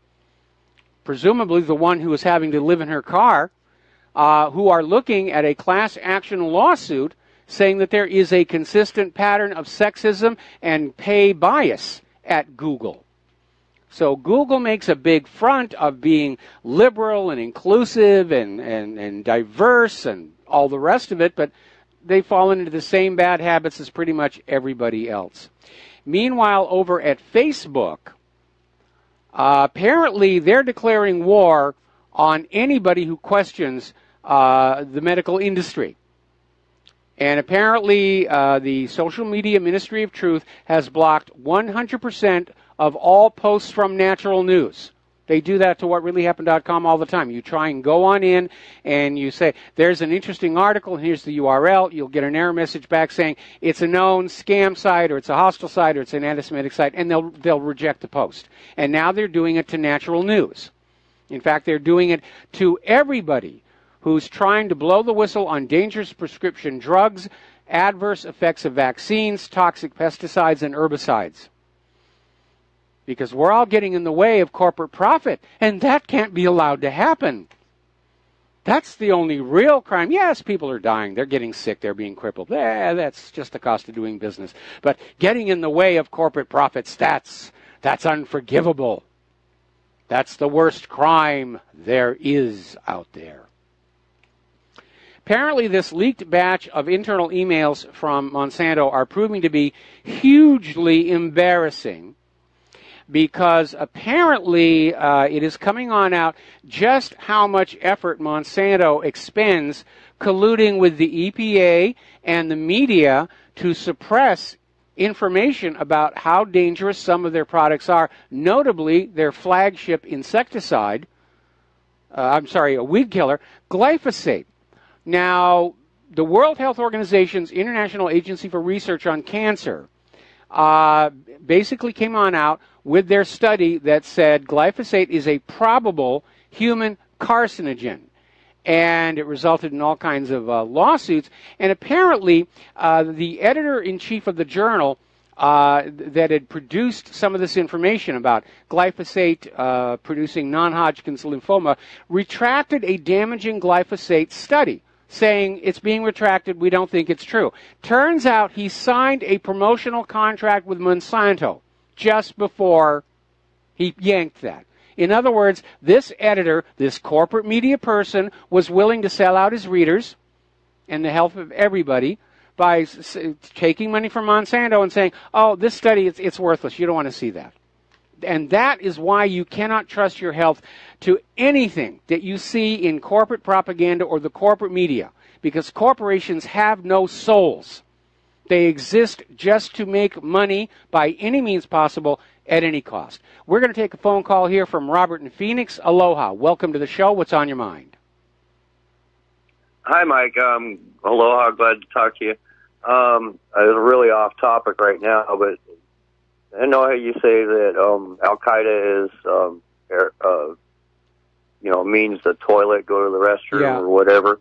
presumably the one who is having to live in her car, who are looking at a class action lawsuit saying that there is a consistent pattern of sexism and pay bias at Google. So Google makes a big front of being liberal and inclusive and diverse and all the rest of it, but they've fallen into the same bad habits as pretty much everybody else. Meanwhile, over at Facebook, apparently they're declaring war on anybody who questions the medical industry. And apparently the Social Media Ministry of Truth has blocked 100% of all posts from Natural News. They do that to whatreallyhappened.com all the time. You try and go on in and you say, there's an interesting article, and here's the URL. You'll get an error message back saying it's a known scam site, or it's a hostile site, or it's an anti-Semitic site, and they'll reject the post. And now they're doing it to Natural News. In fact, they're doing it to everybody who's trying to blow the whistle on dangerous prescription drugs, adverse effects of vaccines, toxic pesticides, and herbicides. Because we're all getting in the way of corporate profit, and that can't be allowed to happen. That's the only real crime. Yes, people are dying. They're getting sick. They're being crippled. That's just the cost of doing business. But getting in the way of corporate profits, that's unforgivable. That's the worst crime there is out there. Apparently, this leaked batch of internal emails from Monsanto are proving to be hugely embarrassing, because apparently it is coming on out just how much effort Monsanto expends colluding with the EPA and the media to suppress information about how dangerous some of their products are, notably their flagship insecticide, a weed killer, glyphosate. Now, the World Health Organization's International Agency for Research on Cancer basically came on out with their study that said glyphosate is a probable human carcinogen. And it resulted in all kinds of lawsuits. And apparently, the editor-in-chief of the journal that had produced some of this information about glyphosate producing non-Hodgkin's lymphoma retracted a damaging glyphosate study, saying it's being retracted, we don't think it's true. Turns out he signed a promotional contract with Monsanto just before he yanked that. In other words, this editor, this corporate media person, was willing to sell out his readers and the health of everybody by taking money from Monsanto and saying, oh, this study, it's worthless. You don't want to see that. And that is why you cannot trust your health to anything that you see in corporate propaganda or the corporate media, because corporations have no souls. They exist just to make money by any means possible at any cost. We're going to take a phone call here from Robert in Phoenix. Aloha. Welcome to the show. What's on your mind? Hi, Mike. Aloha. Glad to talk to you. It's really off topic right now, but I know how you say that Al Qaeda is, means the toilet, go to the restroom or whatever.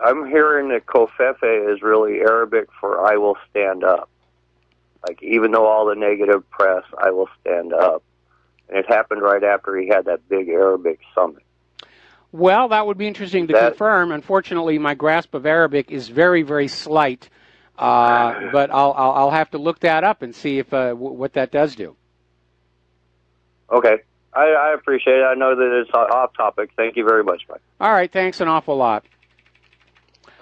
I'm hearing that Kofefe is really Arabic for I will stand up. Like, even though all the negative press, I will stand up. And it happened right after he had that big Arabic summit. Well, that would be interesting to confirm. Unfortunately, my grasp of Arabic is very, very slight. But I'll have to look that up and see if what that does do. Okay. I appreciate it. I know that it's off topic. Thank you very much, Mike. All right. Thanks an awful lot.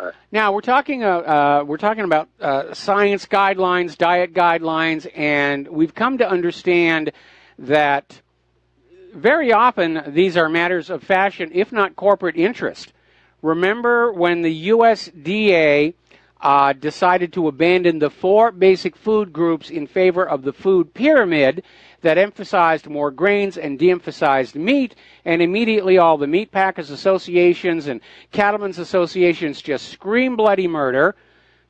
Right. Now we're talking about science guidelines, diet guidelines, and we've come to understand that very often these are matters of fashion, if not corporate interest. Remember when the USDA decided to abandon the 4 basic food groups in favor of the food pyramid that emphasized more grains and de-emphasized meat, and immediately all the meat packers associations and cattlemen's associations just screamed bloody murder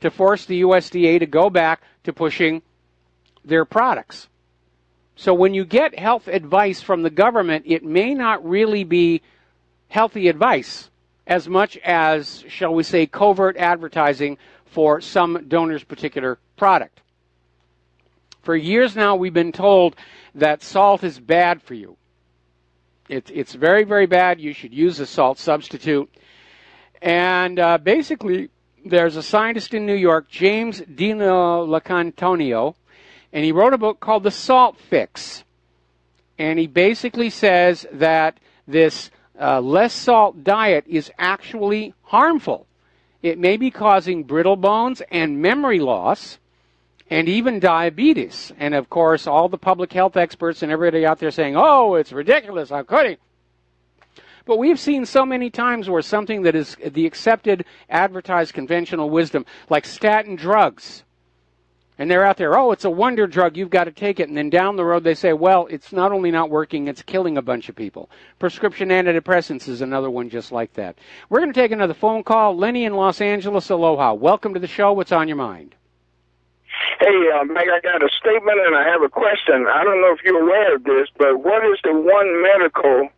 to force the USDA to go back to pushing their products. So when you get health advice from the government, it may not really be healthy advice as much as, shall we say, covert advertising for some donor's particular product. For years now, we've been told that salt is bad for you. It's very, very bad. You should use a salt substitute. And basically, there's a scientist in New York, James Dino Lacantonio, and he wrote a book called The Salt Fix. And he basically says that this less salt diet is actually harmful. It may be causing brittle bones and memory loss, and even diabetes. And, of course, all the public health experts and everybody out there saying, oh, it's ridiculous, how could he? But we've seen so many times where something that is the accepted, advertised conventional wisdom, like statin drugs, and they're out there, oh, it's a wonder drug, you've got to take it. And then down the road they say, well, it's not only not working, it's killing a bunch of people. Prescription antidepressants is another one just like that. We're going to take another phone call. Lenny in Los Angeles, aloha. Welcome to the show. What's on your mind? Hey, Mike, I got a statement and I have a question. I don't know if you're aware of this, but what is the one medical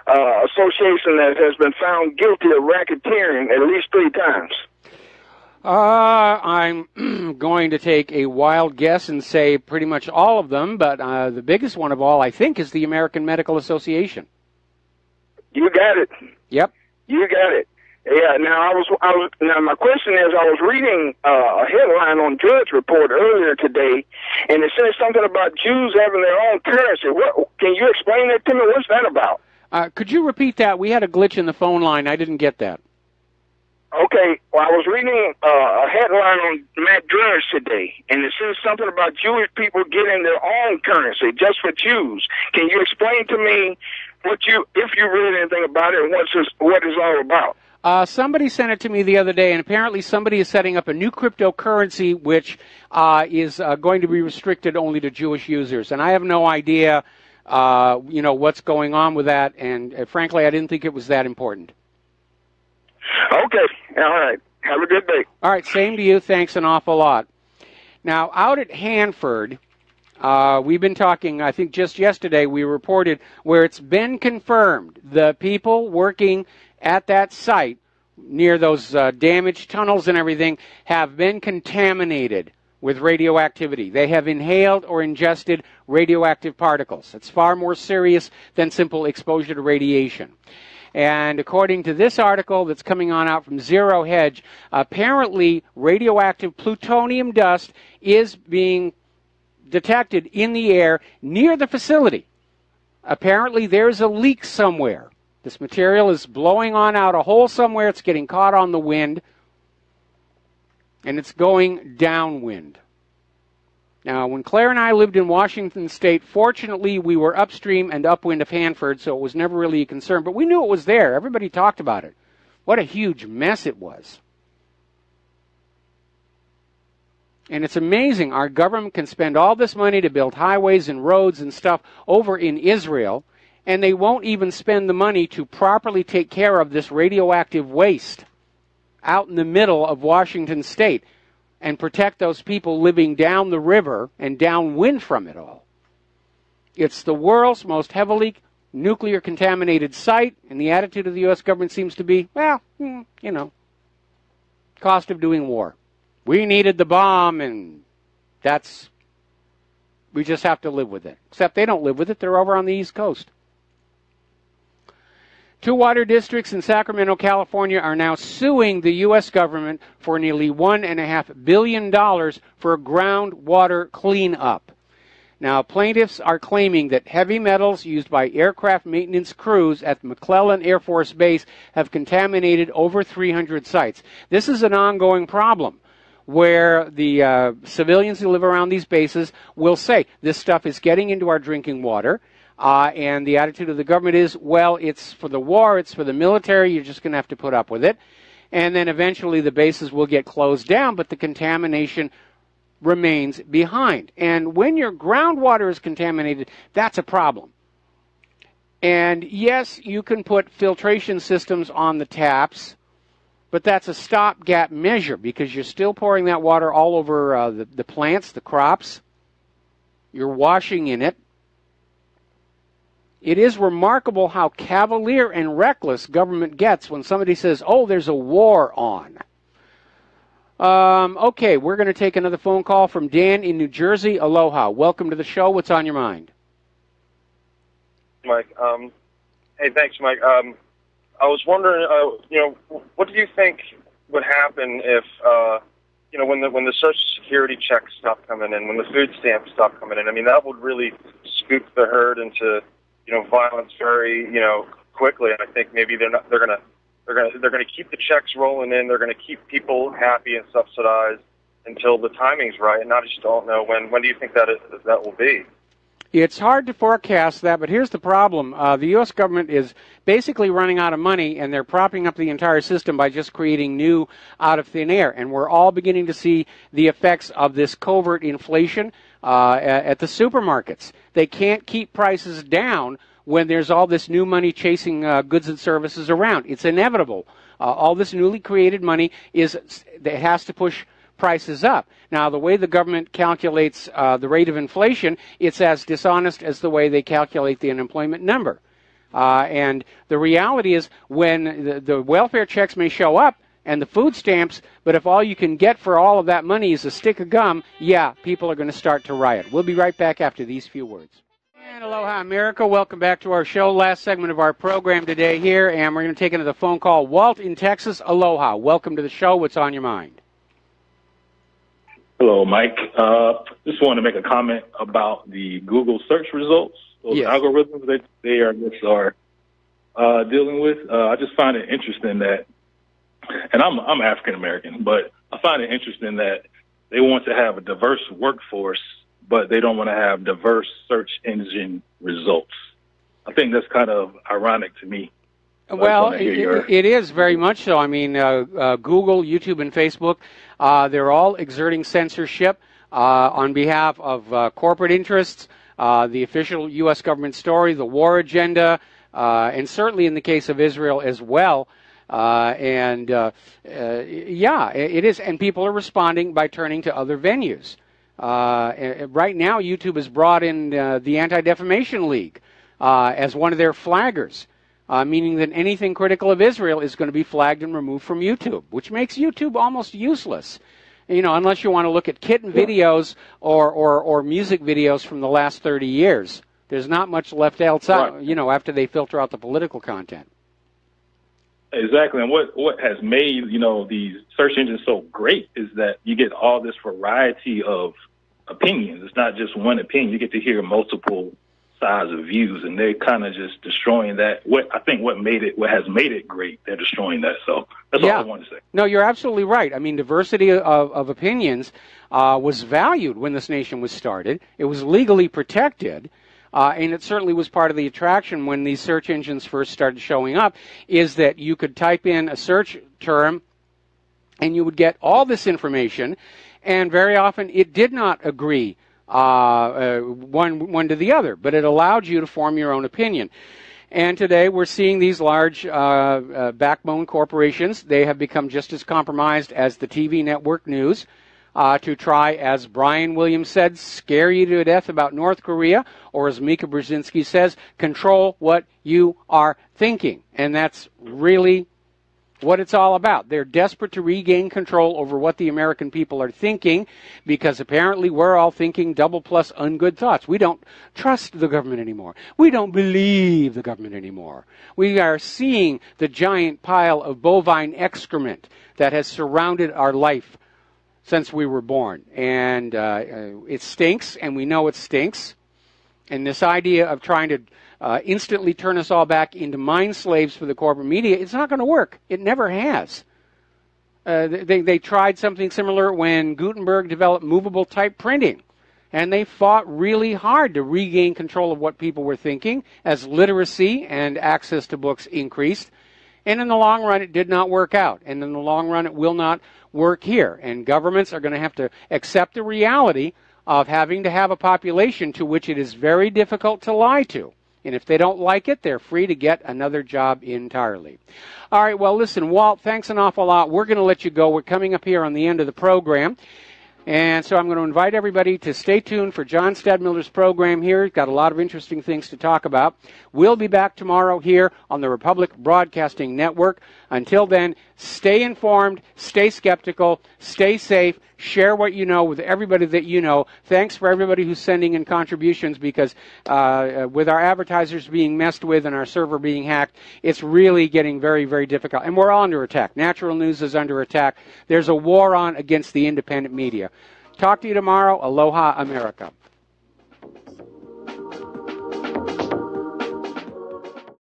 association that has been found guilty of racketeering at least 3 times? I'm going to take a wild guess and say pretty much all of them, but the biggest one of all, I think, is the American Medical Association. You got it. Yep. You got it. Yeah. Now now my question is, I was reading a headline on Drudge Report earlier today, and it says something about Jews having their own currency. Can you explain that to me? What's that about? Could you repeat that? We had a glitch in the phone line. I didn't get that. Okay, well, I was reading a headline on Matt Drudge today, and it says something about Jewish people getting their own currency just for Jews. Can you explain to me if you read anything about it, and what it's all about? Somebody sent it to me the other day, and apparently somebody is setting up a new cryptocurrency which is going to be restricted only to Jewish users, and I have no idea, what's going on with that, and frankly, I didn't think it was that important. Okay. All right. Have a good day. All right. Same to you. Thanks an awful lot. Now, out at Hanford, we've been talking, I think just yesterday we reported where it's been confirmed the people working at that site near those damaged tunnels and everything have been contaminated with radioactivity. They have inhaled or ingested radioactive particles. It's far more serious than simple exposure to radiation. And according to this article that's coming on out from Zero Hedge, apparently radioactive plutonium dust is being detected in the air near the facility. Apparently there's a leak somewhere. This material is blowing on out a hole somewhere. It's getting caught on the wind, and it's going downwind. Now, when Claire and I lived in Washington State, fortunately, we were upstream and upwind of Hanford, so it was never really a concern. But we knew it was there. Everybody talked about it. What a huge mess it was. And it's amazing. Our government can spend all this money to build highways and roads and stuff over in Israel, and they won't even spend the money to properly take care of this radioactive waste out in the middle of Washington State and protect those people living down the river and downwind from it all. It's the world's most heavily nuclear contaminated site, and the attitude of the U.S. government seems to be, well, cost of doing war. We needed the bomb, and we just have to live with it. Except they don't live with it. They're over on the East Coast. 2 water districts in Sacramento, California are now suing the U.S. government for nearly $1.5 billion for groundwater cleanup. Now, plaintiffs are claiming that heavy metals used by aircraft maintenance crews at McClellan Air Force Base have contaminated over 300 sites. This is an ongoing problem where the civilians who live around these bases will say, this stuff is getting into our drinking water. And the attitude of the government is, well, it's for the war, it's for the military, you're just going to have to put up with it. And then eventually the bases will get closed down, but the contamination remains behind. And when your groundwater is contaminated, that's a problem. And yes, you can put filtration systems on the taps, but that's a stopgap measure because you're still pouring that water all over the plants, the crops. You're washing in it. It is remarkable how cavalier and reckless government gets when somebody says, oh, there's a war on. Okay, we're going to take another phone call from Dan in New Jersey. Aloha. Welcome to the show. What's on your mind? Mike. Hey, thanks, Mike. I was wondering, what do you think would happen if, when the Social Security checks stop coming in, when the food stamps stop coming in? I mean, that would really scoop the herd into violence very, quickly. And I think maybe they're going to keep the checks rolling in. They're going to keep people happy and subsidized until the timing's right. And I just don't know when do you think that will be? It's hard to forecast that, but here's the problem. The U.S. government is basically running out of money, and they're propping up the entire system by just creating new out of thin air. And we're all beginning to see the effects of this covert inflation at the supermarkets. They can't keep prices down when there's all this new money chasing goods and services around. It's inevitable. All this newly created money has to push prices up. Now, the way the government calculates the rate of inflation, it's as dishonest as the way they calculate the unemployment number. And the reality is when the welfare checks may show up and the food stamps, but if all you can get for all of that money is a stick of gum, yeah, people are going to start to riot. We'll be right back after these few words. And aloha, America. Welcome back to our show. Last segment of our program today here, and we're going to take another phone call. Walt in Texas, aloha. Welcome to the show. What's on your mind? Hello, Mike. Just wanted to make a comment about the Google search results. Those algorithms that they are dealing with. I just find it interesting that, and I'm African American, but I find it interesting that they want to have a diverse workforce, but they don't want to have diverse search engine results. I think that's kind of ironic to me. Well, it is very much so. I mean, Google, YouTube, and Facebook, they're all exerting censorship on behalf of corporate interests, the official U.S. government story, the war agenda, and certainly in the case of Israel as well. Yeah, it is. And people are responding by turning to other venues. Right now, YouTube has brought in the Anti-Defamation League as one of their flaggers. Meaning that anything critical of Israel is going to be flagged and removed from YouTube, which makes YouTube almost useless, unless you want to look at kitten videos or music videos from the last 30 years. There's not much left else out, after they filter out the political content. Exactly, and what has made, these search engines so great is that you get all this variety of opinions. It's not just one opinion. You get to hear multiple sides of views, and they're kind of just destroying that. What has made it great, they're destroying that. So that's all I want to say. No, you're absolutely right. I mean, diversity of opinions was valued when this nation was started. It was legally protected, and it certainly was part of the attraction when these search engines first started showing up, is that you could type in a search term and you would get all this information, And very often it did not agree one to the other, but it allowed you to form your own opinion. And today we're seeing these large backbone corporations. They have become just as compromised as the TV network news to try, as Brian Williams said, scare you to death about North Korea, or as Mika Brzezinski says, control what you are thinking. And that's really what it's all about. They're desperate to regain control over what the American people are thinking, because apparently we're all thinking double plus ungood thoughts. We don't trust the government anymore. We don't believe the government anymore. We are seeing the giant pile of bovine excrement that has surrounded our life since we were born. And it stinks, and we know it stinks. And this idea of trying to instantly turn us all back into mind slaves for the corporate media, it's not going to work. It never has. They tried something similar when Gutenberg developed movable type printing. And they fought really hard to regain control of what people were thinking as literacy and access to books increased. And in the long run, it did not work out. And in the long run, it will not work here. And governments are going to have to accept the reality of having to have a population to which it is very difficult to lie to. And if they don't like it, they're free to get another job entirely. All right, well, listen, Walt, thanks an awful lot. We're going to let you go. We're coming up here on the end of the program. And so I'm going to invite everybody to stay tuned for John Stadmiller's program here. He's got a lot of interesting things to talk about. We'll be back tomorrow here on the Republic Broadcasting Network. Until then, stay informed, stay skeptical, stay safe, share what you know with everybody that you know. Thanks for everybody who's sending in contributions, because with our advertisers being messed with and our server being hacked, it's really getting very, very difficult. And we're all under attack. Natural news is under attack. There's a war on against the independent media. Talk to you tomorrow. Aloha, America.